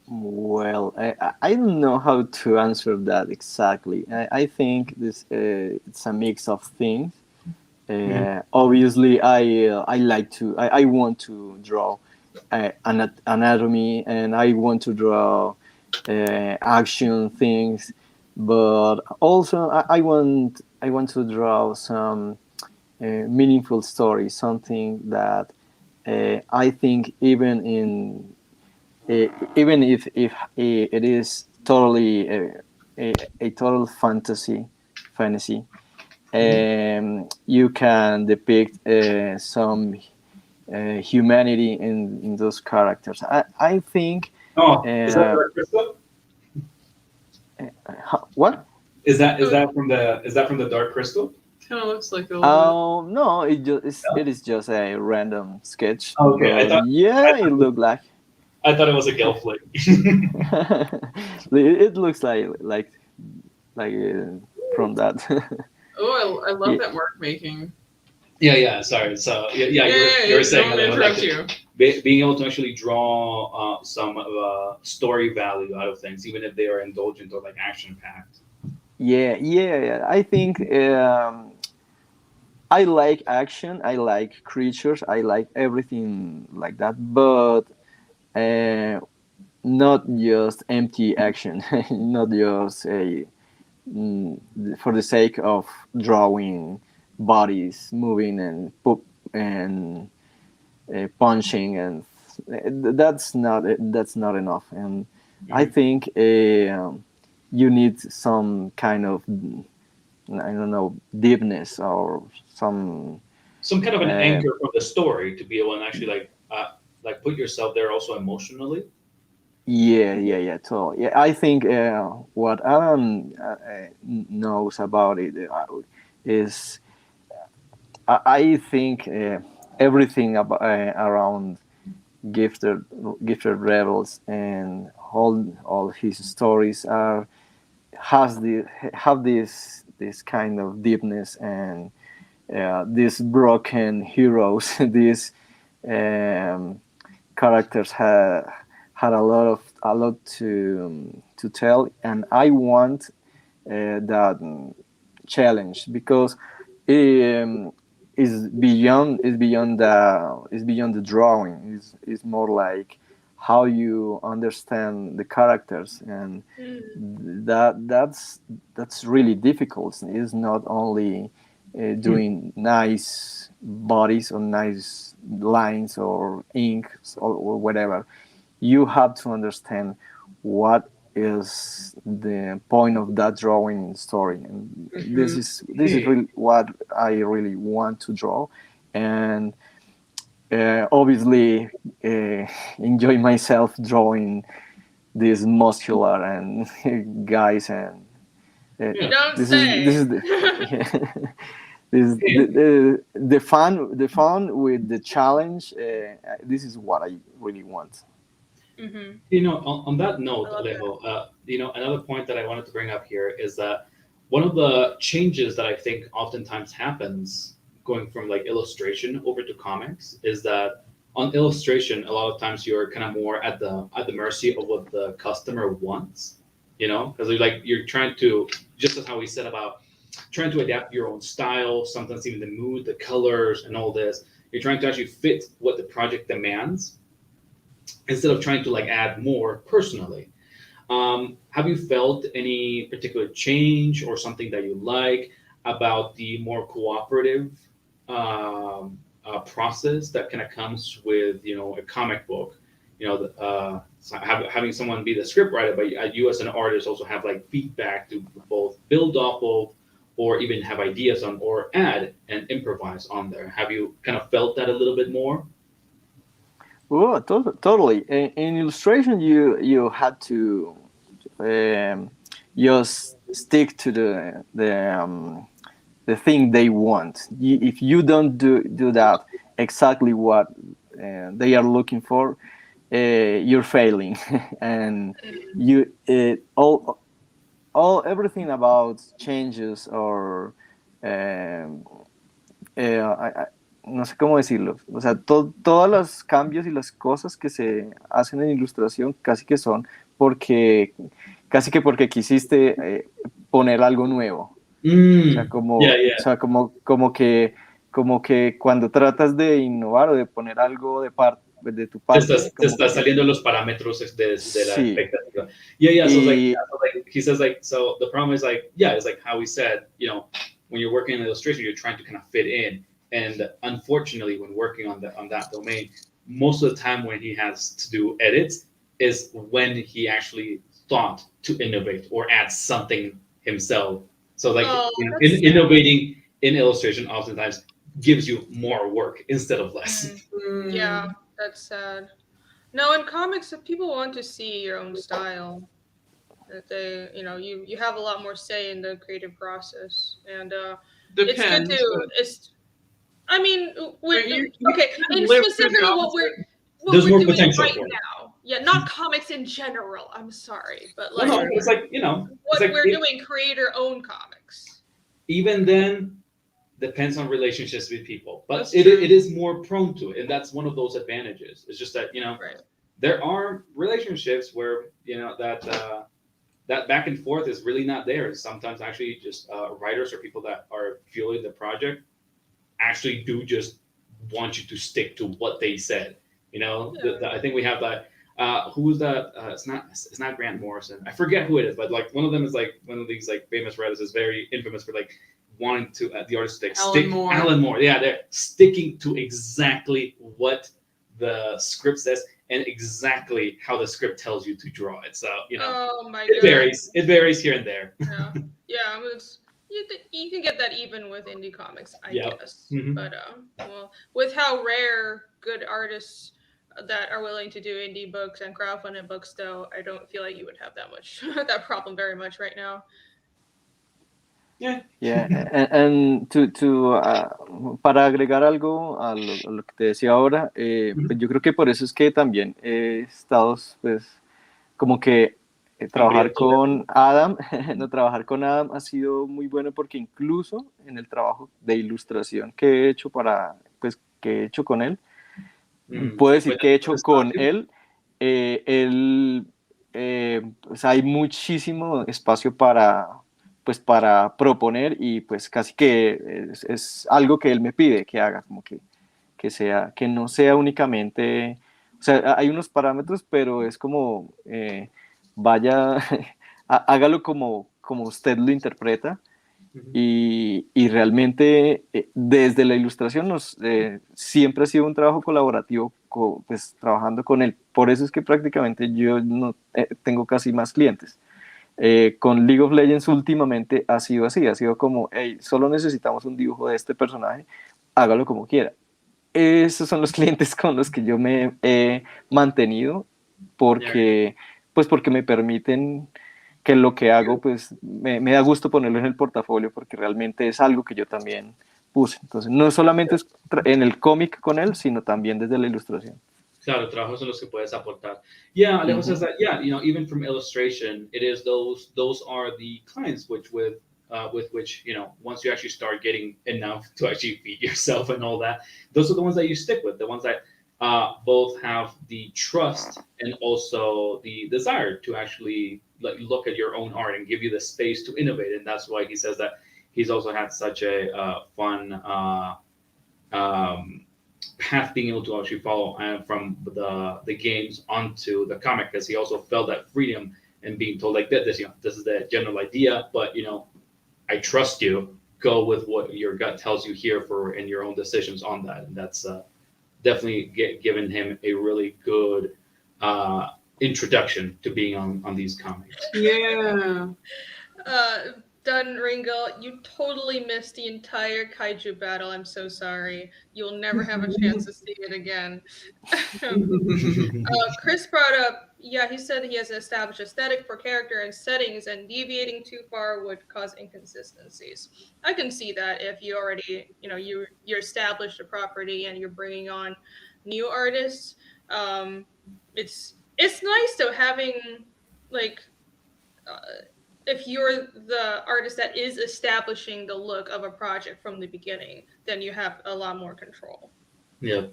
Well, I don't know how to answer that exactly. I think this it's a mix of things. Obviously, I like to I want to draw anatomy, and I want to draw action things, but also I want to draw some meaningful story, something that I think even if it is totally a total fantasy, you can depict some humanity in those characters. I think. Oh, is that Dark Crystal? What? Is that from the Dark Crystal? Kind of looks like a little Oh no! It is just a random sketch. Okay, I But thought yeah, it looked like. I thought it was a Gale flick. It looks like from that. Oh, I love Yeah. that mark making. Yeah. Sorry. So yeah, you were saying don't that interrupt like you. being able to actually draw some story value out of things, even if they are indulgent or like action packed. Yeah. I think I like action. I like creatures. I like everything like that. But uh, not just empty action. Not just for the sake of drawing bodies moving and punching, and that's not enough. And I think you need some kind of, I don't know, deepness or Some kind of an uh, anchor for the story to be able to actually like put yourself there also emotionally. yeah, totally. Yeah, I think what Alan knows about it is I think everything around gifted gifted rebels and all his stories are has the have this kind of deepness, and these broken heroes these um, characters had a lot to tell, and I want that challenge, because um, is beyond the drawing. Is more like how you understand the characters, and that's really difficult. It's not only doing nice bodies or nice lines or ink or whatever. You have to understand what is the point of that drawing story, and this is really what I really want to draw, and obviously enjoy myself drawing these muscular and guys, and You don't this say. is the, yeah, this the fun with the challenge. This is what I really want. Mm-hmm. On that note, I love Alejo, another point that I wanted to bring up here is that one of the changes that I think oftentimes happens going from like illustration over to comics is that on illustration, a lot of times you're kind of more at the mercy of what the customer wants, because you're trying to, just as how we said about trying to adapt your own style, sometimes even the mood, the colors, and all this. You're trying to actually fit what the project demands instead of trying to like add more personally. Have you felt any particular change or something that you like about the more cooperative process that kind of comes with a comic book? Having someone be the script writer, but you as an artist also have like feedback to both build off of, or even have ideas on, or add and improvise on there. Have you kind of felt that a little bit more? Oh, totally. In illustration, you had to just stick to the thing they want. If you don't do that exactly what they are looking for, you're failing, and you all everything about changes or no sé cómo decirlo, o sea, todos los cambios y las cosas que se hacen en ilustración porque casi que porque quisiste poner algo nuevo. O sea, Yeah, yeah. como que cuando tratas de innovar o de poner algo de tu parte, Te como estás que saliendo los parámetros de la sí. expectativa. Yeah. Y So like he says like so the problem is like yeah, it's like how he said, you know, when you're working in illustration, you're trying to kind of fit in, and unfortunately, when working on that domain, most of the time when he has to do edits is when he actually thought to innovate or add something himself. So like Oh, you know, that's sad. innovating in illustration oftentimes gives you more work instead of less. Yeah, that's sad. No, in comics, if people want to see your own style, that they, you have a lot more say in the creative process, and it's good Depends. to. It's. I mean, with You okay, can and live through specifically the what There's we're more doing potential right for it. now. Yeah, not comics in general. I'm sorry, but No, like no, it's like you know, it's what like we're doing, creator-owned comics. even then depends on relationships with people, but That's it true. it is more prone to it, and that's one of those advantages. It's just that you know Right. there are relationships where you know that back and forth is really not there. Sometimes actually just writers or people that are fueling the project actually do just want you to stick to what they said. You know, Yeah. I think we have that. Who's that? It's not Grant Morrison. I forget who it is, but like one of them is like one of these like famous writers is very infamous for like wanting to the artist to like, Alan Moore. Alan Moore. Yeah, they're sticking to exactly what the script says and exactly how the script tells you to draw it. So you know, Oh my it god. varies. It varies here and there. Yeah. Yeah. It's, you can get that even with indie comics, I Yep. guess. Mhm. But well, with how rare good artists that are willing to do indie books and crowdfunded books, though, I don't feel like you would have that much that problem very much right now. Yeah. yeah, and para agregar algo a lo que te decía ahora, pues yo creo que por eso es que también he estado, pues, como que trabajar Hambriento de- con Adam, no trabajar con Adam ha sido muy bueno porque incluso en el trabajo de ilustración que he hecho pues, que he hecho con él, puedo decir que he Buen hecho con espacio. él, pues hay muchísimo espacio pues para proponer y pues casi que es algo que él me pide que haga, como que no sea únicamente, o sea, hay unos parámetros, pero es como, vaya, hágalo como usted lo interpreta. Ujú. Y realmente desde la ilustración siempre ha sido un trabajo colaborativo pues, trabajando con él. Por eso es que prácticamente yo no tengo casi más clientes. Con League of Legends últimamente ha sido así, ha sido como, hey, solo necesitamos un dibujo de este personaje, hágalo como quiera. Esos son los clientes con los que yo me he mantenido Yeah. porque me permiten que lo que hago, pues me da gusto ponerlo en el portafolio porque realmente es algo que yo también puse. Entonces, no solamente es en el cómic con él, sino también desde la ilustración. Claro, trabajos en los que puedes aportar. Yeah, Alejo says Ujú. that. Yeah, you know, even from illustration, it is those are the clients with which you know once you actually start getting enough to actually feed yourself and all that, those are the ones that you stick with. The ones that both have the trust and also the desire to actually like look at your own art and give you the space to innovate. And that's why he says that he's also had such a fun. Um, Path being able to actually follow from the games onto the comic because he also felt that freedom and being told like this you know this is the general idea but you know I trust you go with what your gut tells you here for and your own decisions on that and that's definitely given him a really good introduction to being on these comics. Yeah. Dun Ringo, you totally missed the entire kaiju battle. I'm so sorry. You'll never have a chance to see it again. Chris brought up, yeah, he said he has an established aesthetic for character and settings, and deviating too far would cause inconsistencies. I can see that if you already, you're established a property and you're bringing on new artists. It's nice though having like uh, if you're the artist that is establishing the look of a project from the beginning, then you have a lot more control. Yeah,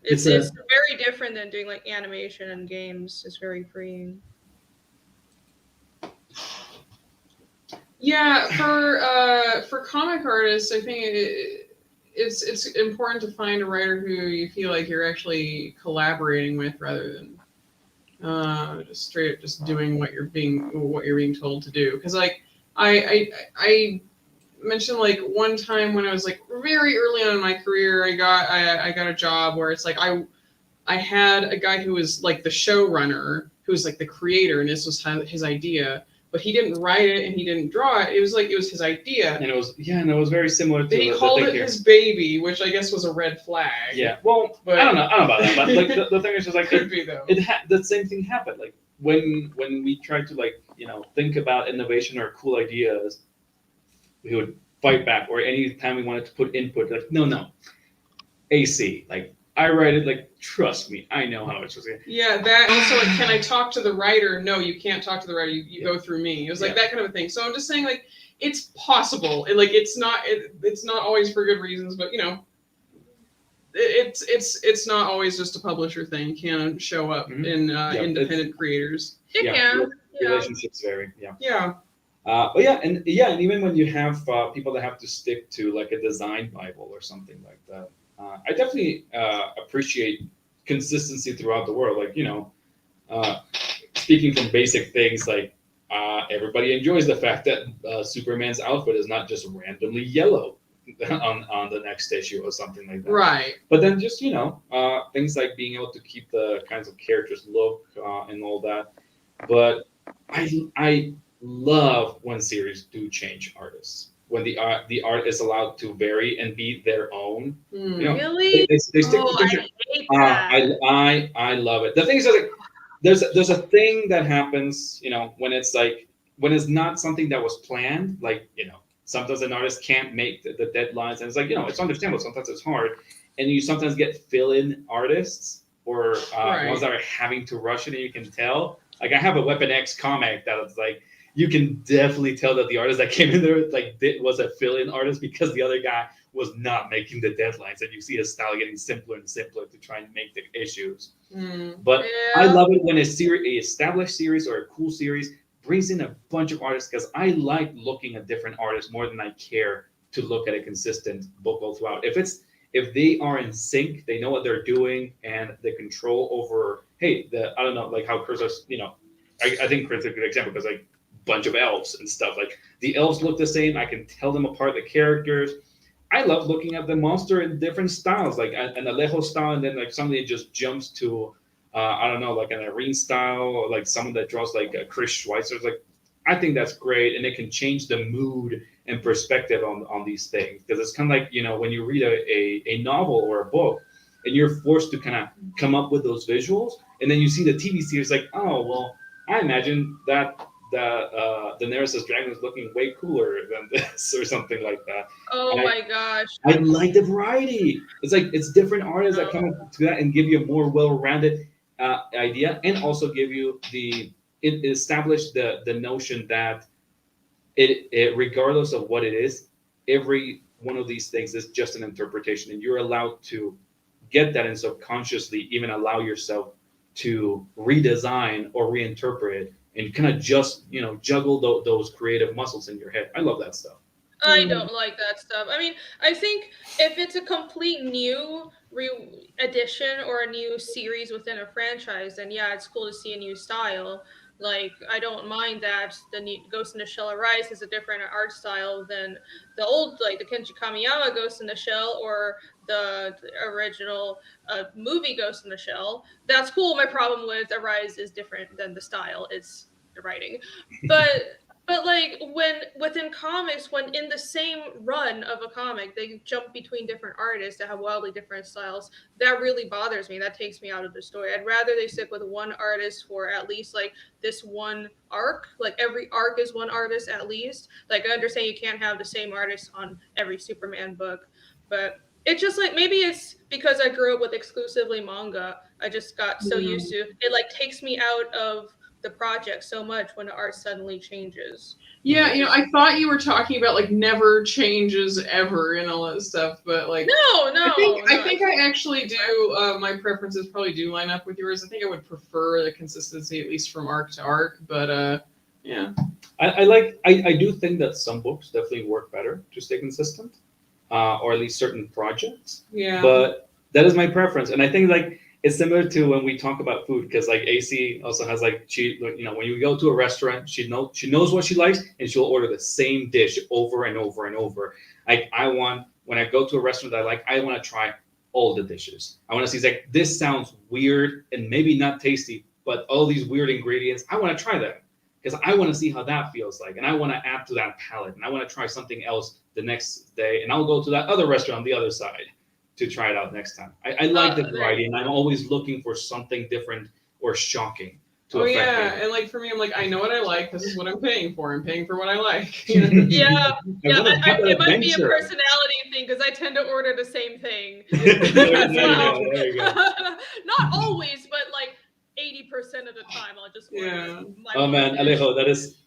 It's it's it's a very different than doing like animation and games. It's very freeing. Yeah, for comic artists, I think it's important to find a writer who you feel like you're actually collaborating with rather than just straight up just doing what you're being told to do. Because like I mentioned like one time when I was like very early on in my career, I got a job where it's like I had a guy who was like the showrunner, who was like the creator, and this was his idea. But he didn't write it and he didn't draw it. It was like it was his idea. and it was and it was very similar to But he the called thing it here. his baby, which I guess was a red flag. Yeah, well, But- I don't know about that, but like the thing is just like Could be though. the same thing happened. Like when we tried to like think about innovation or cool ideas, we would fight back. Or any time we wanted to put input, like no, AC. Like I write it. Like trust me, I know how it's supposed to. Yeah, that also like, can I talk to the writer? No, you can't talk to the writer. You Yeah. go through me. It was like Yeah. that kind of a thing. So I'm just saying like it's possible. And like it's not always for good reasons, but it's not always just a publisher thing. Can show up Mhm. in Yeah, independent creators. It Yeah, can. Yeah. Relationships vary. Yeah. Yeah. But and even when you have people that have to stick to like a design bible or something like that, I definitely appreciate consistency throughout the world. Like speaking from basic things, like everybody enjoys the fact that Superman's outfit is not just randomly yellow on the next issue or something like that. Right. But then just things like being able to keep the kinds of characters look and all that. But I love when series do change artists, when the art is allowed to vary and be their own. Hmm. You know, Really? they stick Oh, to things. I hate that. I love it. The thing is that like, there's a thing that happens, when it's like when it's not something that was planned, like sometimes an artist can't make the deadlines, and it's like it's understandable. Sometimes it's hard, and you sometimes get fill-in artists or Right. ones that are having to rush it, and you can tell. Like I have a Weapon X comic that was like you can definitely tell that the artist that came in there was a fill-in artist because the other guy was not making the deadlines, and you see his style getting simpler and simpler to try and make the issues. Hmm. But Yeah. I love it when a established series or a cool series brings in a bunch of artists because I like looking at different artists more than I care to look at a consistent book all throughout. If they are in sync, they know what they're doing, and the control over I don't know, like how Kurza's, I think Kurza's a good example because like bunch of elves and stuff. Like the elves look the same. I can tell them apart, the characters. I love looking at the monster in different styles, like an Alejo style, and then like somebody just jumps to, I don't know, like an Irene style, or like someone that draws like a Chris Schweitzer. Like, I think that's great, and it can change the mood and perspective on these things because it's kind of like when you read a novel or a book, and you're forced to kind of come up with those visuals, and then you see the TV series, like, oh well, I imagine that Daenerys' dragon is looking way cooler than this or something like that. Oh And my gosh. I like the variety. It's like it's different artists that come up to that and give you a more well-rounded idea, and also give you it establish the notion that it regardless of what it is, every one of these things is just an interpretation, and you're allowed to get that and subconsciously even allow yourself to redesign or reinterpret and kind of just juggle those creative muscles in your head. I love that stuff. I don't like that stuff. I mean, I think if it's a complete new edition or a new series within a franchise, then yeah, it's cool to see a new style. Like, I don't mind that the new Ghost in the Shell Arise is a different art style than the old, like the Kenji Kamiyama Ghost in the Shell or the original movie Ghost in the Shell. That's cool. My problem with Arise is different than the style. It's the writing. But like when within comics, when in the same run of a comic, they jump between different artists that have wildly different styles, that really bothers me. That takes me out of the story. I'd rather they stick with one artist for at least like this one arc. Like every arc is one artist at least. Like I understand you can't have the same artist on every Superman book, but it's just like maybe it's because I grew up with exclusively manga I just got so used to it. Like takes me out of the project so much when the art suddenly changes. Yeah, I thought you were talking about like never changes ever and all that stuff, but like No, I think I actually do. My preferences probably do line up with yours. I think I would prefer the consistency at least from arc to arc, but yeah. I do think that some books definitely work better to stay consistent, or at least certain projects. Yeah. But that is my preference, and I think like it's similar to when we talk about food, because like AC also has like when you go to a restaurant, she knows what she likes, and she'll order the same dish over and over and over. Like when I go to a restaurant that I want to try all the dishes. I want to see like this sounds weird and maybe not tasty, but all these weird ingredients, I want to try them. Because I want to see how that feels like, and I want to add to that palette, and I want to try something else the next day, and I'll go to that other restaurant on the other side to try it out next time. I like the variety, and I'm always looking for something different or shocking to affect me. And like for me, I'm like, I know what I like. This is what I'm paying for. I'm paying for what I like. It might be a personality thing because I tend to order the same thing. There you go. Not always, but like 80% of the time, I'll just order my Oh man, Alejo, that is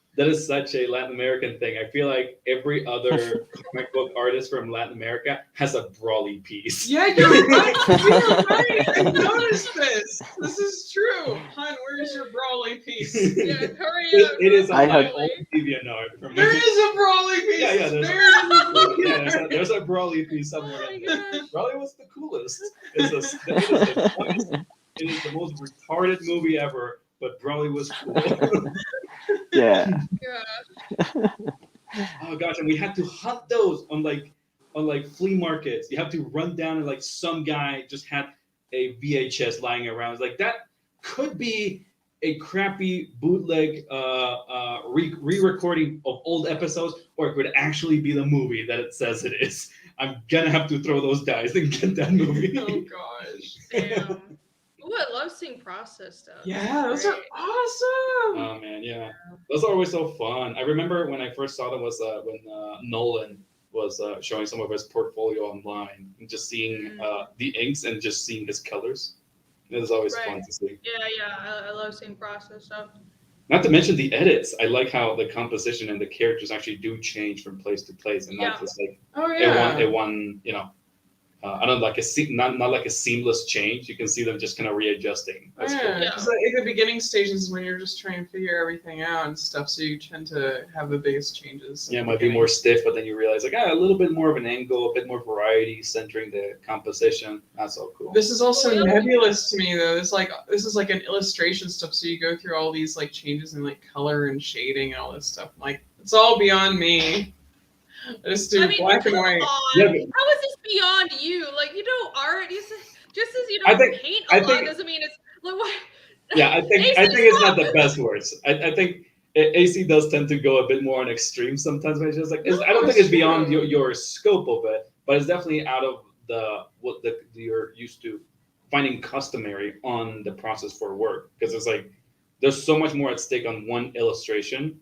such a Latin American thing. I feel like every other comic book artist from Latin America has a brawly piece. Yeah, you're right. You're right. I noticed this. This is true. Hun, where's your brawly piece? Yeah, hurry up. It is on my old DeviantArt. There is a brawly piece. Yeah, there's a brawly piece somewhere. Oh Brawly was the coolest. It is the most retarded movie ever, but Brawly was cool. Yeah. Oh gosh, and we had to hunt those on flea markets. You have to run down and like some guy just had a VHS lying around. It's like that could be a crappy bootleg re-recording of old episodes, or it could actually be the movie that it says it is. I'm gonna have to throw those dice and get that movie. Oh gosh. Damn. Ooh, I love seeing process stuff. Yeah, those are awesome. Oh man, yeah, those are always so fun. I remember when I first saw them was when Nolan was showing some of his portfolio online, and just seeing the inks and just seeing his colors. It was always fun to see. Yeah, I love seeing process stuff. Not to mention the edits. I like how the composition and the characters actually do change from place to place, and not just like one I don't like not like a seamless change. You can see them just kind of readjusting. That's cool. Yeah. So in the beginning stages when you're just trying to figure everything out and stuff, so you tend to have the biggest changes. Yeah, it might be more stiff, but then you realize like a little bit more of an angle, a bit more variety, centering the composition. That's so cool. This is also nebulous to me though. This is like an illustration stuff, so you go through all these like changes in like color and shading and all this stuff. Like it's all beyond me. I just do black and white. Yeah, how is this beyond you? Like art. Just as you don't paint a lot doesn't mean it's like what. Yeah, I think it's not the best words. I think AC does tend to go a bit more on extreme sometimes. When it's just like I don't think it's beyond your scope of it, but it's definitely out of what you're used to finding customary on the process for work, because it's like there's so much more at stake on one illustration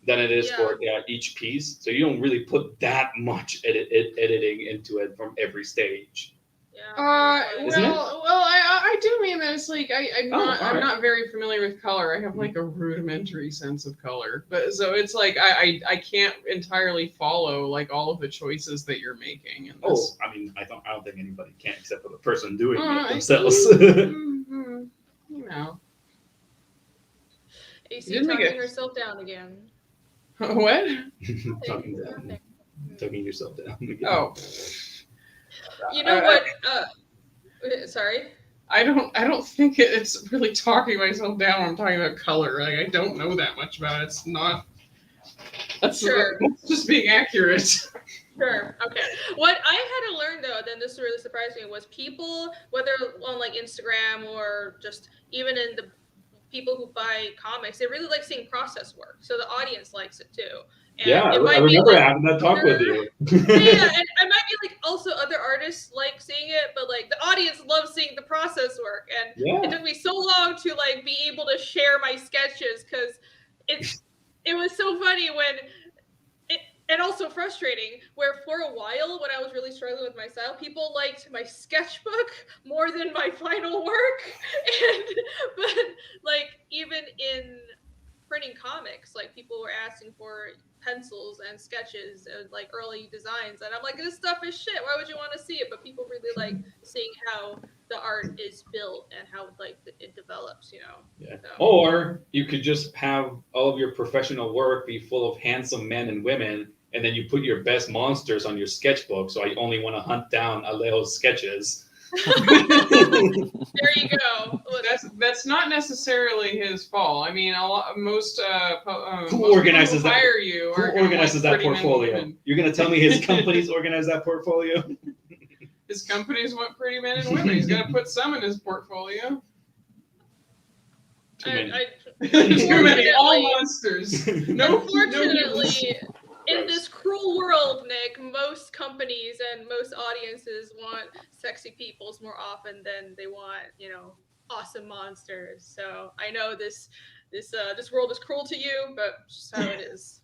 than it is for each piece. So you don't really put that much editing into it from every stage. I do mean that it's like I'm not very familiar with color. I have like a rudimentary sense of color, but so it's like I can't entirely follow like all of the choices that you're making. And I mean, I don't think anybody can except for the person doing it themselves. AC talking herself down again. What? Talking yourself down again. Oh. You know what? Sorry. I don't think it's really talking myself down when I'm talking about color. Like I don't know that much about it. It's not. That's just being accurate. Sure. Okay. What I had to learn though, then this really surprised me, was people, whether on like Instagram or just even in the people who buy comics, they really like seeing process work. So the audience likes it too. And I remember having that talk with you. And it might be like also other artists like seeing it, but like the audience loves seeing the process work. And it took me so long to like be able to share my sketches because it was so funny when and also frustrating, where for a while when I was really struggling with my style, people liked my sketchbook more than my final work. And but like even in printing comics, like people were asking for pencils and sketches and like early designs, and I'm like, this stuff is shit, why would you want to see it? But people really like seeing how the art is built and how like it develops, you know. Yeah. So. Or you could just have all of your professional work be full of handsome men and women, and then you put your best monsters on your sketchbook. So I only want to hunt down Alejo's sketches. There you go. That's not necessarily his fault. I mean, most Who most organizes people who that? hire you? Who are gonna organizes like that pretty men and portfolio? women. You're gonna tell me his companies organize that portfolio? His companies want pretty men and women. He's got to put some in his portfolio. Too many. Too many. All monsters. No. Unfortunately, in this cruel world, Nick, most companies and most audiences want sexy peoples more often than they want, you know, awesome monsters. So I know this world is cruel to you, but it's just how it is.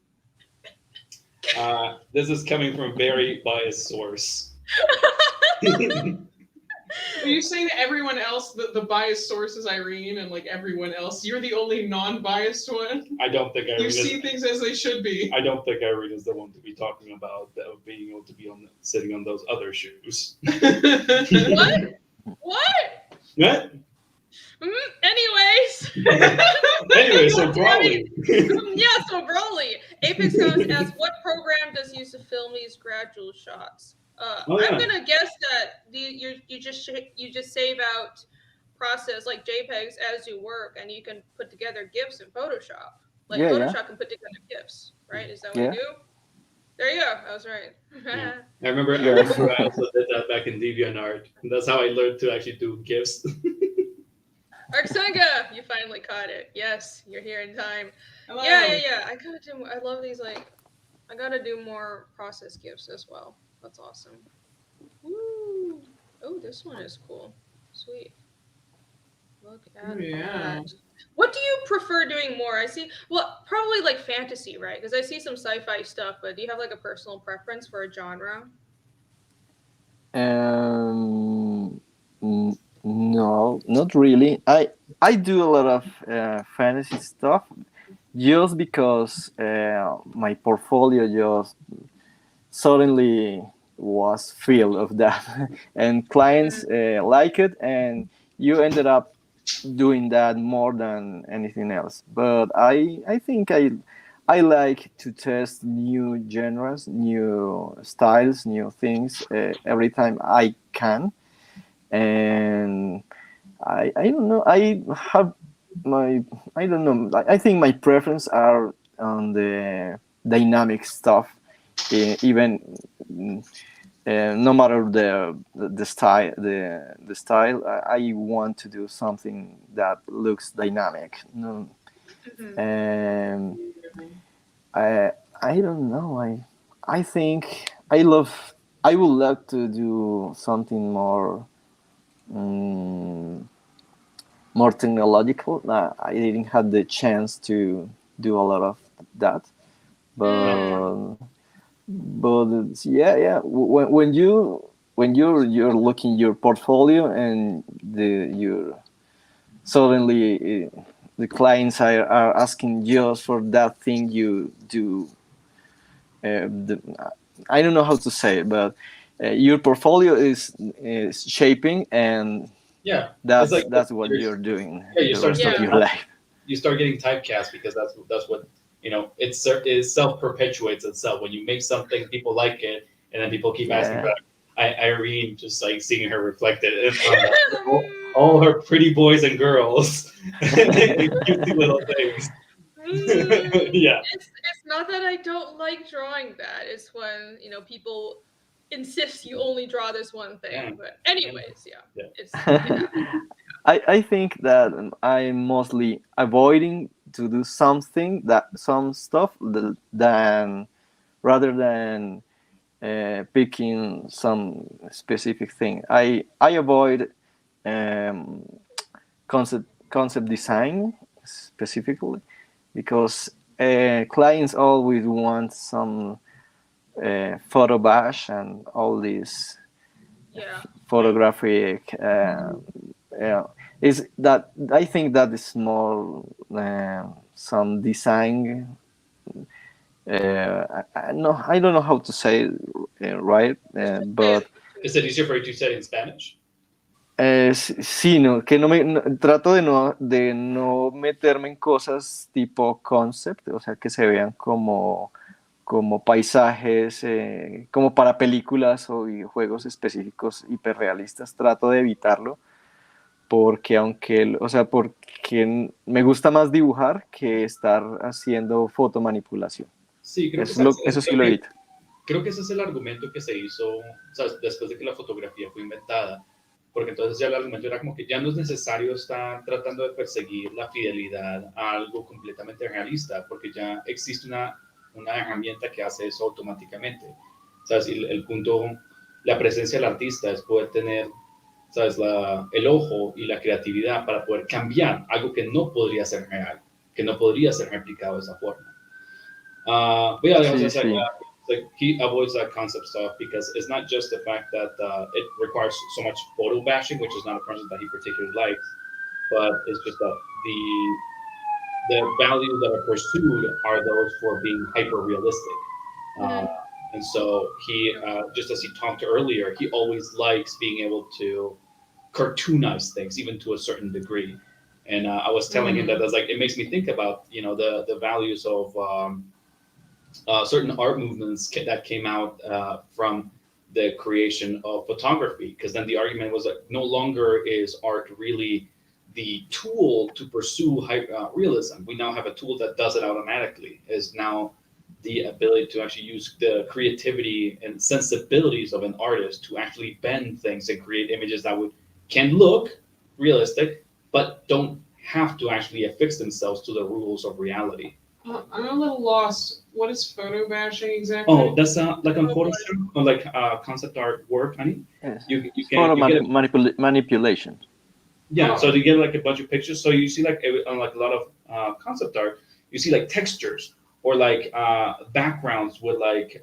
This is coming from a very biased source. Are you saying that everyone else, the biased source is Irene, and like everyone else, you're the only non-biased one? I don't think Irene You see things as they should be. I don't think Irene is the one to be talking about being able to be sitting on those other shoes. What? What? Anyways. Anyway, so Brawly. Yeah, so Brawly. Apex Comics asks, what program does use to film these gradual shots? I'm gonna guess that you just save out process like JPEGs as you work, and you can put together GIFs in Photoshop. Like Photoshop can put together GIFs, right? Is that what you do? There you go. I was right. Yeah. I remember I also did that back in DeviantArt. That's how I learned to actually do GIFs. Arxenga, you finally caught it. Yes, you're here in time. Hello. Yeah. I love these. Like, I gotta do more process GIFs as well. That's awesome. Woo! Oh, this one is cool. Sweet. Look at that. What do you prefer doing more? I see. Well, probably like fantasy, right? Because I see some sci-fi stuff. But do you have like a personal preference for a genre? No, not really. I do a lot of fantasy stuff just because my portfolio just suddenly was filled of that, and clients like it, and you ended up doing that more than anything else. But I think I like to test new genres, new styles, new things every time I can. And I don't know. I don't know. I think my preference are on the dynamic stuff, even no matter the style. The style. I want to do something that looks dynamic. No, and I don't know. I think I would love to do something more. More technological. I didn't have the chance to do a lot of that, but yeah. When you're looking your portfolio and your suddenly the clients are asking just for that thing you do. I don't know how to say it, but your portfolio is shaping, and that's what you're doing. Yeah, you start your life. You start getting typecast because that's what it self perpetuates itself. When you make something, people like it, and then people keep asking about it. Irene, just like seeing her reflected, all her pretty boys and girls, cutesy little things. Yeah. It's not that I don't like drawing that. It's when people insist you only draw this one thing. Yeah. But anyways, yeah. It's I think that I'm mostly avoiding to do some stuff than rather than picking some specific thing. I avoid concept design specifically because clients always want some photo bash and all these Yeah. photographic. Yeah, is that I think that is more some design. No, I don't know how to say it, right, but Is it easier for you to say it in Spanish? sí, no, que trato de no meterme en cosas tipo concept, o sea, que se vean como paisajes, como para películas o videojuegos específicos hiperrealistas, trato de evitarlo, porque o sea, porque me gusta más dibujar que estar haciendo fotomanipulación. Sí, creo que, Eso sí lo evito. creo que ese es el argumento que se hizo, ¿sabes? Después de que la fotografía fue inventada, porque entonces ya el argumento era como que ya no es necesario estar tratando de perseguir la fidelidad a algo completamente realista, porque ya existe una herramienta que hace eso automáticamente. ¿Sabes? Y el punto, la presencia del artista es poder tener, ¿sabes? El ojo y la creatividad para poder cambiar algo que no podría ser real, que no podría ser replicado de esa forma. But yeah, Sí, it's like, sí. like he avoids that concept stuff because it's not just the fact that it requires so much photo bashing, which is not a concept that he particularly likes, but it's just that the values that are pursued are those for being hyper realistic. And so he, just as he talked earlier, he always likes being able to cartoonize things, even to a certain degree. And I was telling him that that's like it makes me think about the values of certain art movements that came out from the creation of photography, because then the argument was that no longer is art really the tool to pursue realism. We now have a tool that does it automatically. Is now the ability to actually use the creativity and sensibilities of an artist to actually bend things and create images that can look realistic, but don't have to actually affix themselves to the rules of reality. I'm a little lost. What is photo bashing exactly? Oh, that's like on Photoshop or like concept art work, honey. Yes. You Photo get manipulation. yeah. So you get like a bunch of pictures. So you see like on like a lot of concept art, you see like textures or like backgrounds with like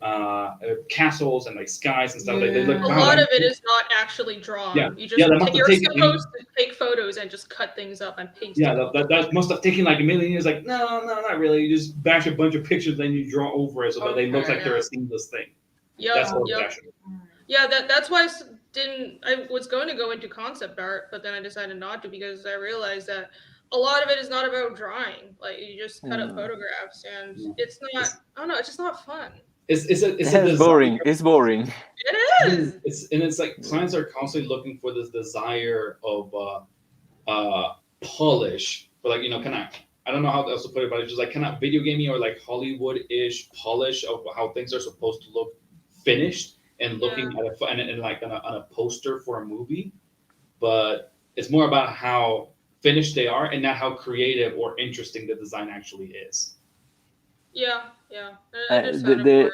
castles and like skies and stuff. Like they look. A lot of it is not actually drawn. Yeah. You just Yeah, that must have you're taken- supposed to take photos and just cut things up and paste Yeah, it. that must have taken like a million years. Like, no, not really. You just bash a bunch of pictures, then you draw over it so that they look like they're a seamless thing. That's what bashing. Yeah, that's why I was going to go into concept art, but then I decided not to because I realized that a lot of it is not about drawing. Like you just cut up photographs, and it's not. I don't know. It's just not fun. It's boring. It's boring. It is. It's like clients are constantly looking for this desire of polish, but like kind of. I don't know how else to put it, but it's just like kind of video gaming or like Hollywood-ish polish of how things are supposed to look finished and looking at and like on a poster for a movie, but it's more about how finished they are and not how creative or interesting the design actually is. Yeah. I just found it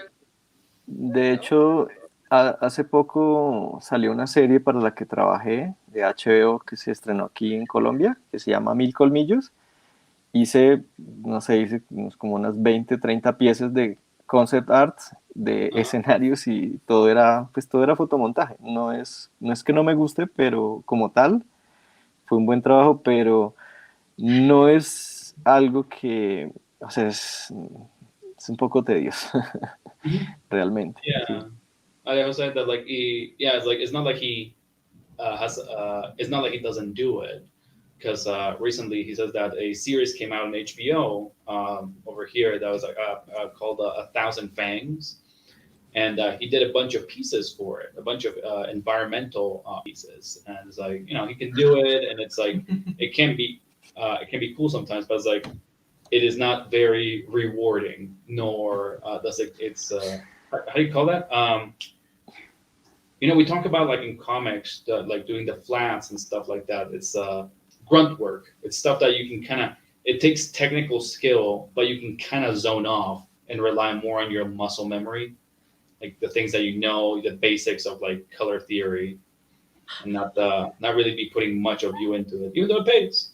De hecho, hace poco salió una serie para la que trabajé de HBO que se estrenó aquí en Colombia, que se llama Mil Colmillos. Hice como unas 20, 30 piezas de concept art, de escenarios y todo era fotomontaje. No es que no me guste, pero como tal, fue un buen trabajo, pero no es algo que, o sea, es un poco tedioso, realmente. Yeah, Sí. I also said that like it's not like he it's not like he doesn't do it, because recently he says that a series came out on HBO over here that was like called A Thousand Fangs, and he did a bunch of pieces for it, a bunch of environmental pieces, and it's like he can do it, and it's like it can be cool sometimes, but it's like it is not very rewarding, nor does it's how do you call that? We talk about like in comics, like doing the flats and stuff like that. It's grunt work. It's stuff that you can it takes technical skill, but you can kind of zone off and rely more on your muscle memory, like the things that the basics of like color theory, and not really be putting much of you into it, even though it pays.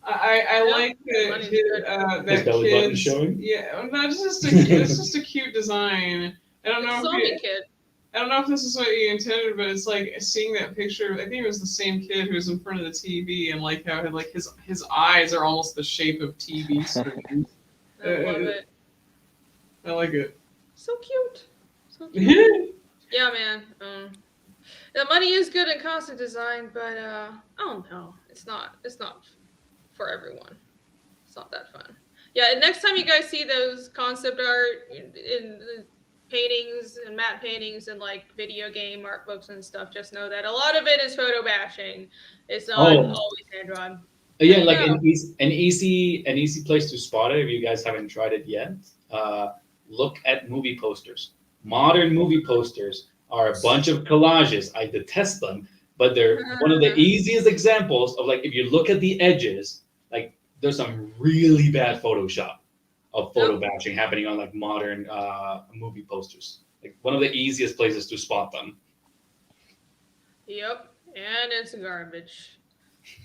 I like that His belly button kids. showing? Yeah, no, it's just a cute design. I don't know. Zombie kid. I don't know if this is what you intended, but it's like seeing that picture. I think it was the same kid who was in front of the TV, and like how like his eyes are almost the shape of TV screens. I love it. I like it. So cute. So cute. Yeah, man. The money is good in costume design, but I don't know. It's not for everyone. It's not that fun. Yeah, next time you guys see those concept art in the paintings and matte paintings and like video game art books and stuff, just know that a lot of it is photo bashing. It's not always hand drawn. Yeah, like an easy place to spot it if you guys haven't tried it yet. Look at movie posters. Modern movie posters are a bunch of collages. I detest them, but they're one of the easiest examples of like if you look at the edges, like there's some really bad Photoshop of photo bashing happening on like modern movie posters. Like one of the easiest places to spot them. Yep, and it's garbage.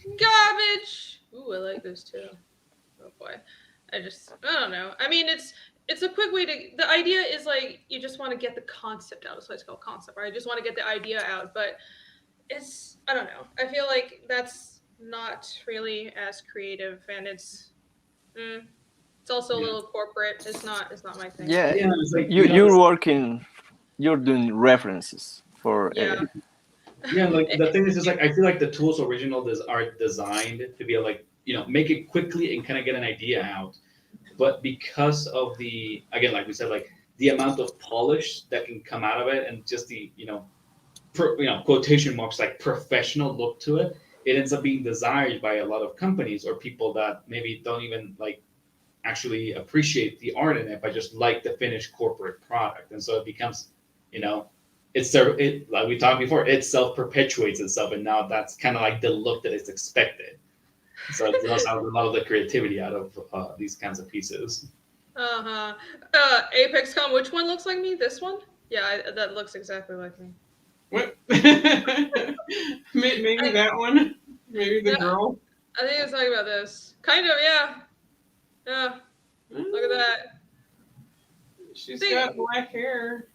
Garbage. Ooh, I like this too. Oh boy, I don't know. I mean, it's a quick way to. The idea is like you just want to get the concept out. That's why it's called concept, right? I just want to get the idea out, but I don't know. I feel like that's not really as creative, and it's also a little corporate. It's not my thing. Yeah, it's like, you're doing references for. Yeah, like the thing is just like I feel like the tools original are designed to be like make it quickly and kind of get an idea out, but because of the again like we said like the amount of polish that can come out of it and just the quotation marks like professional look to it, it ends up being desired by a lot of companies or people that maybe don't even like actually appreciate the art in it, but just like the finished corporate product, and so it becomes like we talked before, it self-perpetuates itself, and now that's kind of like the look that is expected. So it draws out a lot of the creativity out of these kinds of pieces. ApexCon, which one looks like me? This one? Yeah, that looks exactly like me. What? Maybe that one? Maybe the girl? I think it's talking about this. Kind of, yeah. Yeah. Look at that. She's got black hair.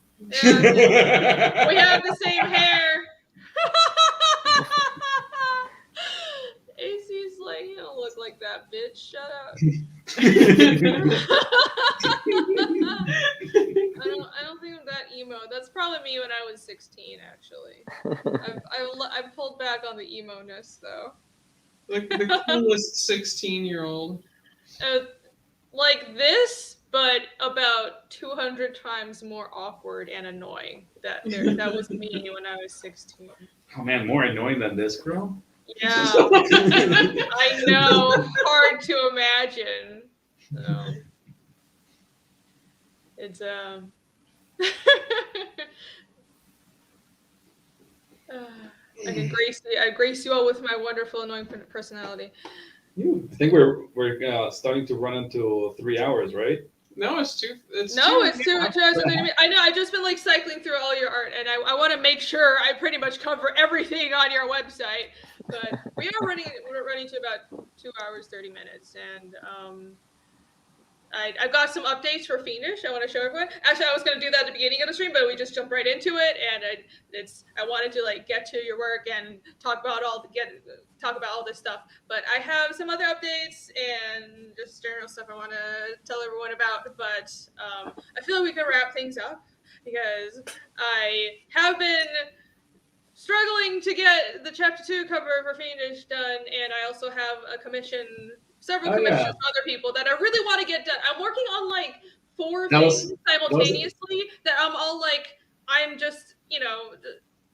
Yeah, we have the same hair. AC's like, you don't look like that, bitch. Shut up. I don't think I'm that emo. That's probably me when I was 16, actually. I've pulled back on the emo-ness, though. Like the coolest 16-year-old. Like this, but about 200 times more awkward and annoying. That was me when I was 16. Oh man, more annoying than this girl? Yeah. I know. Hard to imagine. So, it's I grace you all with my wonderful annoying personality. I think we're starting to run into 3 hours, right? No, it's two. It's 2 hours and 30 minutes. I know. I've just been like cycling through all your art, and I want to make sure I pretty much cover everything on your website. But we're running to about 2 hours 30 minutes, and I've got some updates for Fiendish. I want to show everyone. Actually, I was going to do that at the beginning of the stream, but we just jumped right into it, and I wanted to like get to your work and talk about all this stuff. But I have some other updates and just general stuff I want to tell everyone about. But I feel like we can wrap things up because I have been struggling to get the Chapter 2 cover for Fiendish done, and I also have several commissions from other people that I really want to get done. I'm working on like 4 things simultaneously that I'm all like, I'm just,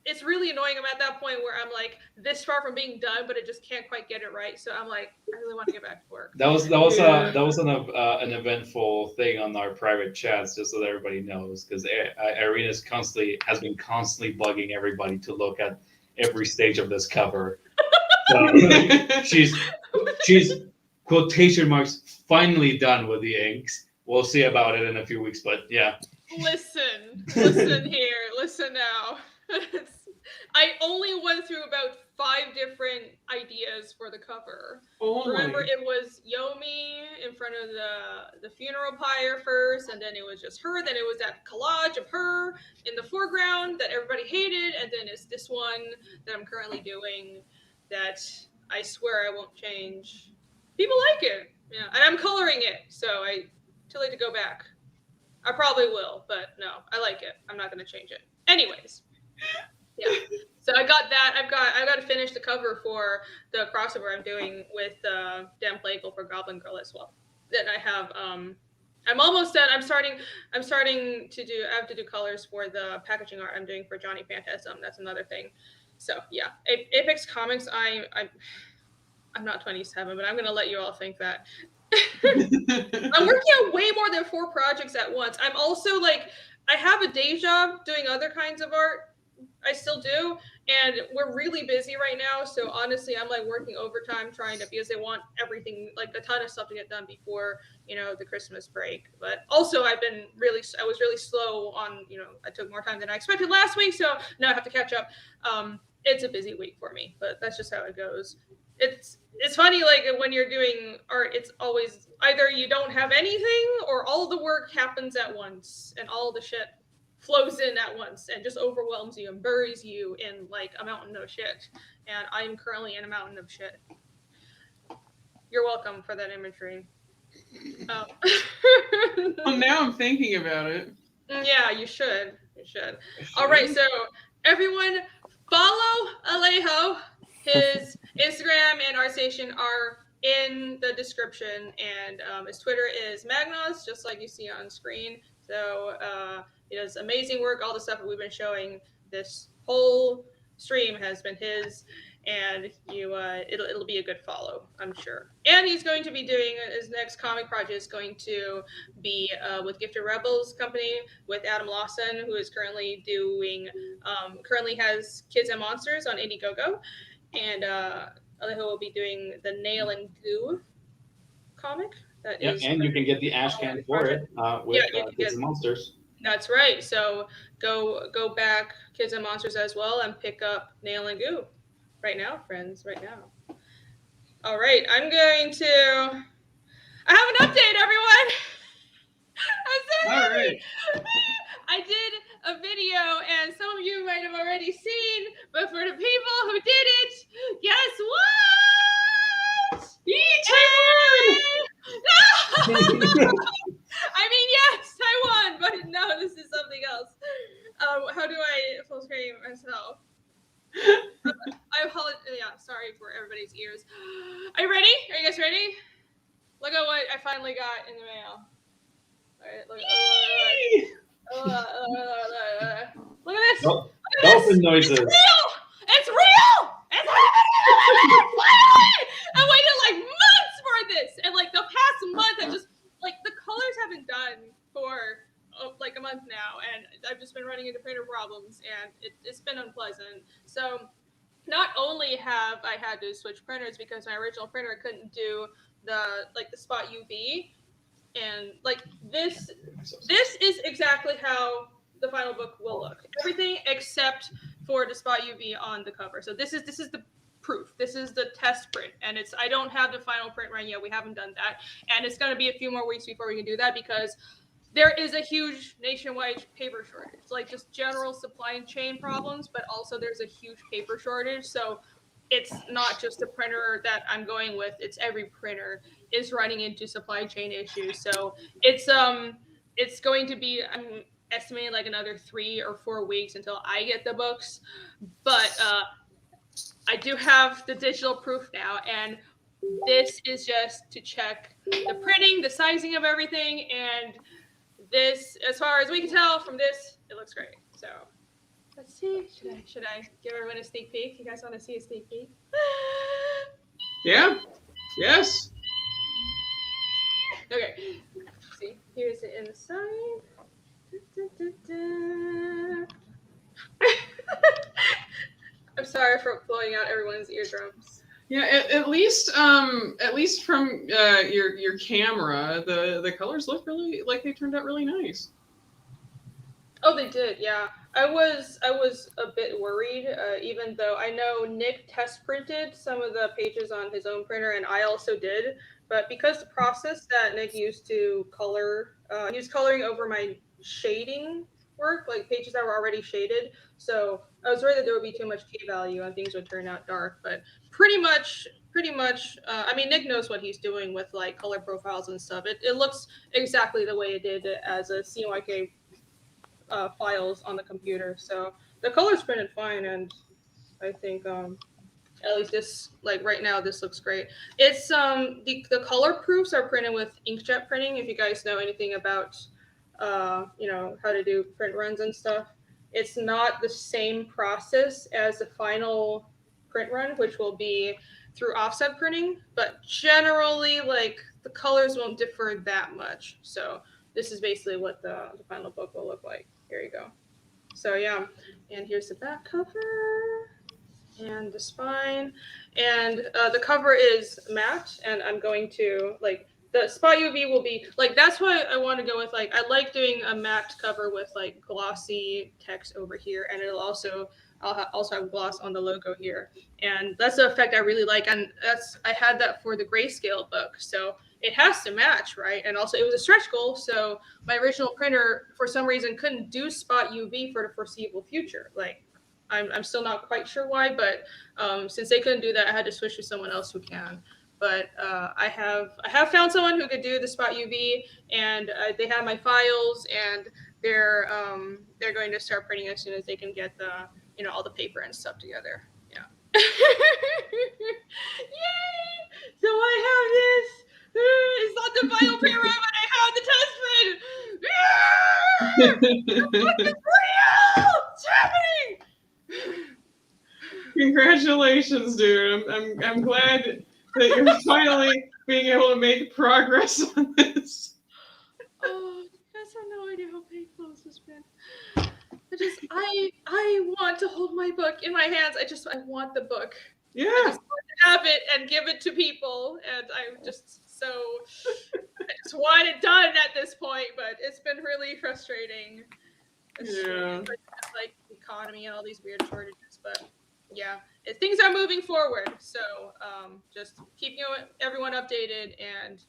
it's really annoying. I'm at that point where I'm like this far from being done, but I just can't quite get it right. So I'm like, I really want to get back to work. That was an eventful thing on our private chats, just so that everybody knows, because Irina's has been constantly bugging everybody to look at every stage of this cover. So she's quotation marks finally done with the inks. We'll see about it in a few weeks, but yeah. Listen here, listen now. I only went through about 5 different ideas for the cover. Only. Remember, it was Yomi in front of the funeral pyre first, and then it was just her. Then it was that collage of her in the foreground that everybody hated, and then it's this one that I'm currently doing that I swear I won't change. People like it, yeah, and I'm coloring it, so I too late to go back. I probably will, but no, I like it. I'm not going to change it. Anyways, yeah. So I got that. I've got to finish the cover for the crossover I'm doing with Dan Plagle for Goblin Girl as well. Then I have I'm almost done. I'm starting to do. I have to do colors for the packaging art I'm doing for Johnny Phantasm. That's another thing. So yeah, Apex Comics. I'm not 27, but I'm gonna let you all think that. I'm working on way more than 4 projects at once. I'm also like, I have a day job doing other kinds of art. I still do, and we're really busy right now. So honestly, I'm like working overtime trying to, because they want everything, like a ton of stuff to get done before, the Christmas break. But also I was really slow on, I took more time than I expected last week. So now I have to catch up. It's a busy week for me, but that's just how it goes. It's funny, like when you're doing art, it's always either you don't have anything or all the work happens at once and all the shit flows in at once and just overwhelms you and buries you in like a mountain of shit. And I'm currently in a mountain of shit. You're welcome for that imagery. Well, now I'm thinking about it. Yeah, you should. All right, so everyone follow Alejo. His Instagram and ArtStation are in the description, and his Twitter is Magnozz, just like you see on screen. So he does amazing work. All the stuff that we've been showing this whole stream has been his, and it'll be a good follow, I'm sure. And he's going to be doing his next comic project is going to be with Gifted Rebels Company with Adam Lawson, who is currently currently has Kids and Monsters on Indiegogo. And Alejo will be doing the Nail and Goo comic. And you can get the ash can for it with Kids and Monsters. That's right. So go back Kids and Monsters as well and pick up Nail and Goo right now, friends. Right now. All right, I have an update, everyone. I'm so happy. All right. I did a video, and some of you might have already seen, but for the people who didn't, guess what? No! I mean, yes, I won, but no, this is something else. How do I full screen myself? I apologize. Yeah, sorry for everybody's ears. Are you ready? Are you guys ready? Look at what I finally got in the mail. All right, look. Look at this. Dolphin noises. It's real. It's real. It's I waited like months for this, and like the past month, I just like the colors haven't done for like a month now, and I've just been running into printer problems, and it's been unpleasant. So not only have I had to switch printers because my original printer couldn't do the spot UV, and like this is exactly how the final book will look. Everything except for the spot UV on the cover. So this is the proof. This is the test print, and I don't have the final print run yet. We haven't done that, and it's going to be a few more weeks before we can do that because there is a huge nationwide paper shortage, like just general supply chain problems, but also there's a huge paper shortage. So it's not just the printer that I'm going with, it's every printer is running into supply chain issues. So it's going to be, I'm estimating like another 3 or 4 weeks until I get the books. But I do have the digital proof now, and this is just to check the printing, the sizing of everything, and this, as far as we can tell from this, it looks great. So let's see. Should I give everyone a sneak peek? You guys want to see a sneak peek? Yeah. Yes. Okay. Let's see, here's the inside. I'm sorry for blowing out everyone's eardrums. Yeah, at least from your camera, the colors look really like they turned out really nice. Oh, they did, yeah. I was a bit worried, even though I know Nick test printed some of the pages on his own printer, and I also did. But because the process that Nick used to color, he was coloring over my shading work, like pages that were already shaded. So I was worried that there would be too much K value and things would turn out dark. But pretty much. I mean, Nick knows what he's doing with like color profiles and stuff. It looks exactly the way it did as a CMYK files on the computer. So the color's printed fine, and I think at least this, like right now, this looks great. It's the color proofs are printed with inkjet printing. If you guys know anything about how to do print runs and stuff, it's not the same process as the final print run, which will be through offset printing, but generally like the colors won't differ that much. So this is basically what the final book will look like. Here you go. So yeah, and here's the back cover and the spine, and the cover is matte. And I'm going to like the spot UV will be like that's why I want to go with like I like doing a matte cover with like glossy text over here, and it'll also also have gloss on the logo here, and that's the effect I really like. And that's I had that for the grayscale book, so it has to match, right? And also it was a stretch goal, so my original printer for some reason couldn't do spot UV for the foreseeable future. Like I'm still not quite sure why, but since they couldn't do that, I had to switch to someone else who can. But I have found someone who could do the spot UV, and they have my files, and they're going to start printing as soon as they can get the all the paper and stuff together. Yeah. Yay! So I have this. It's not the final paper, but I have the test print. Yeah! It's real! It's happening! Congratulations, dude. I'm glad that you're finally being able to make progress on this. Oh, you guys have no idea how painful this has been. I want to hold my book in my hands. I want the book. Yeah. I just want to have it and give it to people, and I'm just so I just want it done at this point. But it's been really frustrating. Yeah. Like the economy and all these weird shortages, but yeah, things are moving forward. So just keeping everyone updated and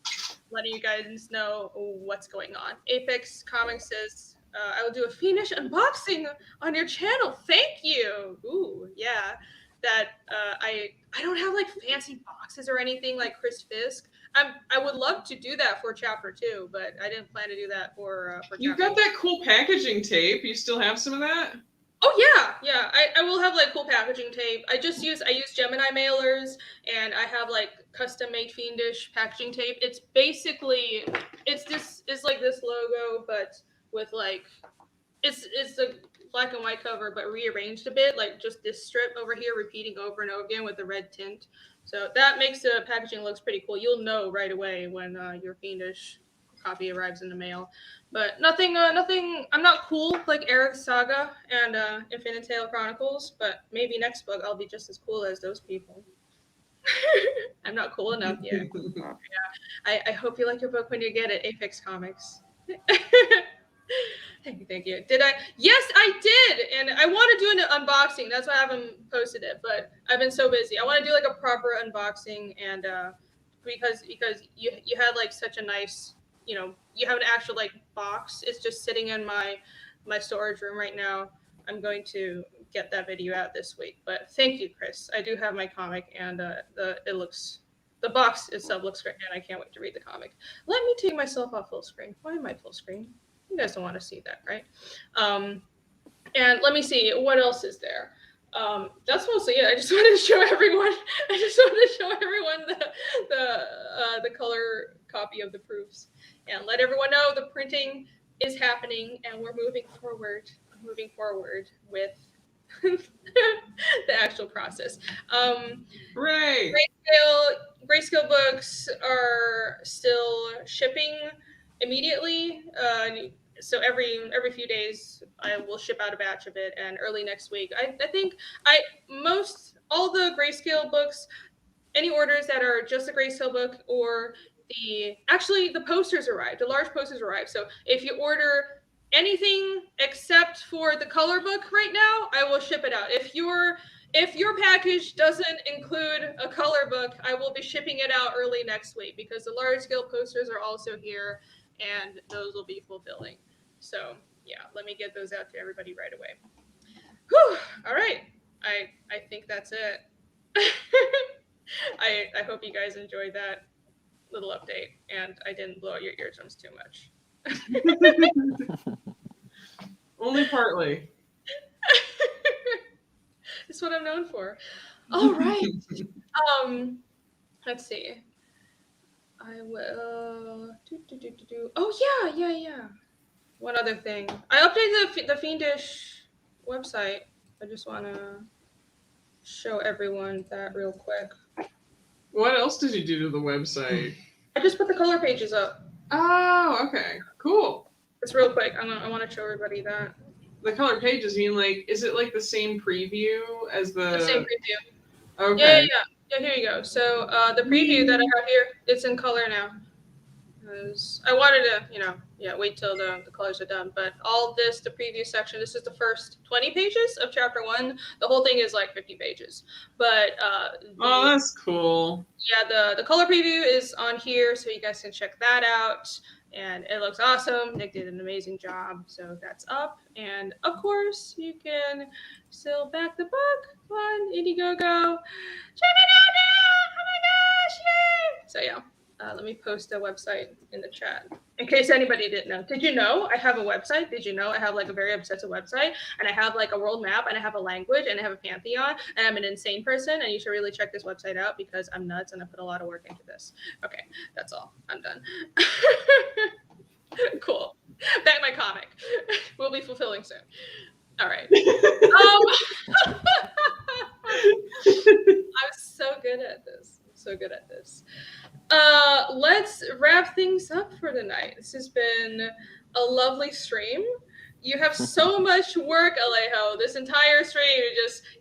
letting you guys know what's going on. Apex Comics says I will do a fiendish unboxing on your channel. Thank you. Ooh, yeah. That I don't have like fancy boxes or anything like Chris Fisk. I would love to do that for chapter 2, but I didn't plan to do that for You chapter got 1. that cool packaging tape. You still have some of that? Oh yeah. I will have like cool packaging tape. I use Gemini mailers, and I have like custom made fiendish packaging tape. It's basically it's like this logo, but with like it's the black and white cover, but rearranged a bit, like just this strip over here repeating over and over again with the red tint. So that makes the packaging looks pretty cool. You'll know right away when your fiendish copy arrives in the mail. But nothing. I'm not cool like Eric's Saga and Infinite Tale Chronicles, but maybe next book I'll be just as cool as those people. I'm not cool enough yet. I hope you like your book when you get it, Apex Comics. Thank you. Did I? Yes, I did. And I want to do an unboxing. That's why I haven't posted it. But I've been so busy. I want to do like a proper unboxing, and because you had like such a nice, you have an actual like box. It's just sitting in my storage room right now. I'm going to get that video out this week. But thank you, Chris. I do have my comic, and the box itself looks great, and I can't wait to read the comic. Let me take myself off full screen. Why am I full screen? You guys don't want to see that, right? And let me see what else is there. That's mostly it. I just wanted to show everyone. The color copy of the proofs, and let everyone know the printing is happening, and we're moving forward. With the actual process. Hooray! Grayscale books are still shipping immediately. So every few days, I will ship out a batch of it, and early next week, I think all the Grayscale books, any orders that are just a Grayscale book or the posters arrived. The large posters arrived. So if you order anything except for the color book right now, I will ship it out. If your package doesn't include a color book, I will be shipping it out early next week because the large scale posters are also here and those will be fulfilling. So yeah, let me get those out to everybody right away. Whew, all right. I think that's it. I hope you guys enjoyed that little update and I didn't blow out your eardrums too much. Only partly. It's what I'm known for. All right. Let's see. I will. Oh yeah. One other thing. I updated the Fiendish website. I just want to show everyone that real quick. What else did you do to the website? I just put the color pages up. Oh, okay. Cool. It's real quick. I want to show everybody that. The color pages mean like, is it like the same preview as The same preview. Okay. Yeah, here you go. So the preview that I have here, it's in color now. I wanted to, wait till the colors are done. But all this, the preview section, this is the first 20 pages of chapter 1. The whole thing is like 50 pages. But oh, that's cool. Yeah, the color preview is on here, so you guys can check that out. And it looks awesome. Nick did an amazing job, so that's up. And of course, you can still back the book on Indiegogo. Check it out now! Oh my gosh, yay! So yeah. Let me post a website in the chat in case anybody didn't know. Did you know I have a website? Did you know I have like a very obsessive website and I have like a world map and I have a language and I have a pantheon and I'm an insane person and you should really check this website out because I'm nuts and I put a lot of work into this. Okay, that's all. I'm done. Cool. Back my comic. We'll be fulfilling soon. All right. I'm so good at this. Let's wrap things up for tonight. This has been a lovely stream. You have so much work, Alejo. This entire stream,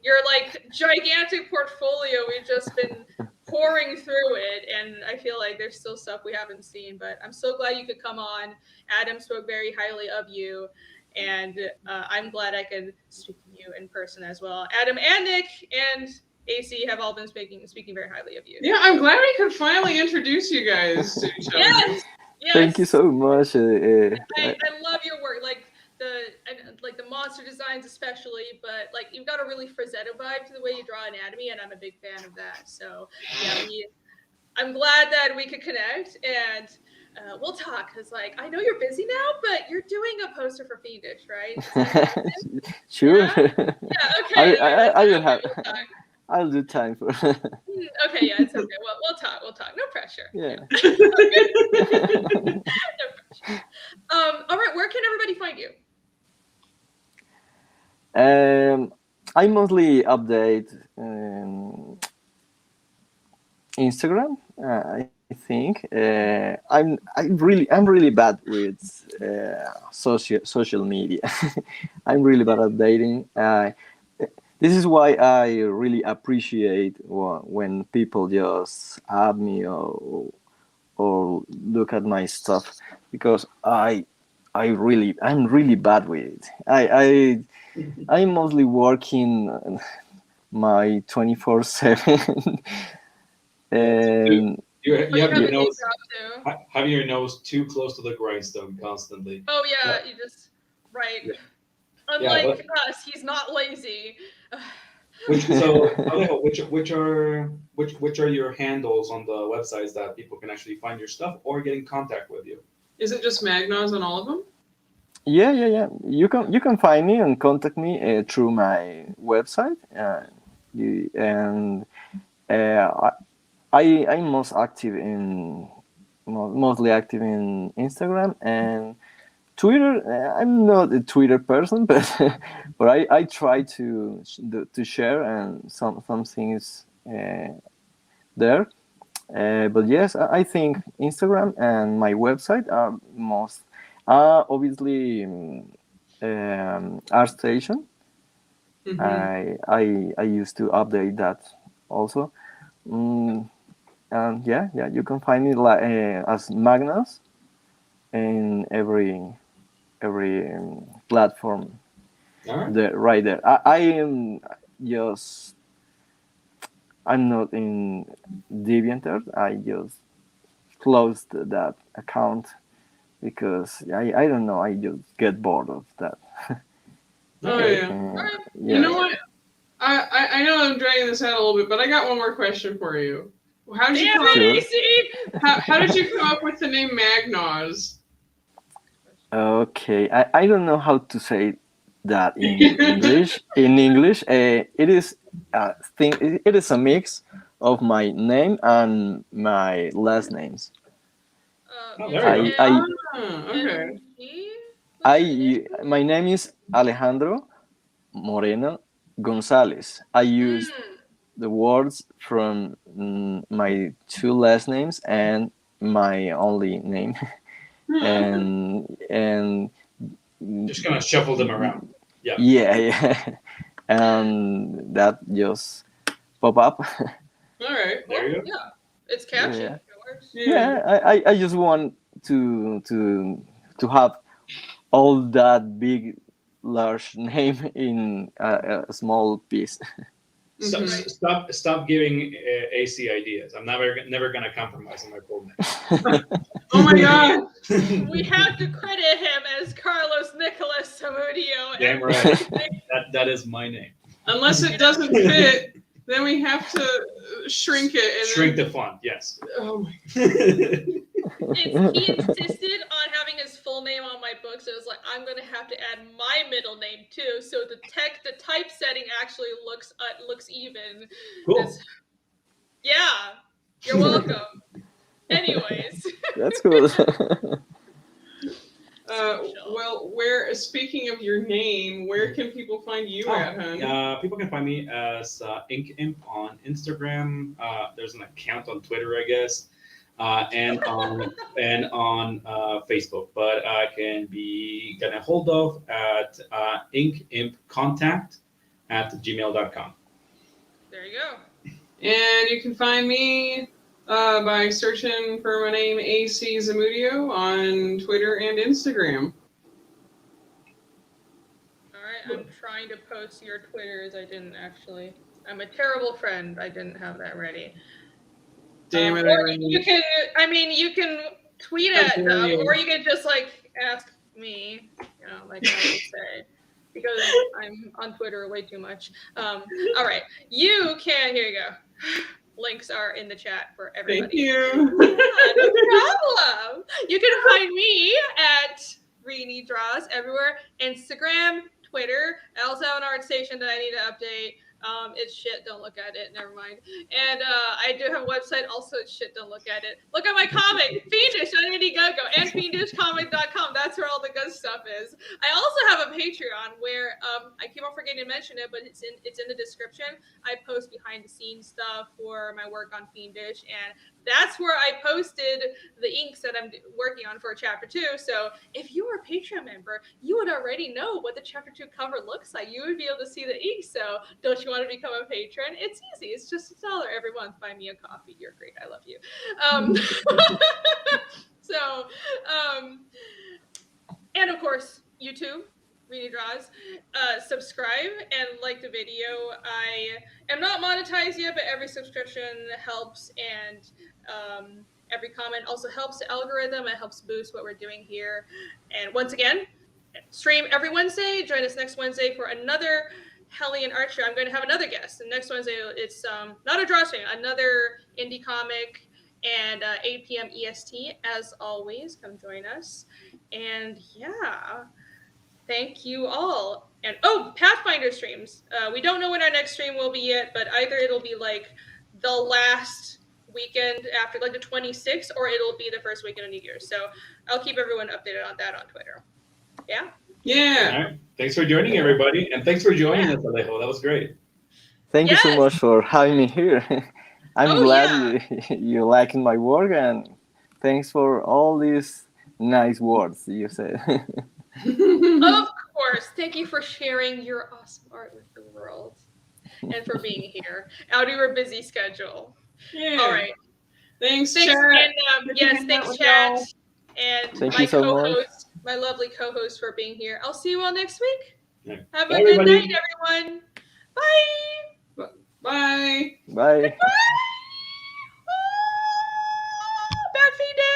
your like gigantic portfolio. We've just been pouring through it, and I feel like there's still stuff we haven't seen. But I'm so glad you could come on. Adam spoke very highly of you, and I'm glad I could speak to you in person as well. Adam and Nick and AC have all been speaking very highly of you. Yeah, I'm glad we could finally introduce you guys to each other. Yes. Thank you so much. I love your work, like the monster designs especially, but like you've got a really Frazetta vibe to the way you draw anatomy, and I'm a big fan of that. So yeah, I'm glad that we could connect and we'll talk because like I know you're busy now, but you're doing a poster for Fiendish, right? Sure. Yeah, okay. I will have. I'll do time for. Okay, yeah, it's okay. Well, we'll talk. No pressure. Yeah. No pressure. All right, where can everybody find you? I mostly update Instagram. I think I'm really bad with social media. I'm really bad at updating. This is why I really appreciate when people just add me or look at my stuff because I'm really bad with it. I'm mostly working my 24/7 and you have your nose too close to the grindstone constantly. Oh yeah, you just right. Yeah. Unlike us, he's not lazy. Which are your handles on the websites that people can actually find your stuff or get in contact with you? Is it just Magnozz on all of them? Yeah. You can find me and contact me through my website. I'm mostly active in Instagram and Twitter. I'm not a Twitter person, but I try to share and some things there. But yes, I think Instagram and my website are most. Obviously, ArtStation. Mm-hmm. I used to update that also. And you can find me as Magnozz in every every platform. All right. Right there. I am just. I'm not in DeviantArt. I just closed that account because I don't know. I just get bored of that. Oh Okay. yeah. Yeah. You know what? I know I'm dragging this out a little bit, but I got one more question for you. How did you Damn come up, Sure. it, AC! how did you come up with the name Magnozz? Okay, I don't know how to say that in English. In English, it is it is a mix of my name and my last names. Oh, there you I Okay. my name is Alejandro Moreno Gonzalez. I used the words from my two last names and my only name, and Just gonna shuffle them around. Yeah. yeah, and that just pop up. All right. There you go. Yeah, it's catchy. Yeah. It works. Yeah, I just want to have all that big large name in a small piece. Stop giving AC ideas. I'm never gonna compromise on my full name. Oh my god. We have to credit him as Carlos Nicolas Zamudio. Damn right. That is my name. Unless it doesn't fit, then we have to shrink it. And Shrink then, the font. Yes. Oh my. He insisted on having his full name on my book, so it was like, I'm gonna have to add my middle name too, so the typesetting actually looks even. Cool. Yeah, you're welcome. Anyways. That's cool. Well, speaking of your name, where can people find you at, hon? People can find me as Ink Imp on Instagram. There's an account on Twitter, I guess, and on Facebook. But I can be gotten a hold of at inkimpcontact@gmail.com. There you go. And you can find me by searching for my name, AC Zamudio, on Twitter and Instagram. All right, I'm trying to post your Twitters. I didn't actually. I'm a terrible friend. I didn't have that ready. Damn it! Or you can. I mean, you can tweet at them, or you can just like ask me. You know, like I would say. Because I'm on Twitter way too much. All right, you can. Here you go. Links are in the chat for everybody. Thank you. Yeah, no problem. You can find me at Rini Draws everywhere. Instagram, Twitter. I also have an art station that I need to update. It's shit, don't look at it, never mind. And I do have a website, also it's shit, don't look at it. Look at my comic, Fiendish on Indiegogo, and fiendishcomic.com. That's where all the good stuff is. I also have a Patreon where I keep on forgetting to mention it, but it's in the description. I post behind the scenes stuff for my work on Fiendish, and that's where I posted the inks that I'm working on for Chapter 2. So if you are a Patreon member, you would already know what the Chapter 2 cover looks like. You would be able to see the ink. So don't you want to become a patron? It's easy. It's just $1 every month. Buy me a coffee. You're great. I love you. And of course, YouTube. Rini Draws. Subscribe and like the video. I am not monetized yet, but every subscription helps, and every comment also helps the algorithm. It helps boost what we're doing here. And once again, stream every Wednesday. Join us next Wednesday for another HELLION art show. I'm going to have another guest. And next Wednesday, it's not a drawstring, another indie comic, and 8 p.m. EST. As always, come join us. And yeah. Thank you all. And Pathfinder streams. We don't know when our next stream will be yet, but either it'll be like the last weekend after like the 26th, or it'll be the first weekend of New Year's. So I'll keep everyone updated on that on Twitter. Yeah? Yeah. All right. Thanks for joining, everybody. And thanks for joining us, Alejo. That was great. Thank you so much for having me here. I'm glad you're liking my work, and thanks for all these nice words you said. Of course. Thank you for sharing your awesome art with the world and for being here out of your busy schedule. Yeah. All right. Thanks, chat. And, yes, thanks, chat. And thank my you so co-host, my lovely co-host, for being here. I'll see you all next week. Yeah. Have Bye, a good everybody. night, everyone. Bye. Bye. Bye. Bye.